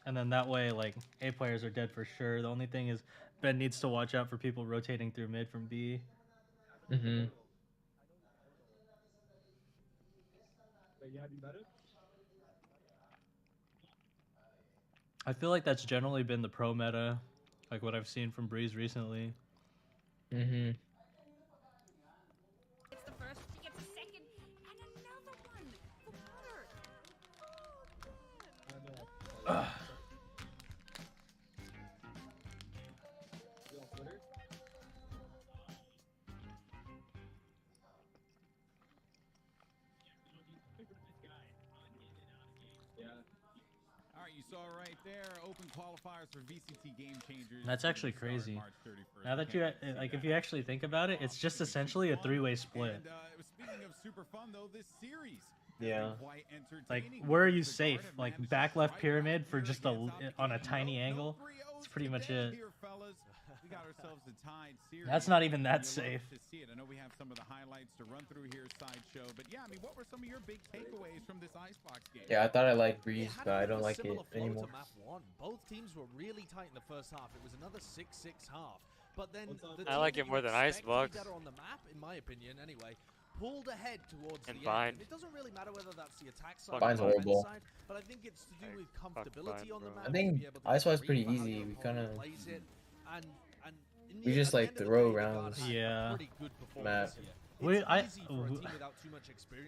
And then that way, like A players are dead for sure. The only thing is Ben needs to watch out for people rotating through mid from B. Mhm. I feel like that's generally been the pro meta, like what I've seen from Breeze recently. Mhm. It's the first, she gets a second, and another one for Butter. Oh, man. All right, you saw right there, open qualifiers for VCT Game Changers. That's actually crazy. Now that you like, if you actually think about it, it's just essentially a three-way split. Speaking of super fun, though, this series. Yeah. Like, where are you safe? Like back left pyramid for just on a tiny angle. That's pretty much it. We got ourselves a tied series. That's not even that safe. To see it. I know we have some of the highlights to run through here, sideshow. But yeah, I mean, what were some of your big takeaways from this Icebox game? Yeah, I thought I liked Breeze, but I don't like it anymore. Map 1. Both teams were really tight in the first half. It was another 6-6 half. But then I like it more than Icebox. Better on the map, in my opinion, anyway. Pulled ahead towards and the Bind. end. It doesn't really matter whether that's the attack side Bind's or the horrible. side, but I think it's to do with comfortability on the map. I think Icebox is pretty easy. We kind of we just like throw rounds. Yeah. Map.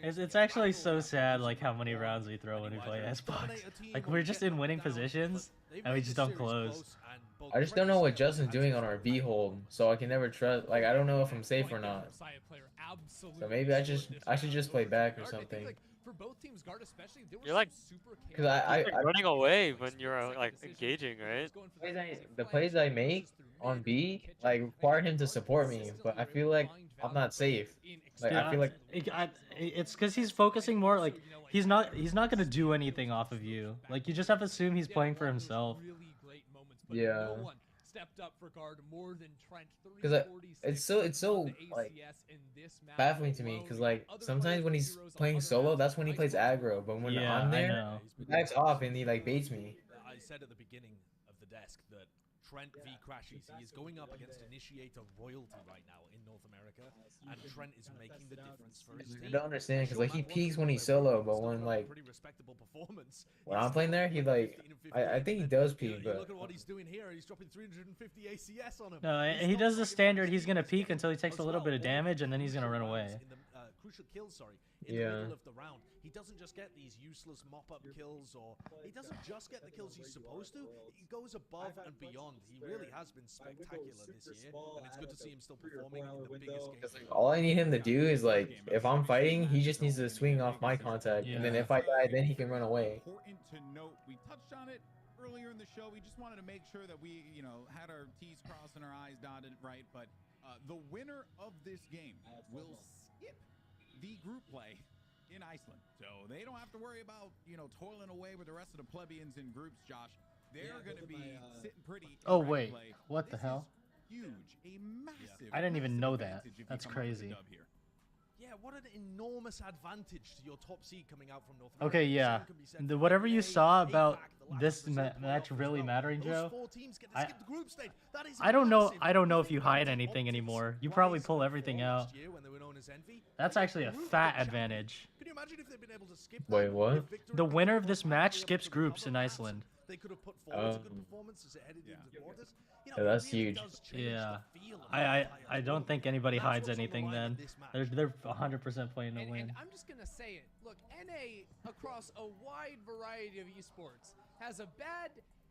It's actually so sad like how many rounds we throw when we play Xbox. Like we're just in winning positions and we just don't close. I just don't know what Justin's doing on our B hold, so I can never trust. Like I don't know if I'm safe or not. So maybe I should just play back or something. For both teams, guard especially, you're like, because I running away when you're like engaging, right? The plays I make on B like require him to support me, but I feel like I'm not safe. Like yeah, I feel like it's because he's focusing more. Like he's not gonna do anything off of you. Like you just have to assume he's playing for himself. Yeah. Stepped up for guard more than Trent. Because it's so like baffling to me. Because like sometimes when he's playing solo, that's when he plays aggro. But when I'm there, he backs off and he like baits me. I said at the beginning of the desk that Trent v Crashies, he is going up against Initiator Royalty right now in North America, and Trent is making the difference for his team. I don't understand because like he peaks when he's solo, but when like when I'm playing there, he like I think he does peak, but look at what he's doing here. He's dropping 350 ACS on him. No, he does the standard. He's gonna peek until he takes a little bit of damage, and then he's gonna run away. Crucial kills, sorry, in the middle of the round. He doesn't just get these useless mop-up kills, or he doesn't just get the kills he's supposed to. He goes above and beyond. He really has been spectacular this year, and it's good to see him still performing in the biggest game. all I need him to do is like if I'm fighting, he just needs to swing off my contact, and then if I die, then he can run away. Important to note, we touched on it earlier in the show. We just wanted to make sure that we, had our T's crossed and our I's dotted, right? But the winner of this game will skip the group play in Iceland. So they don't have to worry about, toiling away with the rest of the plebeians in groups, Josh. They're going to be sitting pretty. Oh, wait. What the hell? Huge. A massive. I didn't even know that. That's crazy. Yeah, what an enormous advantage to your top seed coming out from North America. Okay, yeah. Whatever you saw about this match really mattering, Joe, I don't know. I don't know if you hide anything anymore. You probably pull everything out. That's actually a fat advantage. Can you imagine if they'd been able to skip that? Wait, what? Victory The winner of this match skips groups in Iceland. They could have put forward a good performance as it headed into the quarters. Yeah, that's huge. Yeah, I don't think anybody hides anything then. They're 100% playing to win. And I'm just gonna say it. Look, NA across a wide variety of esports has a bad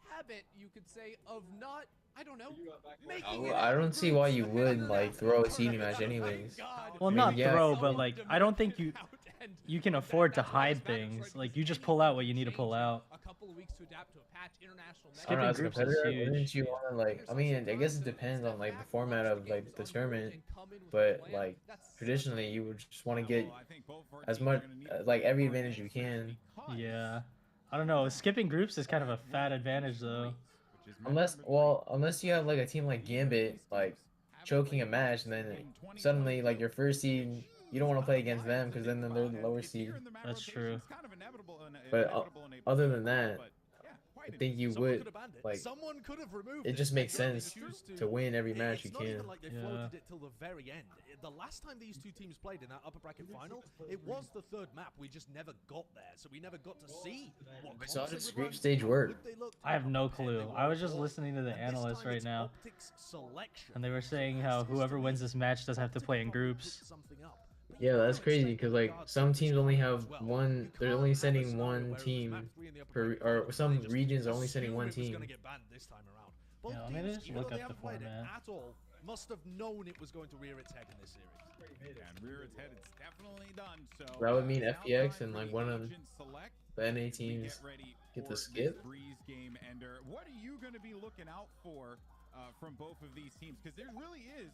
habit, you could say, of not. I don't know. I don't see why you would like throw a seeding match anyways. Well, not throw, but like I don't think you can afford to hide things. Like you just pull out what you need to pull out. couple of weeks to adapt to a patch, international I don't know, as a Skipping groups is competitor, huge. wouldn't you want to like? I mean, I guess it depends on like the format of like the tournament, but like traditionally, you would just want to get as much like every advantage you can. Yeah. I don't know. Skipping groups is kind of a fat advantage though. Unless you have like a team like Gambit, like choking a match, and then suddenly like your first seed, you don't want to play against them because then they're the lower seed. That's true. But other than that, I think you Someone would could have banned it. like. Someone could have removed It just makes and yet sense they choose to win every match you It's not can. even like they floated it till the very end. The last time these two teams played in that upper bracket final, it was the third map. We just never got there, so we never got to see what So how comps does they would group run. stage work? Would they look I have no clue. were I was just before. listening to the And this analysts time right it's now, Optic's selection. and they were saying how whoever wins this match doesn't have to play in groups. Something up. But Yeah, you that's can't crazy expect because the like guards some to teams only as have well. one. They're only sending one team per, or some regions are only sending one Assume it was team. gonna get banned this time around. Both Yeah, I'm gonna teams, just even look though they up the haven't played it format. at all, must have known it was going to rear its head in this series. And rear its head, it's definitely done. So That would mean now FPX time and for like the one of agent select the NA as we teams ready get for the this skip. Breeze game ender. What are you going to be looking out for from both of these teams? Because there really is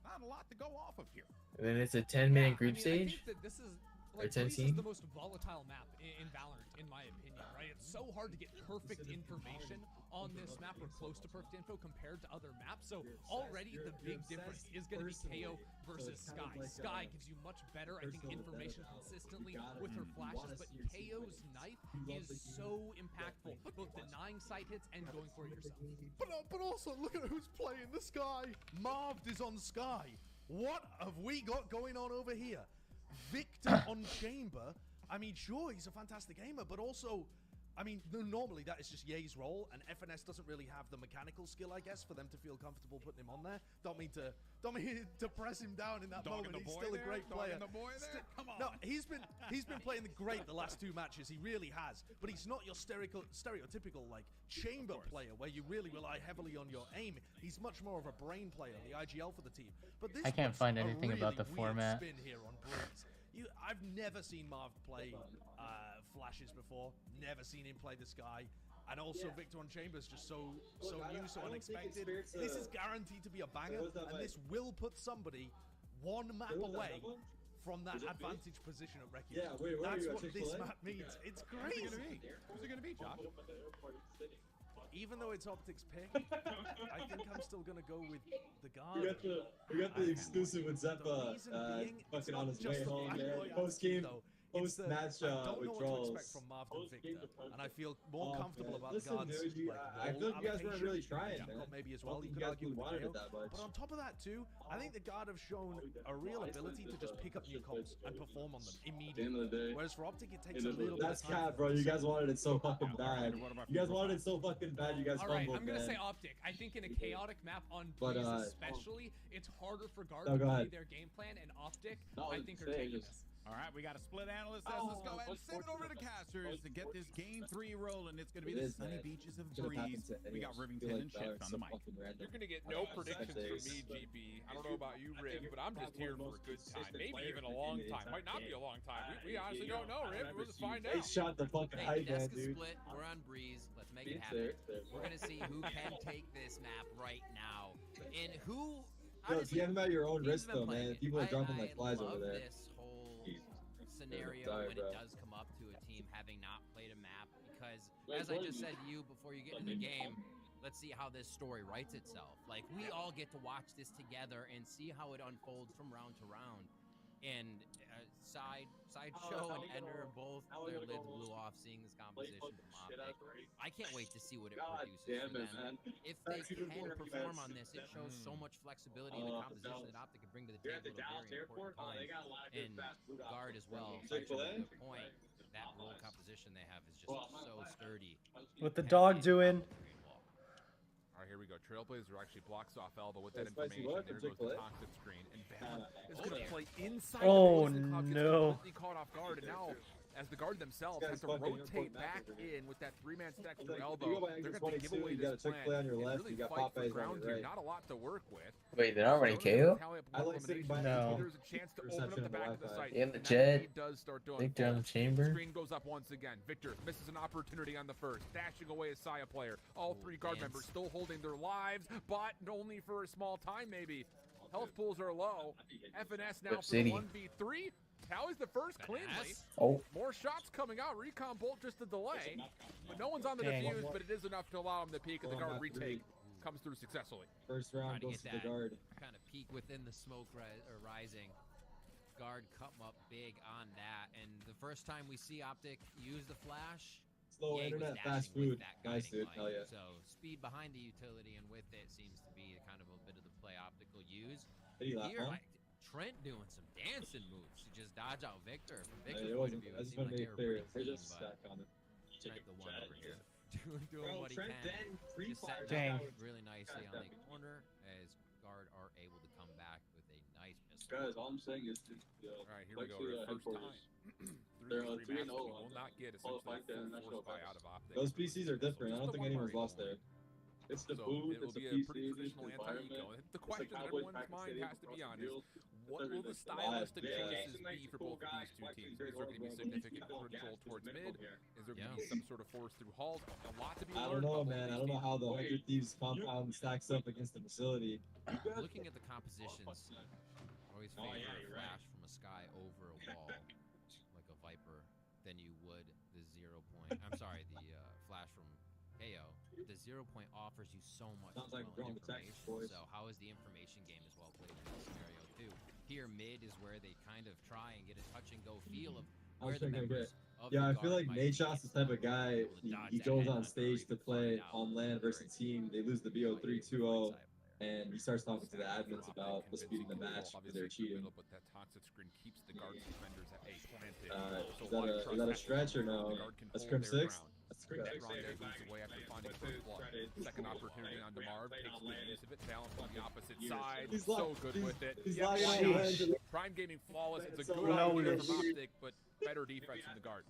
not a lot to go off of here. And then it's a 10-minute group I stage. think that this is Or like 10 Breeze is team? the most volatile map in Valorant, in my opinion, right? It's so hard to get perfect information on this map or close to perfect info compared to other maps. So already the big difference is going to be KO versus Sky. Sky gives you much better, I think, information consistently with her flashes, but KO's knife is so impactful, both denying side hits and going for it yourself. But also, look at who's playing the Sky. Marved is on Sky. What have we got going on over here? Victor on Chamber. I mean, sure, he's a fantastic aimer, but also, I mean, normally that is just Ye's role, and FNS doesn't really have the mechanical skill, I guess, for them to feel comfortable putting him on there. Don't mean to press him down in that moment. He's still a great player. Come on. No, he's been playing great the last two matches. He really has. But he's not your stereotypical like chamber player where you really rely heavily on your aim. He's much more of a brain player, the IGL for the team. But this I can't puts find a anything about the really format. weird spin here on Breeze. I've never seen Marv play flashes before. Never seen him play the Sky. And also Victor on Chambers just so new, so unexpected. This is guaranteed to be a banger, and this will put somebody one map away from that advantage position at Wreckage. Yeah, wait, where are That's you at what this Chick-fil-A? map means. It's crazy. Who's it going to be, Josh? Even though it's Optic's pick, I think I'm still gonna go with the guard. We got the exclusive with Zeppa fucking on his way home, man. Post game, post match I don't know what to withdrawals. expect from Marv and Victor, and I feel more comfortable about Listen, the guards. dude, I feel like you guys weren't really trying, man. Maybe as I well. don't You think could argue really with wanted KO. it that much. But on top of that too, I think the guard have shown a real ability to just pick up new comps and perform on them immediately. Whereas for Optic, it takes a little bit of That's time. cat, bro. You guys wanted it so fucking bad. You guys wanted it so fucking bad. You guys All right, fumbled, I'm gonna man. say Optic. I think in a chaotic map on But, Breeze especially, it's harder for guard no, to go play ahead. their game plan, and Optic, I think, are taking this. All right, we got a split analyst. Let's go ahead and send it over to Casters to get this game 3 rolling. It's going to be the sunny beaches of Breeze. We got Rivington and Shift on the mic. You're going to get no predictions from me, GB. I don't know about you, Riv, but I'm just here for a good time. Maybe even a long time. Might not be a long time. We honestly don't know, Riv. We'll just find out. They shot the fucking Hey, hype the man, desk is dude. split. We're on Breeze. Let's make it happen. We're gonna see who can take this map right now, and who. Yo, honestly, you have them at your own teams risk, have been though, playing man. it. People are dropping I like flies over love there. This whole scenario Sorry, when bro. it does come up to a team having not played a map, because as I just said to you before you get into the game, let's see how this story writes itself. Like, we all get to watch this together and see how it unfolds from round to round. And Sideshow and Ender both their lids blew off seeing this composition from Optic. I can't wait to see what it produces for them. If they can perform on this, it shows so much flexibility in the composition that Optic can bring to the table at a very important time. And guard as well. Sideshow made a good point. That role composition they have is just so sturdy. What the dog doing? All right, here we go. Trailblazer actually blocks off Elba with that Spicy information. what? There goes the Chick-fil-A? toxic screen. And Van is going to play inside Oh, the poison puck. It's no. completely caught off guard. And now as the guard themselves have This to guy's fucking rotate airport back map over here. in with that 3-man stack If through you elbow. go by They're angle going to give 22, away you this got a plant Chick-fil-A on your and left, really you got fight for Popeyes on ground your here. right. Not a lot to work with. Wait, they're already KO? I like sitting by No. There's a chance to open up reception the of the back of the Wi-Fi. site. In the and that jet. lead does start to Victor on the unfold. chamber. Screen goes up once again. Victor misses an opportunity on the first, dashing away a Saya player. All three guard members still holding their lives, but only for a small time maybe. Health pools are low. FNS now Whip for the City. 1v3. Tally's the first cleanly. Oh. More shots coming out. Recon bolt just a delay. But no one's on the Dang. defuse, but it is enough to allow him to peek, and the guard retake comes through successfully. First Trying round to goes get to the that guard. kind of peak within the smoke rising. Guard come up big on that, and the first time we see Optic use the flash, Slow Ye was internet, dashing fast with food. that Nice, guiding dude. light. Hell yeah. So speed behind the utility, and with it seems to be kind of a bit of the play Optic will use. Did he laugh, Here, huh? like, Trent doing some dancing moves to just dodge out Victor. From Hey, Victor's it point of wasn't. view, I it just seemed want to like make they it were clear. pretty We're clean, just but stack on it. Trent the one over here. doing Bro, what he Trent can. then free Just setting Dang. up really nicely on the corner as Guard are able to come back with a nice pistol. Guys, all I'm saying is, All right, here we go. Our first time. They're, Through the 3 matches, 3-0 we will not get qualified essentially to a full national force buy finals. out of Optic. Those PCs are different. I don't think anyone's lost there. It's the So booth, it will it's the be a pretty PC, traditional it's the anti-eco. environment. The question in everyone's mind has to be on is, what will the stylistic changes be for both of these two teams? Is there going to be significant control towards mid? Is there going to be some sort of force through halls? A lot to be I learned. don't know, about both man. I these don't know teams. how the 100 Thieves compound stacks up against the facility. Looking at the compositions, always favor a flash from a sky over a wall, like a Viper, than you would the 0 point. I'm sorry, the flash from KO. The 0 point offers you so much Sounds as like well in Drone Detective, information. boys. So how is the information game as well played in this scenario too? Here mid is where they kind of try and get a touch and go feel of where the members of Yeah, I the feel guard like might be. Nate's the type of guy. He goes on stage to play on land versus team. They lose the BO3 2-0, and he starts talking to the admins about the speed of the match because they're cheating. But that toxic screen keeps the guard defenders at bay planted. Is that a stretch or no? That's Crim 6? That's Crim 6. Grande moves away after finding first blood. Second opportunity on Demarv, takes the use of it, balance on the opposite side. He's so good with it. He's Yep, lying on shot. the Prime Gaming flawless. It's a So good loud. idea from Optic, but better defense from the guard.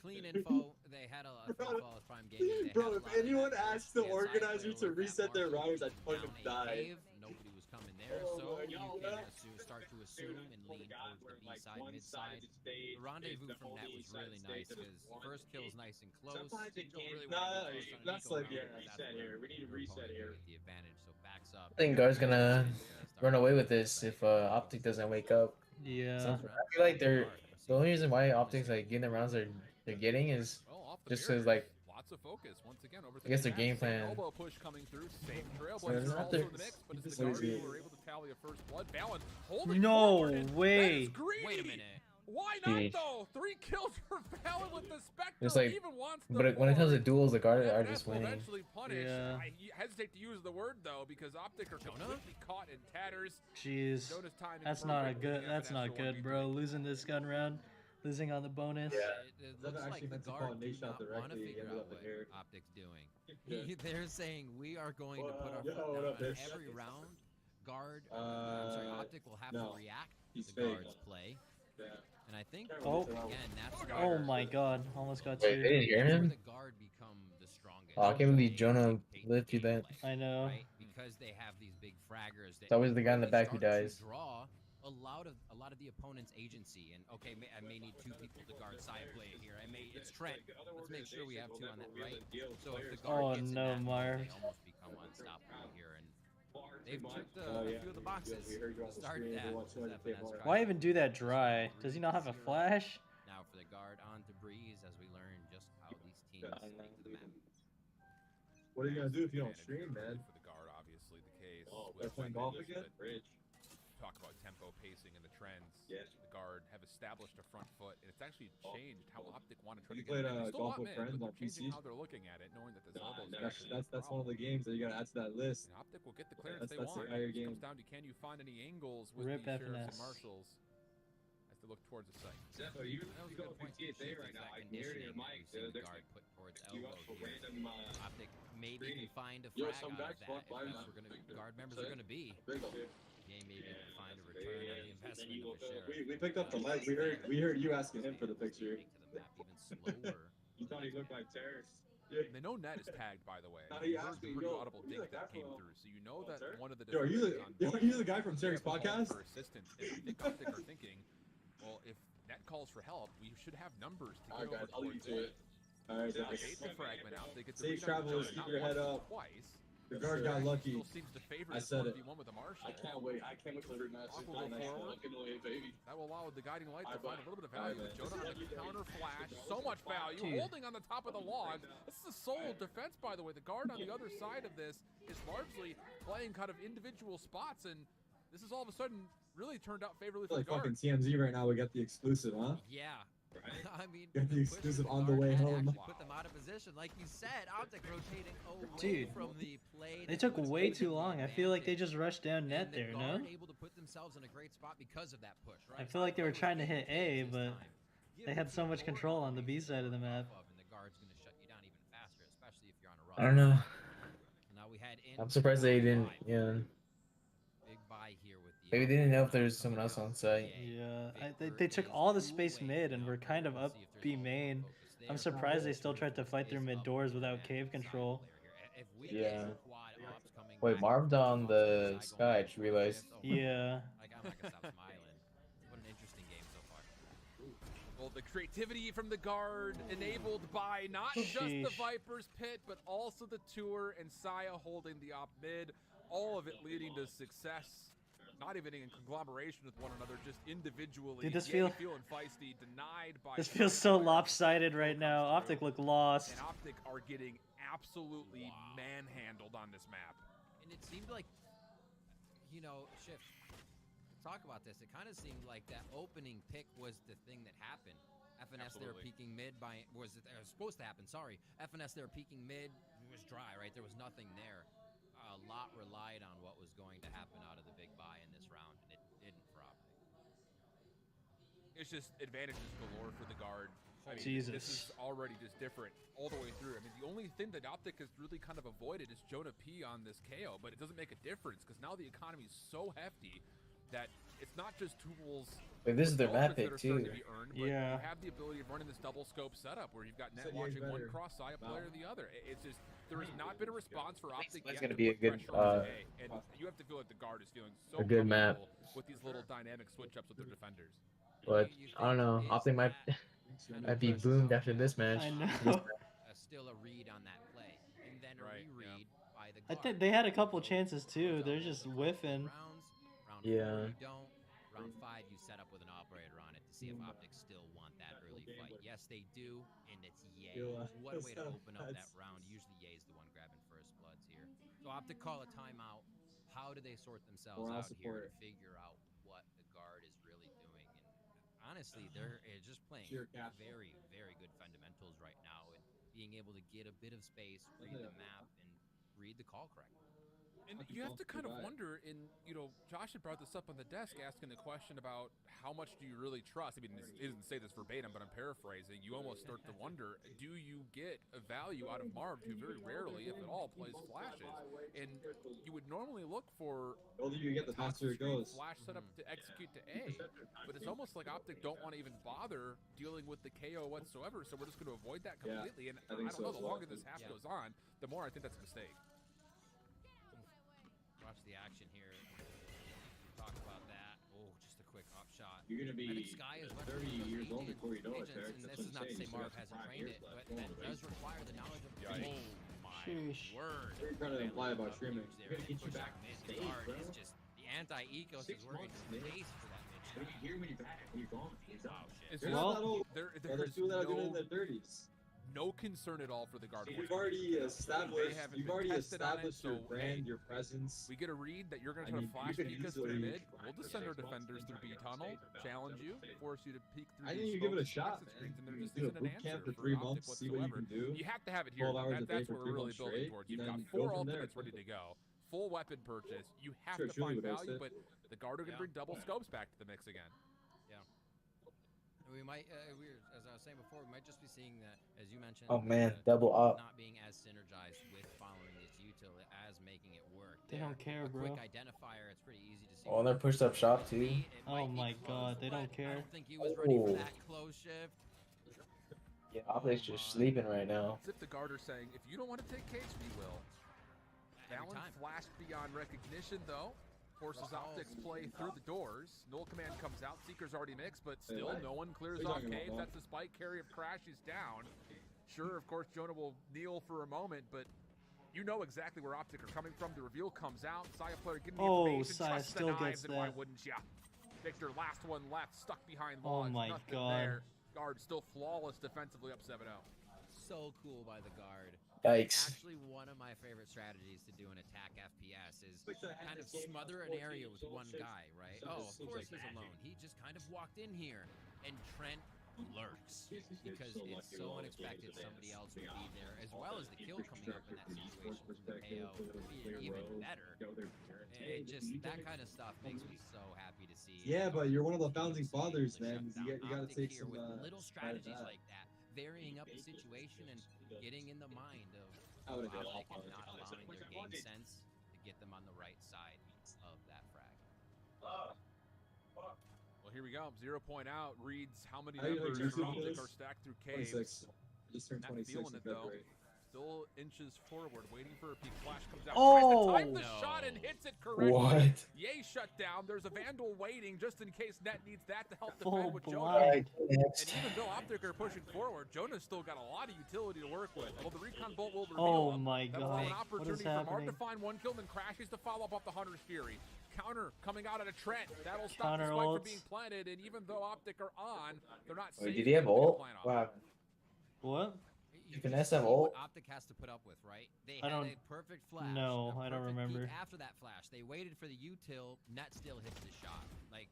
Clean info. They had a flawless Prime Gaming. They Bro, had a if lot of anyone that asks the inside organizer player to with that reset their Marshall routers, I'd fucking down a die. cave. Nobody was coming there, so you can start to assume and lean towards the B side, mid side. The rendezvous from that was really nice because first kill is nice and close. Sometimes it You don't can't- really want to be close on that's eco like, round, yeah, but that's reset where here. We need to your reset opponent here. can get the advantage, so backs up. I think Guard's gonna run away with this if Optic doesn't wake up. Yeah. I feel like the only reason why Optic's like getting the rounds they're getting is Well, off the just barriers, because like lots of focus once again over. I guess their the game same plan. Elbow push coming through. Same So Trailblazers it's are not also their- in the mix, but it's it's the guard lazy. who were able to tally a first blood. Balance holding No forward, and way. that is greedy. Wait a minute. Why not Jeez. though? 3 kills for Valen with the Spectre. It's like- even wants the But when it comes to board. duels, the Guard are FNS just will winning. eventually punish. Yeah. I hesitate to use the word though because Optic are completely caught in tatters. Jeez. Jonas timing That's not a perfect with good. the That's FNS not for good, 1v3. bro. Losing this gun round, losing on the bonus. It That looks actually like the meant to call guard do Nate shot not want to directly, he figure ended out up in what here. Optic's doing. Yeah. They're saying we are going to put our Yo, foot what down up, on bitch? every round. Guard, I'm sorry, Optic will have no. to react He's to the fake. guard's play. Yeah. And I think, Oh. again, that's Oh where, my god, almost got Wait, they two. didn't hear that's where him? the guard become the strongest. Oh, I can't believe They Jonah dictate lived the through that. gameplay, I know. right? Because they have these big fraggers that It's always the guy in the really back who start to dies. draw a lot of the opponent's agency. And okay, I may need 2 people to guard side play here. It's Trent. Let's make sure we have 2 on that right. So if the guard Oh, gets in no, that mode, Marv. they almost become unstoppable here. And they've checked Oh, a yeah. few of the boxes. We heard you on the Start screen, that. we watched with it, FNS Why tries even to do that push dry? it Does he not have a 3-0. flash? Now for the guard on to Breeze as we learn just how these teams take to the map. What are you gonna do if you don't stream, man? For the guard, obviously the case. Oh, with they're playing golf Fernandez, again? but Rich. Talk about tempo, pacing, and the trends. Yeah. The guard have established a front foot, and it's actually changed how Optic want to try You to get played, it. They still golf want with mid, friends but on they're changing PC? how they're looking at it, knowing that this elbow That's one of the games that you gotta add to that list. And Optic will get the clearance they That's want. the higher It game. comes down to can you find any angles with Rip the sheriffs FNS. and marshals as they look towards the site. Zepho, you That was a go good point. PTA Shift right is now. that I can hear it in your conditioning that mic. we've seen the There's guard put towards you elbow up for here. random. Optic maybe screening. can find a Yo, frag some out guys of that walk if by that's now. where guard members are going to be. Big up. game may be able to find a return on the investment of a sheriff. We picked up the leg. We heard you asking him for the picture. Take to the map even slower. You thought he looked like Terrence. And they know Net is tagged, by the way. No, You he heard asked the me, pretty yo, audible you dink the guy that came from- through, so you know that Terrence? one of the Yo, are you defenders the guy from Terry's podcast? for assistance. And I think Optic are thinking, well, if Net calls for help, we should have numbers to get Alright, over guys, I'll leave towards you to it. Alright, They guys. bait the fragment out. They get the Safe read on travels. Jonah, Keep not your head once, up. but twice. The guard got lucky. Still seems to favor I this said it. 1v1 with the Marshall. I can't wait. I can't wait for the rematch. Aqua go forward. That will allow the guiding light to find a little bit of value. With Jonah on the counter flash, so much value, Dude. holding on the top of the logs. This is a solo defense, by the way. The guard on the other side of this is largely playing kind of individual spots, and this is all of a sudden really turned out favorably for Like the guard. fucking TMZ right now. We got the exclusive, huh? Yeah. I mean, Got the push exclusive from on the guard way had home. actually put them out of position, like you said. Optic rotating away Dude, from the play. They that took was way giving too them long. I the feel like they advantage. just rushed down net And the there, no? guard able to put themselves in a great spot because of that push, right? I feel like they were Optic trying to was hit A, able to but this time. they had so much control on the B side of the map. And the guard's going to shut you down even faster, especially if you're on a run. I don't know. And now we had I'm surprised they didn't. Yeah. Big buy here with the Maybe they didn't know if there's someone else on site. Yeah, they took all the space mid and were kind of up B main. I'm surprised they still tried to fight through mid doors without cave control. Yeah. Wait, Marv on the sky. I just realized. Yeah. Like, I'm not gonna stop smiling. What an interesting game so far. Well, the creativity from the guard enabled by not just the Sheesh. Viper's pit, but also the tour and Saya holding the op mid. All of it leading to success. Not even in conglomeration with one another, just individually. Dude, this Yay feel- feeling feisty, denied by. This feels so lopsided right now. Optic look lost. And Optic are getting absolutely manhandled on this map. And it seemed like, you know, Shift, talk about this. It kind of seemed like that opening pick was the thing that happened. FNS they were Absolutely. peeking mid by, was supposed to happen, sorry. FNS they were peeking mid, it was dry, right? There was nothing there. A lot relied on what was going to happen out of the big buy in this round, and it didn't for Optic. It's just advantages galore for the guard. I mean, Jesus. This is already just different all the way through. I mean, the only thing that Optic has really kind of avoided is Jonah P on this KO, but it doesn't make a difference because now the economy is so hefty that it's not just tools. Wait, this is their ultras map that pick are starting too. to be earned, but Yeah. you have the ability of running this double scope setup where you've got Net Said watching Ye's one better. cross eye player or the other. It's just there has not been a response for Optic It's yet gonna to be a put good, pressure on A, and you have to feel like the guard is feeling so a good map. comfortable with these little dynamic switch ups with their defenders. But I don't know. Optic might be boomed after this match. I know. Still a read on that play, and then a Right, yeah. reread by the I guard. think they had a couple chances too. They're just whiffing. Rounds. Round Yeah. 4 you don't. Round 5 you set up with an operator on it to see if Optics still want that early fight. Yes, they do, and it's Yay. What a way to open up that round. Usually Yay's the one grabbing first bloods here. So Optic call a timeout. How do they sort themselves Morale out here to support. figure out what the guard is really doing? And honestly, they're just playing Sheer cash. very, very good fundamentals right now, and being able to get a bit of space, read the map, and read the call correctly. And you have to kind of wonder, Josh had brought this up on the desk, asking a question about how much do you really trust? I mean, he didn't say this verbatim, but I'm paraphrasing. You almost start to wonder, do you get a value out of Marv, who very rarely, if at all, plays flashes? And you would normally look for The older you get, the faster it goes. flash setup to execute to A, but it's almost like Optic don't want to even bother dealing with the KO whatsoever, so we're just going to avoid that Yeah, completely. And I I think don't so know, as the well. longer this half goes on, the more I think that's a mistake. Watch the action here. Talk about that. Oh, just a quick up shot. You're gonna I think be Sky is 30 years old before you know it, agents, Derek. and That's this is what not I'm to say saying. You Marv still have hasn't some trained years it, left. but that does require the knowledge of Yikes. oh my Sheesh. word. What are you trying to imply about streaming? There. We're gonna get you Push back up mid. on The stage, guard bro. is just the anti-ecos 6 is working months, man. base for that mid shot. Here when you're back, when you're gone. You're done. Wow, shit. It's They're just- not that old. There, There's there's two that are doing it in no, their 30s. no concern at all for the guard. of You've what's already going on. established. They haven't You've been already tested on it, established your so, brand, hey, your presence. We get a read that you're going to I try mean, to flash you could peek us through easily- mid. We'll just send our defenders through B tunnel, challenge you, force you to peek through. I these think you give it a smokes, shot, exit man. screens, and there You just do a isn't an boot camp answer for 3 Optic months, see what you whatsoever. can do. You have to have it here. 12 hours a That's day what for we're 3 really months building straight, towards. and You've got then 4 go from there. ultimates ready to go, full weapon purchase. You have Sure, to Chewie find would host value, it. but the guard are going to bring double scopes back to the mix again. I We might, as I was saying before, we might just be seeing that, as you mentioned. Oh man, double up. Not being as synergized with following this util as making it work. They don't care, a bro. quick identifier. It's pretty easy to see. Oh, they're pushed up shop too. Oh my god, they don't I care. don't think he was ready for Oh. that close shift. Yeah, Optic's just sleeping right now. As if the guard are saying, if you don't want to take case, we will. Balin flashed beyond recognition, though. Forces Optics play through the doors. Null command comes out. Seeker's already mixed, but still no one clears off caves. That's the spike carry of Crash. He's down. Sure, of course, Jonah will kneel for a moment, but you know exactly where Optic are coming from. The reveal comes out. Saya player getting the information. Saya Trust still the gets knives, and why that. wouldn't ya? Victor, last one left, stuck behind Oh logs. my Nothing god. there. Guard still flawless defensively, up 7-0. So cool by the guard. Yikes. Actually, one of my favorite strategies to do an attack FPS is kind of smother an area with one guy, right? Oh, of course he's alone. He just kind of walked in here, and Trent lurks because it's so unexpected somebody else would be there, as well as the kill coming up in that situation from the KO being even better. It just, that kind of stuff makes me so happy to see. Yeah, but you're one of the founding fathers, man. You gotta take some with little strategies like that, varying up the situation and getting in the mind of Optic and not allowing their game sense to get them on the right side of that frag. Well, here we go. 0 point out reads how many How you members doing, from Jason? Optic are stacked through caves. 26. Just turned Not 26 feeling in it though. February. Still inches forward, waiting for a peak. Flash comes out. Oh! Tries to time the shot and hits it correctly. What? Yay shut down. There's a Vandal waiting just in case Net needs that to help Full defend with Jonah. blind. And even though Optic are pushing forward, Jonah's still got a lot of utility to work with. Although the recon bolt will reveal Oh him. my That'll allow god. an What is opportunity for Mark happening? to find one kill, then crashes to follow up off the Hunter's Fury. Counter coming out at a Trent. That'll stop Counter the spike from ults. being planted. And even though Optic are on, they're not Wait, safe. did he have from the ult? plan off. What happened? What? You can just SF see what ult? Optic has to put up with, right? They I had don't- a perfect flash. No, a I don't perfect peek remember. After that flash, they waited for the util. Net still hits the shot. Like,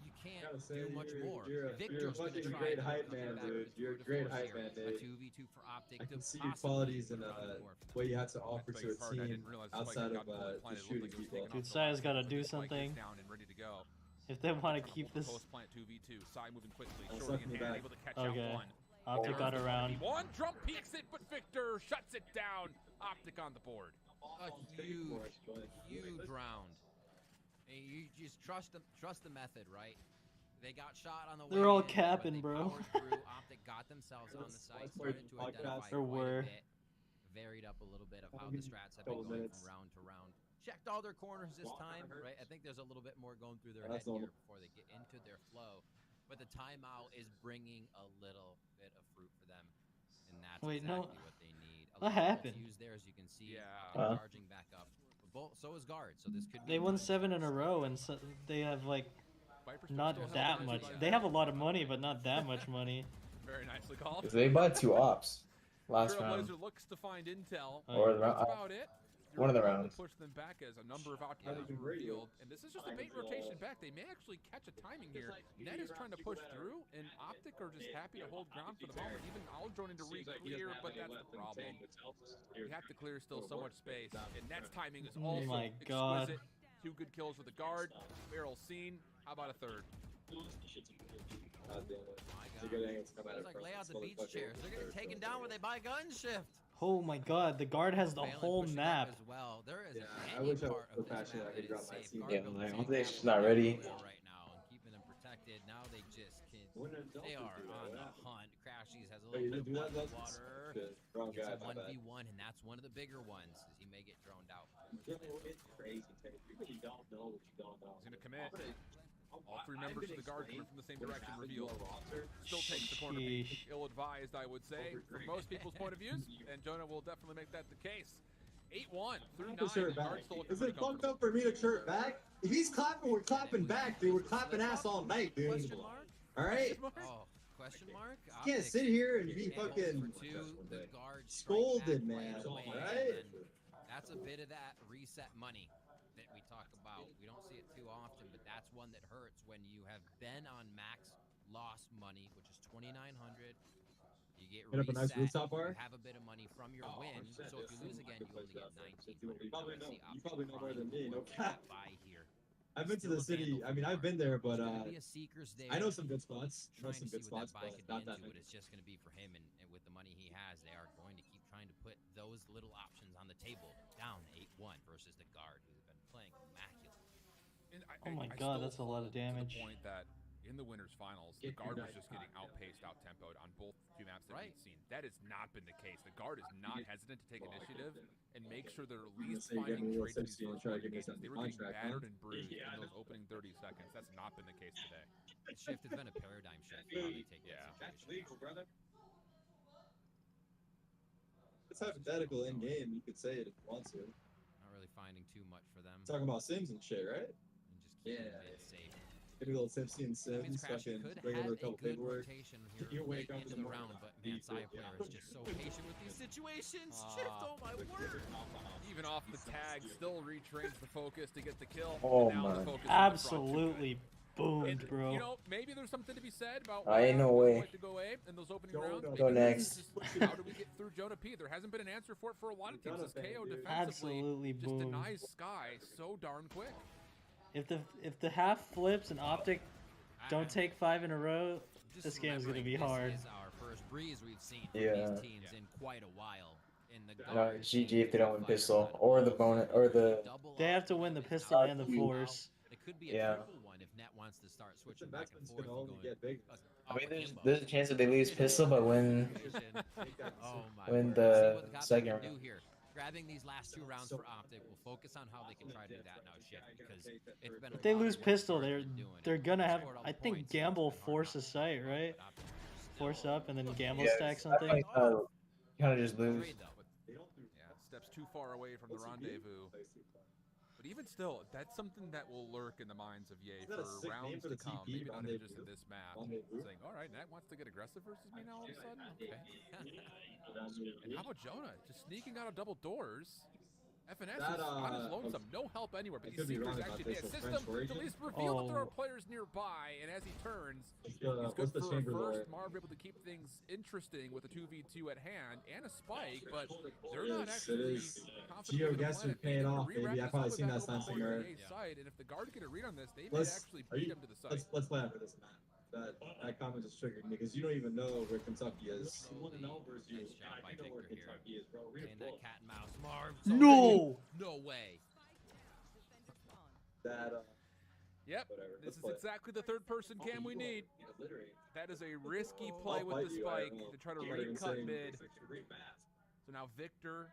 you can't Gotta say, do much more. You're a Victor's gonna fucking try great to hype come man, back dude. with You're a tour de great force hype here. man, A dude. 2v2 for Optic I to can see your possibly qualities put and it on the board for them. what you have to offer That to a spike hard. I team didn't realize the spike outside had of gotten fully the planted. It looked shooting like it was people. taken Dude, off the Saya's line. gotta The do spike is something. down and ready to go. If they want to Trying keep this. Post plant 2v2. Sai moving quickly. I'll Shorting suck in me hand, back. able to catch Okay. out one. Optic got around. One jump peeks it, but Victor shuts it down. Optic on the board. A huge round. And you just trust the method, right? They got shot on the way. They're all in, but capping, they bro. powered through. Optic got themselves on the site, started to identify Or quite were. a bit, varied up a little bit of how the strats have been going from round to round. Checked all their corners this time, right? I think there's a little bit more going through their head here before they get into their flow. But the timeout is bringing a little bit of fruit for them, and that's Wait, no. exactly what they need. A What lot of happened? ults used there, as you can see. Yeah. Optic charging back up. But so is guard, so this could be They won nice. 7 in a row, and so they have like Viper's not still that held much. nicely They by have a lot of money, but not that much money. Very nicely called. They bought 2 ops last round. Trailblazer looks to find intel. Or the That's round- about it. one of the You're able to rounds. push them back as a number of outcomes were revealed, and this is just a bait rotation back. They may actually catch a timing here. Net is trying to push through, and Optic are just happy to hold ground for the moment. Even I'll join in to re-clear, but that's the problem. You have to clear still so much space, and Net's timing is Oh also my God. exquisite. 2 good kills with the guard. Barrel seen. How about a third? God damn it. My It's a God. good angle to come at It's it like from. lay out the This beach motherfucker. chairs. They're getting taken down where they buy gun shift. Oh my god, the guard has the Phelan whole pushing up map. as well. There is Yeah, a I hanging wish I part was of this passionate map I could that drop is my safe. team. Guard Yeah, building like, tank Optic's capital not ready. everywhere right now and keeping them protected. Now they just can. They are on the hunt. Crashies has a Oh, you little didn't bit do of that? blood water. Good. Wrong Gets guy. a My bad. 1v1, and that's one of the bigger ones, as he may get droned out. It's crazy. You really don't know what you don't know. He's going to commit. All 3 members of the guard coming from the same direction revealed. Still takes the corner beat. Sheesh. Ill-advised, I would say, from most people's point of views, and Jonah will definitely make that the case. 8-1 through 9. Shirt back. Guard still looking Is pretty it fucked comfortable. up for me to chirp back? If he's clapping, we're clapping back, dude. We're clapping ass all night, dude. Question mark? All right? Oh, question mark? You can't sit here and be And hold fucking for 2, the guard scolded, strike back man. right away, Right? and that's a bit of that reset money that we talk about. We don't see it too often, but that's one that hurts when you have been on max loss money, which is 2,900. You get Hit up a nice reset, rooftop bar? you have a bit of money from your win, so if you lose again, you only get 1,900. You probably know, I see you probably know more than me, no Optic cap. buy here. I I've been to Still the a city. vandal I mean, for I've been there, but There's gonna be a Seekers there. I know some good spots. I know Trying some to good see what spots, that buy but could not be that into, many. and it's just going to be for him. And with the money he has, they are going to keep trying to put those little options on the table. Down 8-1 versus the guard, who's been playing immaculate. And Oh my I god, still that's a lot of hold damage. To the point that in the winners finals, the guard was just getting outpaced, out-tempoed on both two maps that we've seen. That has not been the case. The guard is not hesitant to take initiative and make sure they're at least finding trades in these first 4 engagements. They were getting battered and bruised in those opening 30 seconds. That's not been the case today. The shift has been a paradigm shift for how they take that That's situation. legal, brother. It's hypothetical in game. You could say it if you want to. Not really finding too much for them. Talking about Sims and shit, right? And just keeping mid safe. Maybe a little tipsy in That means Sims. Crash Fucking could bring have over a a couple good paperwork. rotation here late into the round, but man, Saya player is just so patient with these situations. Shift, oh my word! Even off the tag, still retrains the focus to get the kill. Oh and now my. the focus Absolutely boomed, and, bro. You know, maybe there's something to be said about I ain't no way. to go A in those opening rounds. Go Maybe next. this is how do we get through Jonah P? There hasn't been an answer for it for a lot of teams. This KO defensively Absolutely just boomed. denies Sky so darn quick. If the half flips and Optic don't take 5 in a row, Just this game's gonna be remembering hard. This is our first breeze we've seen from Yeah. these teams in quite a while. In the No, guard, GG if they don't win pistol or the bonus or the. They have to win the pistol and the force. It could be a Yeah. triple one if Net wants to start switching back and forth. And going I mean, there's a chance that they lose pistol, but win Oh my win word. the See what the second Coptic can round. do here. Grabbing these last 2 rounds for Optic, we'll focus on how they can try to do that now, Shift, because it's been. If they lose pistol, they're gonna have. I think Gamble force a sight, right? Force up and then Gamble stack something. Kind of just lose. Yeah, steps too far away from the rendezvous. But even still, that's something that will lurk in the minds of Ye for rounds to come. Maybe not even just in this map. Saying, all right, Nat wants to get aggressive versus me now all of a sudden? Okay. And how about Jonah? Just sneaking out of double doors. FNS is on his lonesome. No help anywhere, but these Seekers actually need a system to at least reveal that there are players nearby. And as he turns, he's good for a first. Marv able to keep things interesting with a 2v2 at hand and a spike, but they're not actually confident. Geo guess is paying off, baby. I've probably seen that sign somewhere. And if the guard get a read on this, they may actually beat him to the site. Let's play after this, man. That comment just triggered me because you don't even know where Kentucky is. Nice shot by Victor here. Playing that cat and mouse. Marv. No! No way. That Yep, whatever. this is exactly the third person cam we need. That is a risky play with the spike to try to recut mid. So now Victor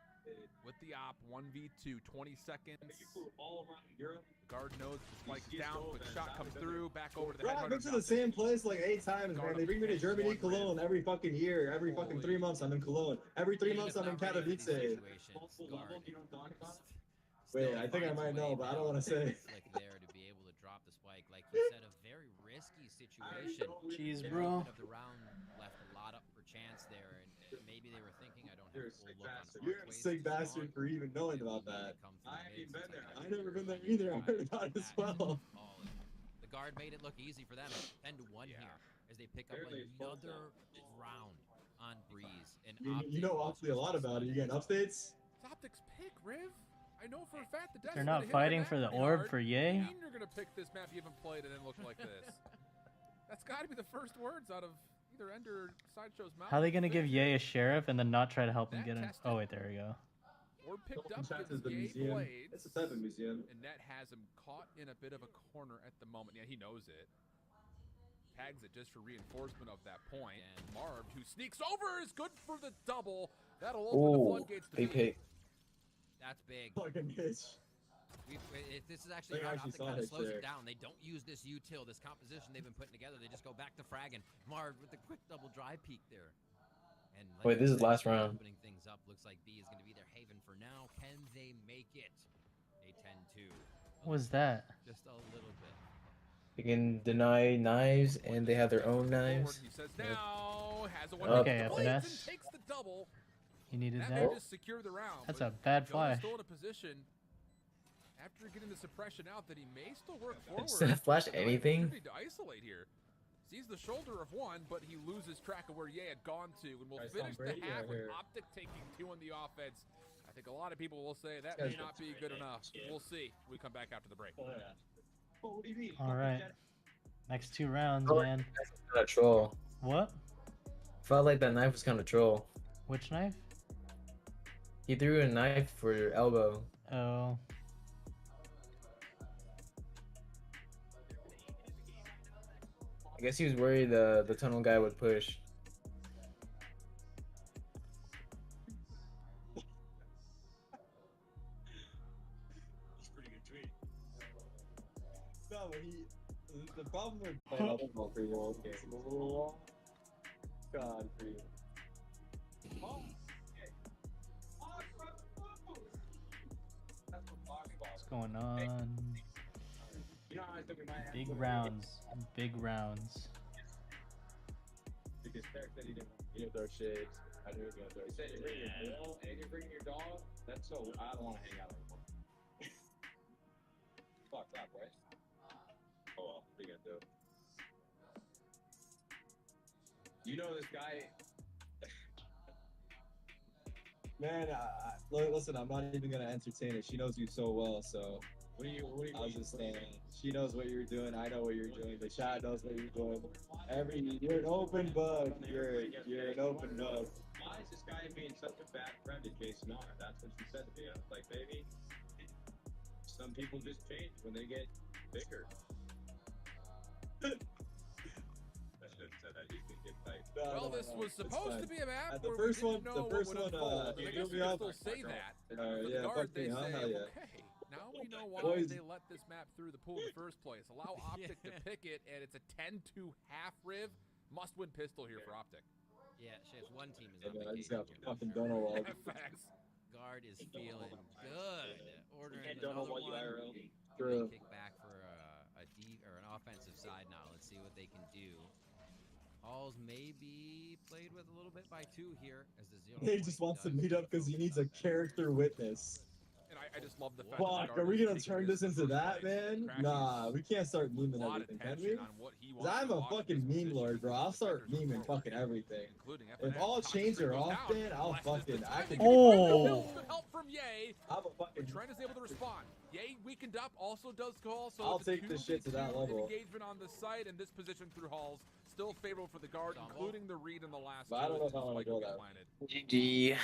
with the op, 1v2, 20 seconds. Guard knows the spike's down, quick shot comes through, back over to the Bro, I've headhunter. been to the same place like 8 times, man. They bring me to Germany, Cologne every fucking year. Every fucking 3 months I'm in Cologne. Every 3 months I'm in Katowice. Wait, I think I might know, but I don't want to say. Like there to be able to drop the spike, like you said, a very risky situation. Jeez, Every bro. bit of the round left a lot up for chance there, and maybe they were thinking, I don't have You're a full look on You're a sick bastard for even knowing about that. I ain't been there. I never been there either. I heard about it as well. The guard made it look easy for them. 10-1 here as they pick up another round on Breeze. And You know awfully a lot about it. You getting updates? It's Optic's pick, Riv. I know for a fact that They're not fighting for the orb for Ye. You mean you're gonna pick this map you haven't played and then look like this? That's got to be the first words out of either Ender or Sideshow's mouth. How are they gonna give Ye a sheriff and then not try to help him get in? Oh wait, there we go. Orb picked up Is against the Ye museum. Blades. It's a type of museum. And Net has him caught in a bit of a corner at the moment. Yeah, he knows it. Tags it just for reinforcement of that point. And Marv, who sneaks over, is good for the double. That'll open the floodgates to big me. pick. that's big. Fucking bitch. This is actually I how actually Optic saw kind of that slows trick. it down. They don't use this util, this composition they've been putting together. They just go back to fragging. Marv with the quick double dry peek there. And Wait, this is last round. Opening things up. Looks like B is going to be their haven for now. Can they make it? A 10-2. What was that? Just a little bit. They can deny knives, and they have their own knives. He says now has a one Okay, hit blades and FNS. takes the double. You needed That may that. just secure the round. That's but a bad Jonah's flash. still in a position after getting the suppression out that he may still work forward. Instead of flash With an anything? opportunity to isolate here. Sees the shoulder of one, but he loses track of where Ye had gone to, and we'll Guys, finish the Brady half out with here. Optic taking 2 on the offense. I think a lot of people will say that may not be good enough. We'll see when we come back after the break. What do you mean? All right. Next 2 rounds, Felt like man. that knife was kind of troll. What? Felt like that knife was kind of troll. Which knife? He threw a knife for your elbow. Oh. I guess he was worried the tunnel guy would push. It's a pretty good tweet. No, but the problem with playing multiple 3-year-old games is a little long. God, for you. What's going on? You know, I think we might have Big to- rounds. Big rounds. Because Derek said he didn't throw shit. I knew he was gonna throw shit. You bring your bill and you're bringing your dog. That's so. I don't want to hang out anymore. Fuck that, right? Oh well, what are you gonna do? You know this guy. Man, listen, I'm not even gonna entertain it. She knows you so well, so. What are you I was just saying, she knows what you're doing. I know what you're doing. The chat knows what you're doing. You're an open book. You're an open book. Why is this guy being such a bad friend to Jason R? That's what she said to me. I was like, baby, some people just change when they get bigger. I should have said that. You can get tight. Well, this was supposed to be a map The where first we one, didn't know the first what would one, unfold. And I you guess threw we me can off. still say that. For the Yeah, guard, fuck they me, huh? say, Hell yeah. okay, now we know why Boys. they let this map through the pool in the first place. Allow Optic to pick it, and it's a 10-2 half riv. Must-win pistol here for Optic. Yeah, Shifts, one team is Hey, on man, I just vacation got here. fucking Donald. Facts. Guard is feeling good. Ordering Can't Donald another while you one. IRL. They True. kick back for an offensive side now. Let's see what they can do. Halls may be played with a little bit by 2 here as the 0. He just wants to meet up because he needs a character witness. And I just love the fact Fuck, that are we Guard gonna is turn taking this into first that, place. man? Cracking Nah, we can't start a memeing lot of everything, can tension we? on what he 'Cause wants I'm to a watch in fucking this meme position lord, bro. I'll start defenders memeing forward, fucking everything. including If FNX. all Top chains streak are goes off, down. then I'll Left is fucking, the I time. can. They can find the Oh. hills with help from Ye. I'm a fucking. Trent is able to respond. Ye weakened up, also does call, so I'll it's a take this shit to that 2v2 level. engagement on the site, and this position through Halls still favorable for the guard, including the read in the last But I don't know if I two. wanna Spike go will get that planted. GG.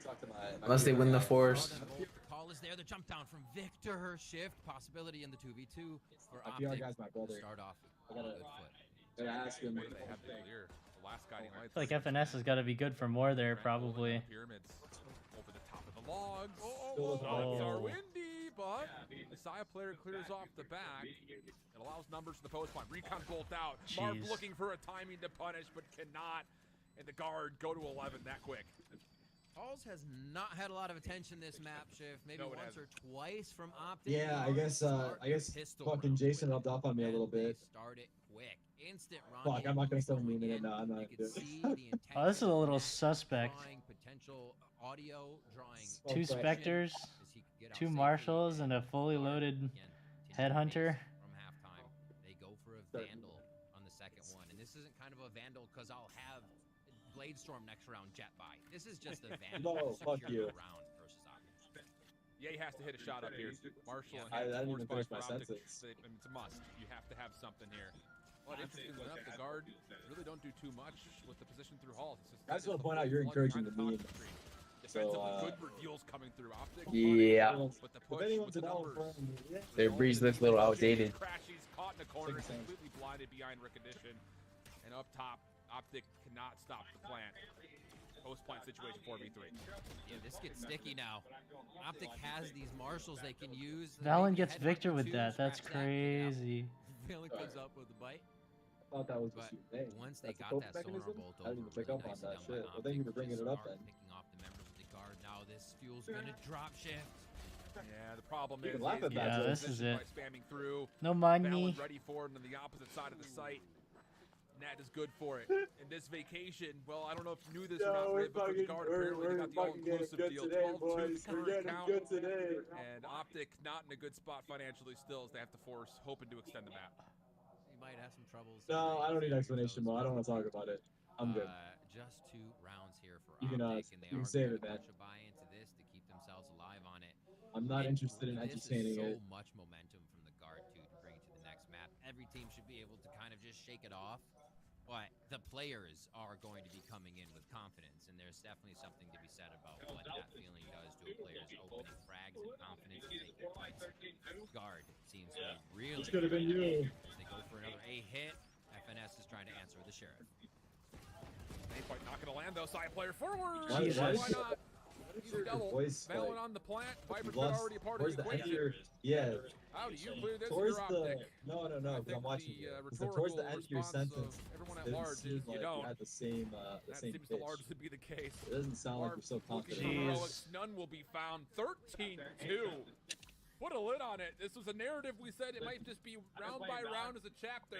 Talk to my Unless they win the guy. force. The call is there. The jump down from Victor. Shift possibility in the 2v2 for My PR Optic. guy's my brother. Start off I on a gotta- good foot. Gotta ask him. What do they have to clear? The last guiding light. I feel like FNS has got to be good for more there, probably. Pyramids over the top of the logs. Still looking Lights like- are windy, but the Saya player clears off the back. It allows numbers to the post point. Recon bolt out. Marv Jeez. looking for a timing to punish, but cannot. And the guard go to 11 that quick. Halls has not had a lot of attention this map shift. Maybe No, it once or hasn't. twice from Optic. Yeah, I Guard guess. start I guess pistol fucking round Jason quick. rubbed off on me a little And they bit. start it quick. Instant run. Fuck, I'm not gonna start going memeing it. in. No, I'm not You gonna can do see it. the intention. Oh, this is a little Matt suspect. drawing potential audio, drawing 2 Okay. Spectres, as he could get out 2 safely. Marshals, and a fully loaded Again, Headhunter. from halftime. They go for a Vandal on the second one. And this isn't kind of a Vandal because I'll have Blade Storm next round jet by. This is just a Vandal. No, to fuck secure you. the round versus Optic. Ye has to hit a shot up here. Marshall and I Hands didn't force even finish by my Optic. sentence. It's a must. You have to have something here. But interestingly enough, the guard really don't do too much with the position through Halls. It's I just it's want to the point out full you're blood encouraging the behind meme. top street. So, Defensively good reveals coming through Optic. Yeah. But the if push anyone's with the an numbers. Their breeze looks a little outdated. Crashes, caught in a corner, Same. completely blinded behind recognition. And up top, Optic cannot stop the plant. Post-plant situation 4v3. Yeah, this gets sticky now. Optic has these marshals they can use. Valen Maybe gets Headhunter Victor with 2, that. That's scratch that, get out. crazy. Valen comes up with a bite. I thought that was But just hey, once they that's a got coping that sonar mechanism? bolt I over, didn't even pick really up on nicely that done by shit. Well, Optic, thank you for bringing it up start then. Picking off the members of the guard. Now this fuel's gonna drop shift. Yeah, the problem You is can laugh at he's that, Yeah, Joe. this is positioned it. by spamming through. No mind Valen me. ready for it on the opposite side of the site. Nat is good for it. And this vacation, well, I don't know if you knew this or not, Ray, but for the guard, apparently they got the all-inclusive deal. 12-2 current count. today. And Optic not in a good spot financially still as they have to force, hoping to extend the map. You might have some troubles. No, I don't need explanation, Mo. I don't want to talk about it. I'm good. Just 2 rounds here for You can, Optic, and they you can are save going it, to man. push a buy into this to keep themselves alive on it. I'm not And interested in this is entertaining so it. much momentum from the guard too to bring it to the every team should be able to kind of just shake it off. But the players are going to be coming in with confidence, and there's definitely something to be said about what that feeling does to a player's opening frags and confidence to take their fights. Guard seems to be really. This could have been you. As they go for another A hit, FNS is trying to answer with the Sheriff. Nate fight not gonna land though. Side player forward. Jesus. Why not? What is Easy your double. voice like? Valorant on the plant. Viper's Lost- already a part of Where's the the end of equation. your? Yeah. How do you clear this Towards in the your optic? no, I because think I'm watching the, you. rhetorical Towards the end of your response sentence, of everyone at didn't large seem is you like don't. you had the same That same seems pitch. to largely be the case. It doesn't sound like Barb you're so looking confident. for heroics. None will be found. 13-2. Put a lid on it. This was a narrative we said it might just be round by round as a chapter.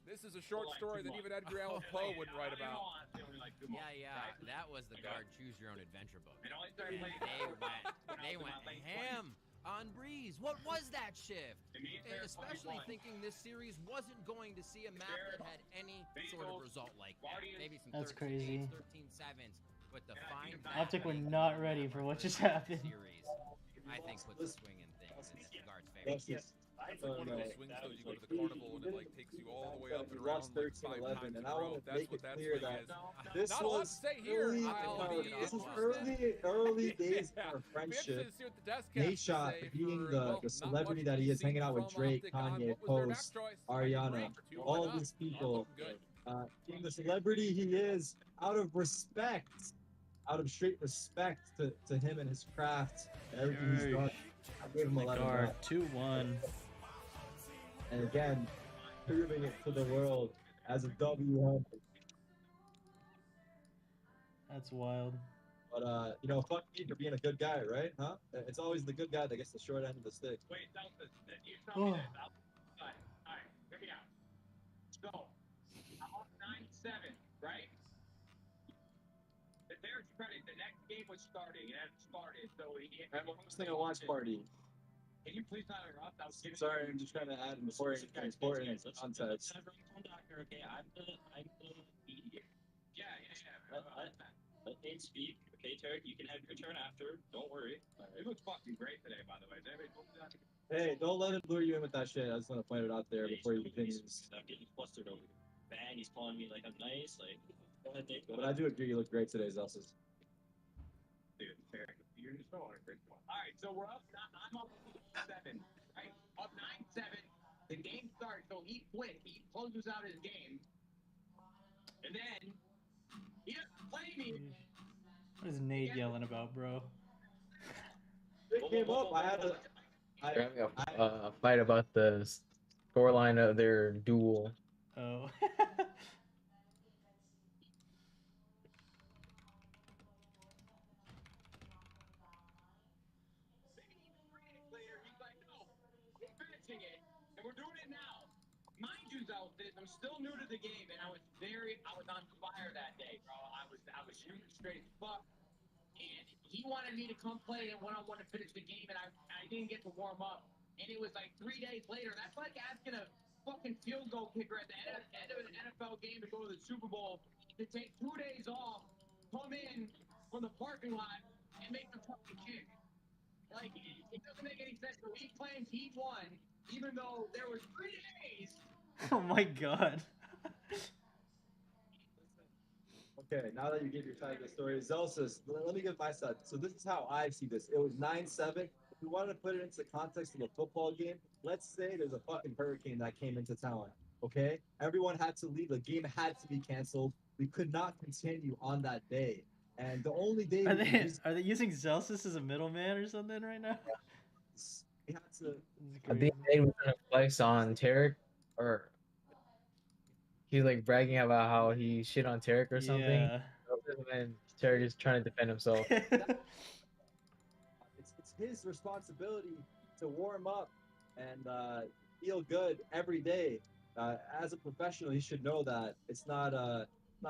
This is a short story that even Edgar Allan Poe wouldn't write about. Yeah, that was the Guard Choose Your Own Adventure book. They went ham on Breeze. What was that shift? And especially thinking this series wasn't going to see a map that had any sort of result like that. Maybe some That's 13 crazy. 13 sevens, but the fine Optic were not ready for what just happened. series, I think puts a swing in things in the Guard's That's favor. just- It's like one of those swings though, you go to the carnival and it like takes you all the way up and You around lost like 5 13-11, times in and a I row. want to That's make what it that clear swing that is. this Not a lot was to say here. early. I'll be This was interested. early days Yeah. of our Be interested friendship. to see what the desk has Nate to Shot say being for, the well, not celebrity much that he we've is, hanging seen out with from Drake, Optic on Kanye, what was their map Post, choice. Ariana, Great for two, why all not? these Not people. looking good. Being the celebrity he is, out of respect, out of straight respect to him and his craft and everything he's done, I gave him a My lot guard, of 2-1. and again, proving it to the world as a W. That's wild. But you know, fuck me for being a good guy, right? Huh? It's always the good guy that gets the short end of the stick. Wait, you tell me this. Alright, hear me out. So, I'm up 9-7, right? To their credit, the next game was starting, and it started, so he... I'm hosting a watch party. Can you please not interrupt? I was giving Sorry, I'm just trying to add important context. Let's okay, I'm the mediator. Yeah. Let Nate speak. Okay, Tarek, you can have your turn after. Don't worry. It looks fucking great today, by the way. Is everybody cool with that? Hey, don't let him lure you in with that shit. I just want to point it out there before you continue. I'm getting flustered over here. Bang, he's calling me like I'm nice. Like, go ahead, Nate. But I do agree you look great today, Zelsis. Dude, Tarek, you're just so on a great one. All right, so we're up. I'm up 7, right? Up 9-7. The game starts, so he quit. He closes out his game, and then he doesn't play me. What is Nate yelling about, bro? It came up. I had to. They're having a fight about the scoreline of their duel. Oh. And we're doing it now. Mind you, though, I'm still new to the game, and I was on fire that day, bro. I was shooting straight as fuck, and he wanted me to come play in one-on-one to finish the game, and I didn't get to warm up. And it was like 3 days later. That's like asking a fucking field goal kicker at the end of an NFL game to go to the Super Bowl to take 2 days off, come in from the parking lot, and make the fucking kick. Like, it doesn't make any sense. So he claims he won, even though there was 3 days. Oh my god. Okay, now that you gave your side of the story, Zelsis, let me give my side. So this is how I see this. It was 9-7. If we wanted to put it into the context of a football game, let's say there's a fucking hurricane that came into town. Okay? Everyone had to leave. The game had to be canceled. We could not continue on that day. And the only day Are they using Zelsis as a middleman or something right now? we had to. I think Nate was gonna flex on Tarek, or he's like bragging about how he shit on Tarek or something. Yeah. And then Tarek is trying to defend himself. It's his responsibility to warm up and feel good every day. As a professional, he should know that it's not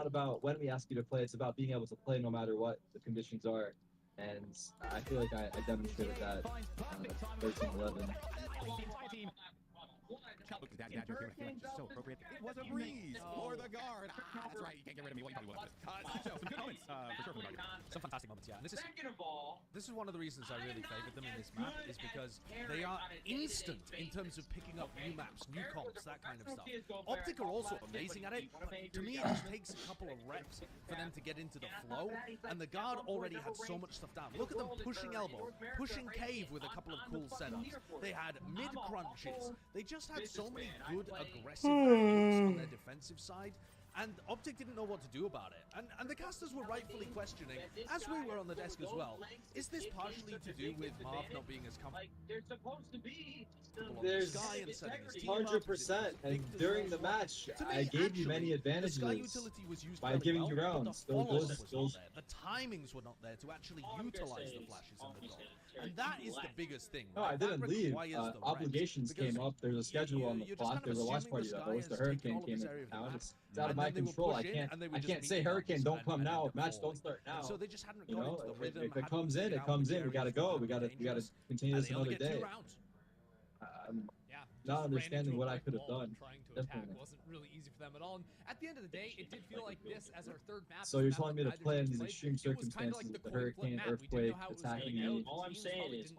about when we ask you to play. It's about being able to play no matter what the conditions are. And I feel like I demonstrated that 13-11. that joke here, but I feel like it's just so appropriate. It was a breeze for the guard. Ah, that's right. You can't get rid of me. What you probably will after this. Some good moments for sure from the guard. Some fantastic moments, yeah. And this is one of the reasons I really favored them in this map, is because they are instant in terms of picking up new maps, new comps, that kind of stuff. Optic are also amazing at it, but to me it just takes a couple of reps for them to get into the flow, and the guard already had so much stuff down. Look at them pushing elbow, pushing cave with a couple of cool setups. They had mid crunches. They just had so many good aggressive moves on their defensive side. And Optic didn't know what to do about it. And the casters were rightfully questioning, as we were on the desk as well, is this partially to do with Marv not being as comfortable? There's 100%, and during the match, I gave you many advantages by giving you rounds. The timings were not there to actually utilize the flashes in the goal. And that is the biggest thing. No, I didn't leave. Obligations came up. There's a schedule on the clock. There's a watch party that was the hurricane came into town. It's out of my control. I can't say hurricane, don't come now. Match don't start now. So they just hadn't You got know, into the rhythm. if it comes in, it comes in. We gotta go. We gotta continue this another day. Not understanding what I could have done. Trying to attack wasn't really easy for them at all. And at the end of the day, it did feel like this as our third map. So you're telling me to play in these extreme circumstances with the hurricane, earthquake, attacking me. All I'm saying is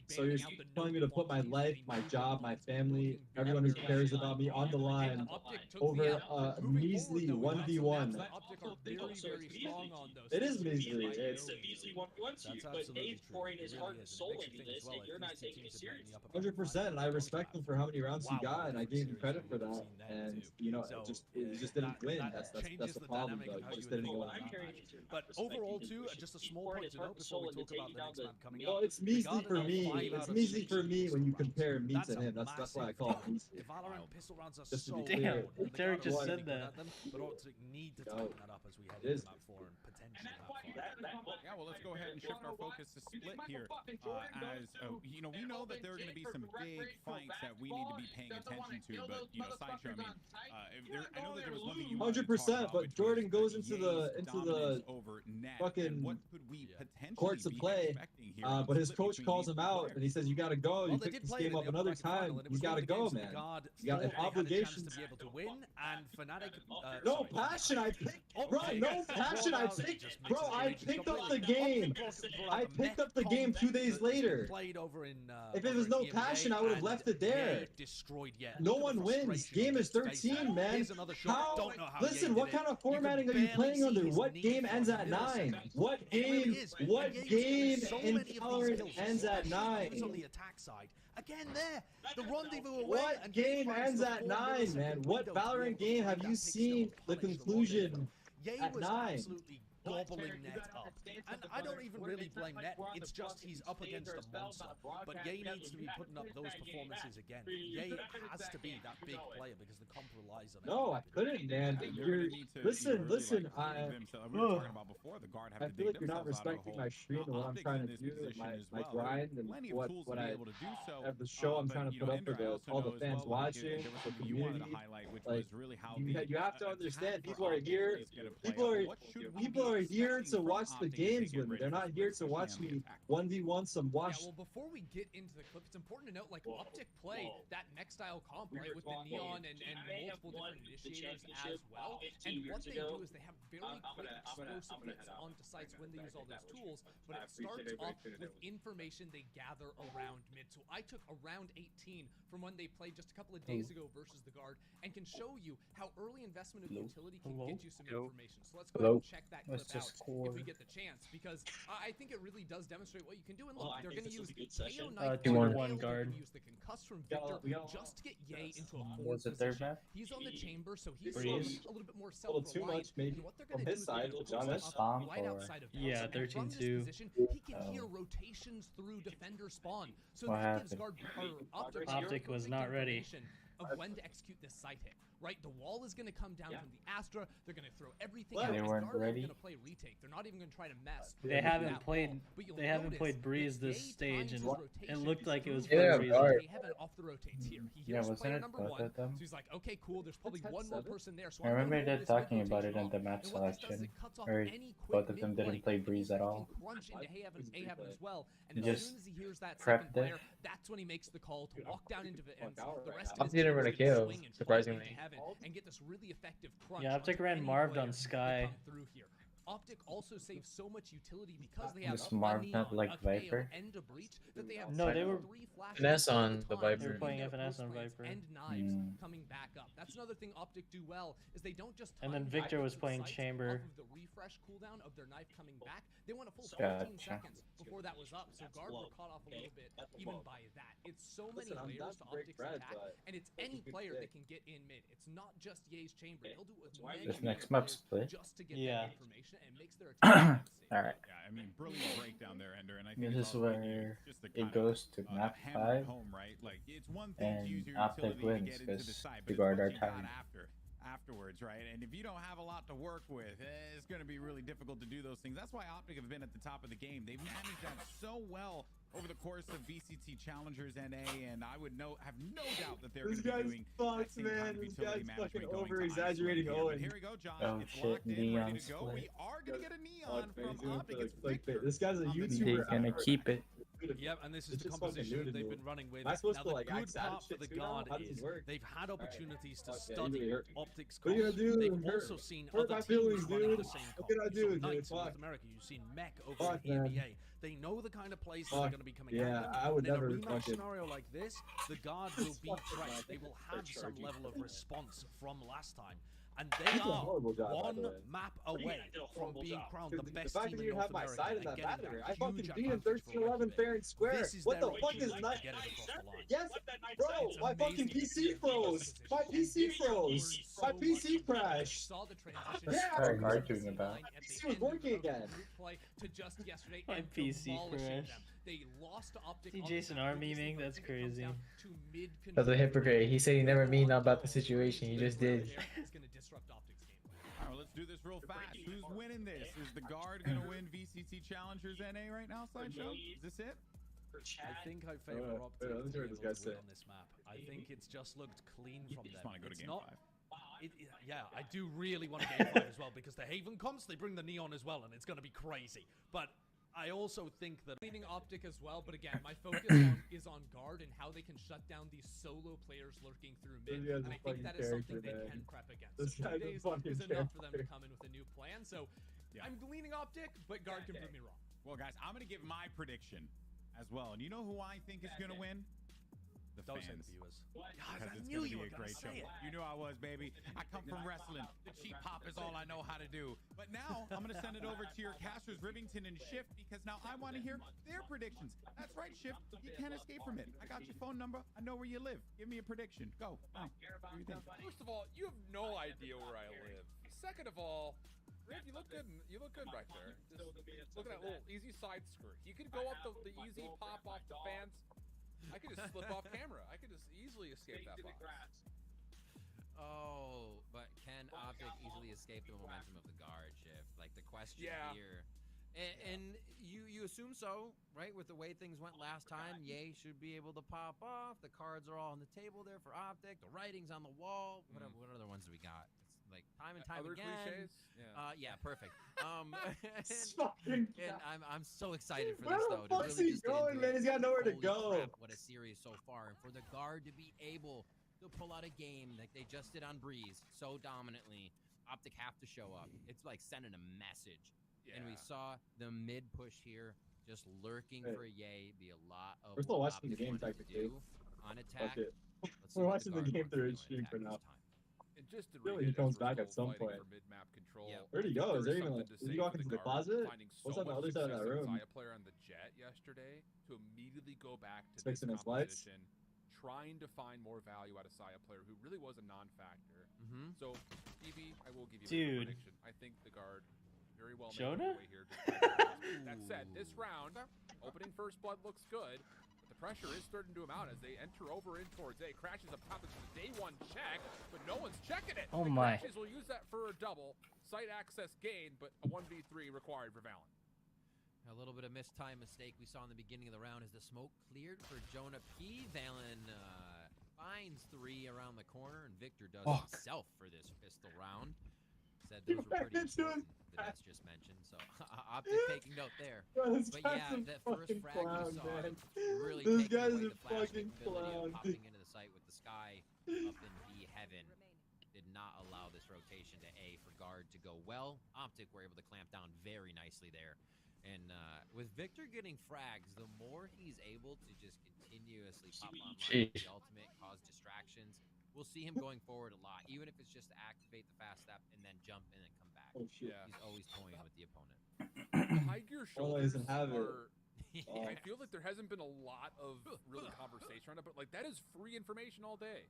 So you're telling me to put my life, my job, my family, everyone who cares about me on the line over a measly 1v1. It is measly. It's a measly 1v1 but Dave's pouring his heart and soul into this, and you're not taking it seriously. 100%, and I respect him for how many rounds he got, and I gave him credit for that. And you know, it just didn't win. That's the problem, though. It just didn't go. But overall, too, just a small point to note before we talk about the next map coming up. Well, it's measly for me. It's measly for me when you compare me to him. That's why I call it measly. Valorant pistol rounds are Just to so be clear. good. Derek just said that. But Optic need to tighten that up as we head into map 4 and potentially map 5. Yeah, well, let's go ahead and shift our focus to split here. You know, we know that there are going to be some big fights that we need to be paying attention to, but you know, Sideshow, I know that there was one thing you 100%, but Jordan goes into the fucking courts of play, but his coach calls him out and he says, "You gotta go. You picked this game up another time. You gotta go, man. You got an obligation to be able to win." And Fnatic, no passion. I picked, bro. No passion. I picked, bro. I picked up the game. I picked up the game 2 days later. If it was no passion, I would have left it there. No one wins. Game is 13, man. How? Listen, what kind of formatting are you playing under? What game ends at 9? What game? What game in Valorant ends at 9? On the attack side. Again, there, the rendezvous away. What game ends at 9, man? What Valorant game have you seen the conclusion at 9? Gobbling Net up. And I don't even really blame Net, it's just he's up against a monster. But Ye needs to be putting up those performances again. Ye has to be that big player because the comp relies on it. No, I couldn't, man. Listen, I feel like you're not respecting my stream and what I'm trying to do, my grind, and what I have the show I'm trying to put up for all the fans watching, the community. Like, you have to understand, people are here. People are here to watch the games with me. They're not here to watch me 1v1 some wash. Yeah, well, before we get into the clip, it's important to note, like, Optic play that next style comp, right, with the Neon and multiple different initiators as well. And what they do is they have very quick explosive hits onto sites when they use all those tools, but it starts off with information they gather around mid. So I took around 18 from when they played just a couple of days ago versus the Guard, and can show you how early investment of utility can get you some information. So let's go ahead and check that clip out if we get the chance, because I think it really does demonstrate what you can do. And look, they're going to use KO Knight, 2-1 guard. Use the concuss from Victor just to get Ye into a forward Was it their position. map? He's on the chamber, so he's a little bit more A little too self-reliant. much, maybe, And what they're from going to do his is side, they're to be going to honest. post up right outside of Yeah, Valorant. And from this 13-2. position, he can hear rotations through defender spawn. So What that gives happened? Guard or Optic was perfect not ready. information of when to execute this site hit. Right, the wall is going to come down from the Astra. They're going to throw everything out. They weren't Guard ready. going to play retake. They're not even going to try to mess. They with haven't that played. wall. But you'll They haven't notice played Breeze that this Ye stage, times and his it rotation looked like it was for Yeah, a reason. guard. They haven't off the rotates here. He Yeah, hears wasn't player it number both 1, of them? so he's like, okay, cool. There's probably That's one more 7. person there. So I I'm gonna remember hold they're this talking mid about it rotation in the off. map And what this does is selection, it cuts off or any quick both of them mid didn't play play. Breeze He at all. can crunch into A-Heaven as well. And He as just soon as he hears that prepped second player, it. That's when he makes the call to walk down into it, and the rest of Optic his didn't team run a is gonna KO, swing and fly surprisingly. into heaven and get this really effective crunch. Yeah, Optic onto ran any Marved player on that Sky. come through here. Optic also saves so much utility because they have This a Marv Neon, not like a KO, Viper. and a Breach that they have No, they were 3 flashes Finesse all on the time Viper. They were in playing their FNS post on plants Viper. and knives coming back up. That's another thing Optic do well is they don't just And then time Victor back was to the playing sights Chamber. off of the refresh cooldown of their knife coming back. They went a full 15 Gotcha. seconds before that was up, so guard were caught off a little bit even by that. It's so many layers to Optic's attack, and it's any player that can get in mid. It's not just Ye's Chamber. They'll do it with many This next different map players split. just to get Yeah. that information and makes their attack safe. All right. Yeah, I mean, brilliant breakdown there, Ender. And I think This it's is also giving you where just the it kind goes to of, map hammer 5, it home, right? Like it's one thing to use and your Optic utility to wins get into the because side, the but guard it's are what you got tired. afterwards, right? And if you don't have a lot to work with, it's going to be really difficult to do those things. That's why Optic have been at the top of the game. They've managed that so well over the course of VCT Challengers NA, and I would have no doubt that they're going to be doing that same kind of utility management going to exaggerating Iceland here. But Owen. here we go, Josh. Oh, it's shit, locked in, ready Neon to go. split. We are going to get a Neon from Optic. It's Like, Victor. this guy's a on the YouTuber. They're gonna keep it. Yep, and this is It's the just fucking composition new to that they've me. been running with. Am I supposed Now, to, the like, good axe out part for shit the too now? guard How does this is work? they've had opportunities to Fuck yeah, study you Optics What are you comms. gonna do? They've Hurt- also seen hurt other my teams feelings, running dude. the same What can I comms. You do, saw dude? Knights in North Fuck. America. You've seen Mech over Fuck, in man. EMEA. They know the kind of plays that are Fuck. going to be coming Yeah, at them. I would and in never a rematch fucking- scenario like this, the guard will be fucking trained. like- They will they're have some charging. level of response from last time. And He they did a are horrible job, by one the way. map Yeah, away he did a from horrible being job. crowned Dude, the the best fact team that in you North have my America side in and that getting battle, that I fucking huge beat him advantage for 13-11 Optic. fair and square. This is What their the fuck is opportunity not? to get it across the line. Yes, Let that knight bro, set. my fucking PC froze. My PC froze. My PC crashed. Saw the transition. What's Stark arguing about? PC was working again. To just yesterday My and PC demolishing crashed. them. They lost to Optic. See on Jason that R previous memeing? game, That's and it comes crazy. down to mid That's a control. hypocrite. He said he never mean about the situation. He just did. It's gonna disrupt Optic's game. All right, let's do this real fast. Who's winning this? Is the guard going to win VCT Challengers NA right now, Sideshow? Is this it? For I Chad. think I favor Optic let's to hear be what this able guy to win said. on this map. I think it's just looked clean from Just them. want to go to It's game not, 5. yeah, I do really want to game 5 as well because the Haven comps, they bring the Neon as well, and it's going to be crazy. But I also think that Leaning Optic as well, but again, my focus is on guard and how they can shut down these solo players lurking through mid. This guy's And a I think that is fucking something they character, can man. prep against. This So 2 guy's a days fucking is enough for them to character. come in with a new plan. So Yeah. I'm leaning Optic, but guard can prove me wrong. Well, guys, I'm going to give my prediction as well. And you know who I think is going to win? The don't say fans. the viewers. Because I it's knew going to you be were a gonna great show. say it. You knew I was, baby. I come from wrestling. The cheap pop is all I know how to do. But now I'm going to send it over to your casters, Rivington and Shift, because now I want to hear their predictions. That's right, Shift. You can't escape from it. I got your phone number. I know where you live. Give me a prediction. Go. What do you think? First of all, you have no idea where I live. Second of all, Riv, you look good. You look good right there. Just look at that little easy side skirt. You could go up the easy pop off the fence. I could just slip off camera. I could just easily escape that box. Oh, but can Optic easily escape the momentum of the guard shift? Like the question Yeah. here. And you assume so, right? With the way things went last time, Ye should be able to pop off. The cards are all on the table there for Optic. The writing's on the wall. What other ones do we got? It's like time and time Other again. cliches? Yeah. Yeah, perfect. Fucking and I'm so excited for Where this the though. fuck's to really he just get going, into man? it. He's got nowhere to Holy go. crap, what a series so far, and for the guard to be able to pull out a game like they just did on Breeze so dominantly, Optic have to show up. It's like sending a message. And we Yeah. saw the mid push here, just lurking Hey. for a Ye, be a lot of We're still what watching the Optic game wanted to technically. do on attack. Fuck it. Let's see We're what watching the guard game wants through to his do on stream attack for this now. time. And just to Feel like read he it, comes as we're back at still some fighting point. for mid-map control, Yep. Where'd he I think go? Is there there even something a- to did he say go for off into the guard closet? finding What's so on the much other side of success that as a room? Xayah player on the Jet yesterday to immediately go back to Fixing this his lights? composition, trying to find more value out of Xayah player who really was a non-factor. Mm-hmm. So, EV, I will give you a Dude. prediction. I think the guard very well made Jonah? their way here. That said, this round, opening first blood looks good, but the pressure is starting to amount as they enter over in towards A. Crashes up top. It's a day one check, but no one's checking it. Oh The my. Crashes will use that for a double. Site access gain, but a 1v3 required for Valen. A little bit of missed time mistake we saw in the beginning of the round as the smoke cleared for Jonah P. Valen finds 3 around the corner, and Victor does Fuck. himself for this pistol round. said those were pretty important, the deaths just mentioned. So Optic taking note there. Bro, this But guy's yeah, a that first fucking frag clown, you saw man. really This taking guy's away a the flash fucking capability clown. of popping into the site with the sky up in B heaven. Did not allow this rotation to A for guard to go well. Optic were able to clamp down very nicely there. And with Victor getting frags, the more he's able to just continuously pop online with the ultimate, cause distractions, we'll see him going forward a lot, even if it's just to activate the fast step and then jump and then come back. Oh, shit. He's always toying with the opponent. The high gear Well, shoulders doesn't have it. are. I feel like there hasn't been a lot of really conversation on it, but like that is free information all day.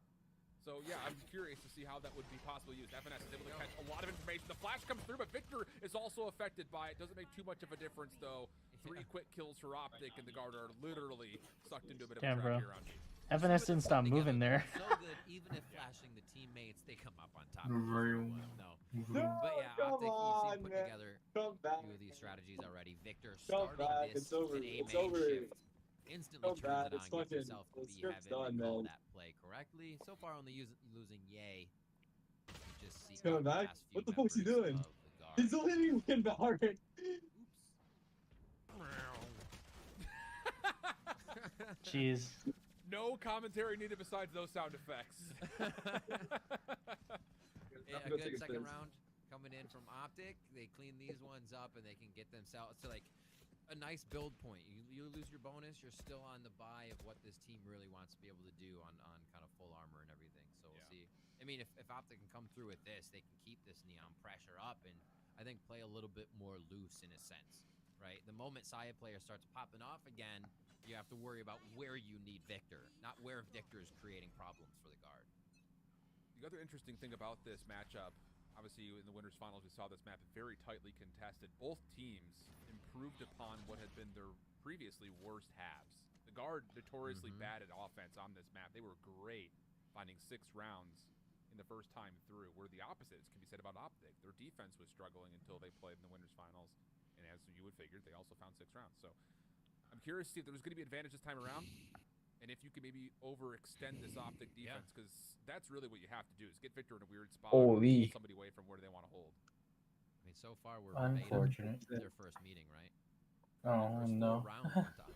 So yeah, I'm curious to see how that would be possibly used. FNS is able to catch a lot of information. The flash comes through, but Victor is also affected by it. Doesn't make too much of a difference though. 3 quick kills for Optic, and the guard are literally sucked into a bit of Damn, a bro. trap here on B. FNS didn't stop moving there. So good, even if flashing the teammates, they come up on top. No. But yeah, Come Optic, you've on, seen put man. together Come back. 2 of these strategies already. Victor Come starting back. this It's over. with an A It's main over. shift. Instantly Come turns back. it It's on, gets fucking. himself The to B script's heaven. done, They call man. that play correctly. So far, only losing Yay. You just see He's coming the back. last few What the fuck's he members doing? of the guard. He's only in Valorant. Jeez. No commentary needed besides those sound effects. Yeah, a good second round coming in from Optic. They clean these ones up and they can get themselves to like a nice build point. You lose your bonus, you're still on the buy of what this team really wants to be able to do on kind of full armor and everything. So we'll see. I mean, if Optic can come through with this, they can keep this neon pressure up and I think play a little bit more loose in a sense, right? The moment Saya player starts popping off again, you have to worry about where you need Victor, not where Victor is creating problems for the guard. The other interesting thing about this matchup, obviously in the winners finals, we saw this map very tightly contested. Both teams improved upon what had been their previously worst halves. The guard notoriously bad at offense on this map. They were great finding 6 rounds in the first time through, where the opposite can be said about Optic. Their defense was struggling until they played in the winners finals, and as you would figure, they also found 6 rounds. So I'm curious to see if there's going to be advantage this time around, and if you can maybe overextend this Optic defense, because that's really what you have to do, is get Victor in a weird spot, or pull somebody away from where they want to hold. I mean, so far we're Unfortunate. their first meeting, right? Oh There's 4 no. rounds on top.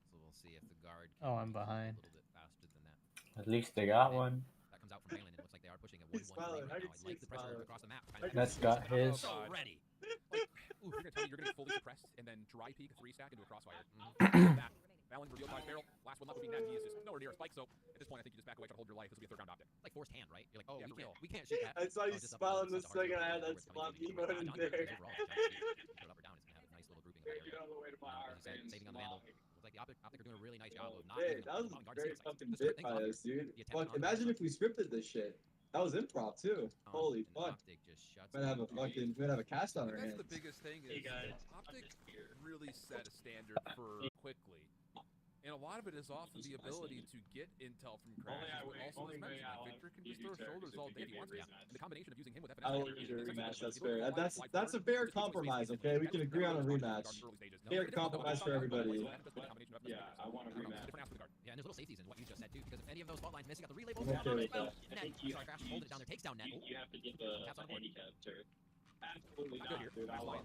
So we'll see if the guard can Oh, I'm keep behind. a little bit faster than that. At least they got one. That comes out from Baylin, and it looks like they are pushing a 1-1 He's smiling. right I now. can I see like the he's pressure smiling. across the map. That's got his. So ready. Ooh, you're going to tell me you're going to fully suppressed and then dry peek a 3-stack into a crossfire. Back. Valen revealed by barrel. Last one left would be net. He is just nowhere near a spike, so at this point I think you just back away, try to hold your life. This will be a 3rd round Optic. Like forced hand, right? You're like, oh, Yeah, we can't shoot that. I saw you just up smiling and the down, such a second I hard had that time slot to get emote in overall, there. overall, up or down, it's gonna have a nice little grouping in that area. all the way to my As heart, you said, man. saving on the Vandal. Looks like the Optic are doing a really nice job of not Hey, letting that was the guard very see the sights. fucking There's bit certain by things us, dude. the attempt Fuck, on the imagine ground. if we scripted this shit. That was improv too. Holy And fuck. Optic just shuts Might have a fucking, might have a cast on our That's hands. the biggest thing is Optic really set a standard for quickly. And a lot of it is off of the ability to get intel from crashes, but also as mentioned, like Victor can just throw shoulders all day if he wants to. And the combination of using him with FNS, I'll lose your rematch. That's fair. That's a fair compromise. Okay, we can agree on a rematch. Fair compromise for everybody. Yeah, I want a rematch. Yeah, and there's little safeties in what you just said too, because if any of those fault lines miss, you got the relay I'm bolt down okay on with as well. that. Net. Sorry, Crash holding it down there, takes down Net. You have to get the Taps on the board. handicap turret. Absolutely not, dude. I like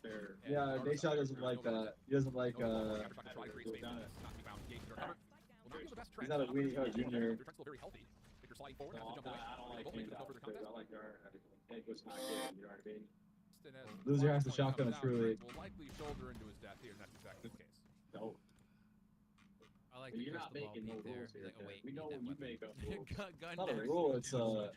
fair. Yeah, Dayshaw doesn't like that. He doesn't like he's not a weenie hoe junior. I don't like handout. I like your head was not good. You know what I mean? Loser has to shotgun a truly. Will likely shoulder into his death here, and that's exactly the case. No. I like But the you're not crystal ball making no peek there. rules here. Like, oh, wait, We know need when you that make up weapon. rules. Gun It's not a next. rule. It's a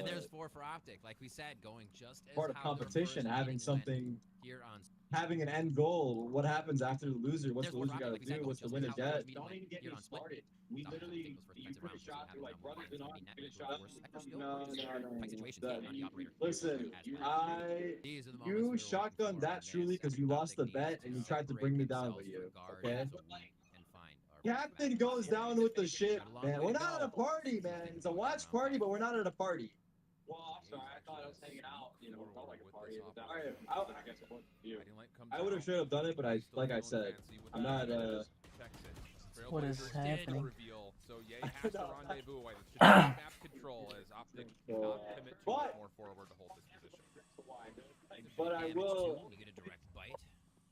And there's 4 for Optic. Like we said, going just as part of how their competition. first Having meeting something, went here on having an end goal. What happens after the loser? What's There's the one loser for got to Optic, like we said, do? going What's the just win as and how their get? first meeting Don't went even get here me on Split. started. We Stop, I literally, think those you first put a rounds shot, had you're like, them run on it on, maybe net get a was shot. worse. Spectre still No, pretty tight situation no. came on the operator. Listen, As well. These are the moments we were you looking shotgunned for that in truly this. because you Optic lost the needs bet and you tried to separate bring me down themselves with you. for guard Okay. so we can find our Captain goes down with the ship, Got a long man. way We're to not at a go. party, man. It's a watch party, but we're not at a party. Well, I'm sorry. I thought I was hanging out. You know, felt like a party. It was that Alright, way. I guess it wasn't you. I would have should have done it, but like I said, I'm not. What is happening? so Ye has to rendezvous away. This should be map control as Optic cannot commit too much more forward to hold this position. But I will. You get a direct bite.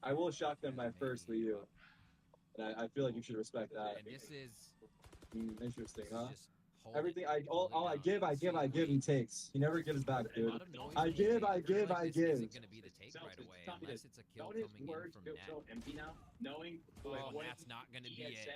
I will shotgun my first for you, and I feel like you should respect that. And this is Interesting, huh? just hold Everything it, all hold it I down. give, I give, I give. He takes. He never gives back, dude. I give, I give, I This give. isn't gonna be the take right away unless it's a kill coming in from net. empty now, knowing Oh, and that's not gonna be it.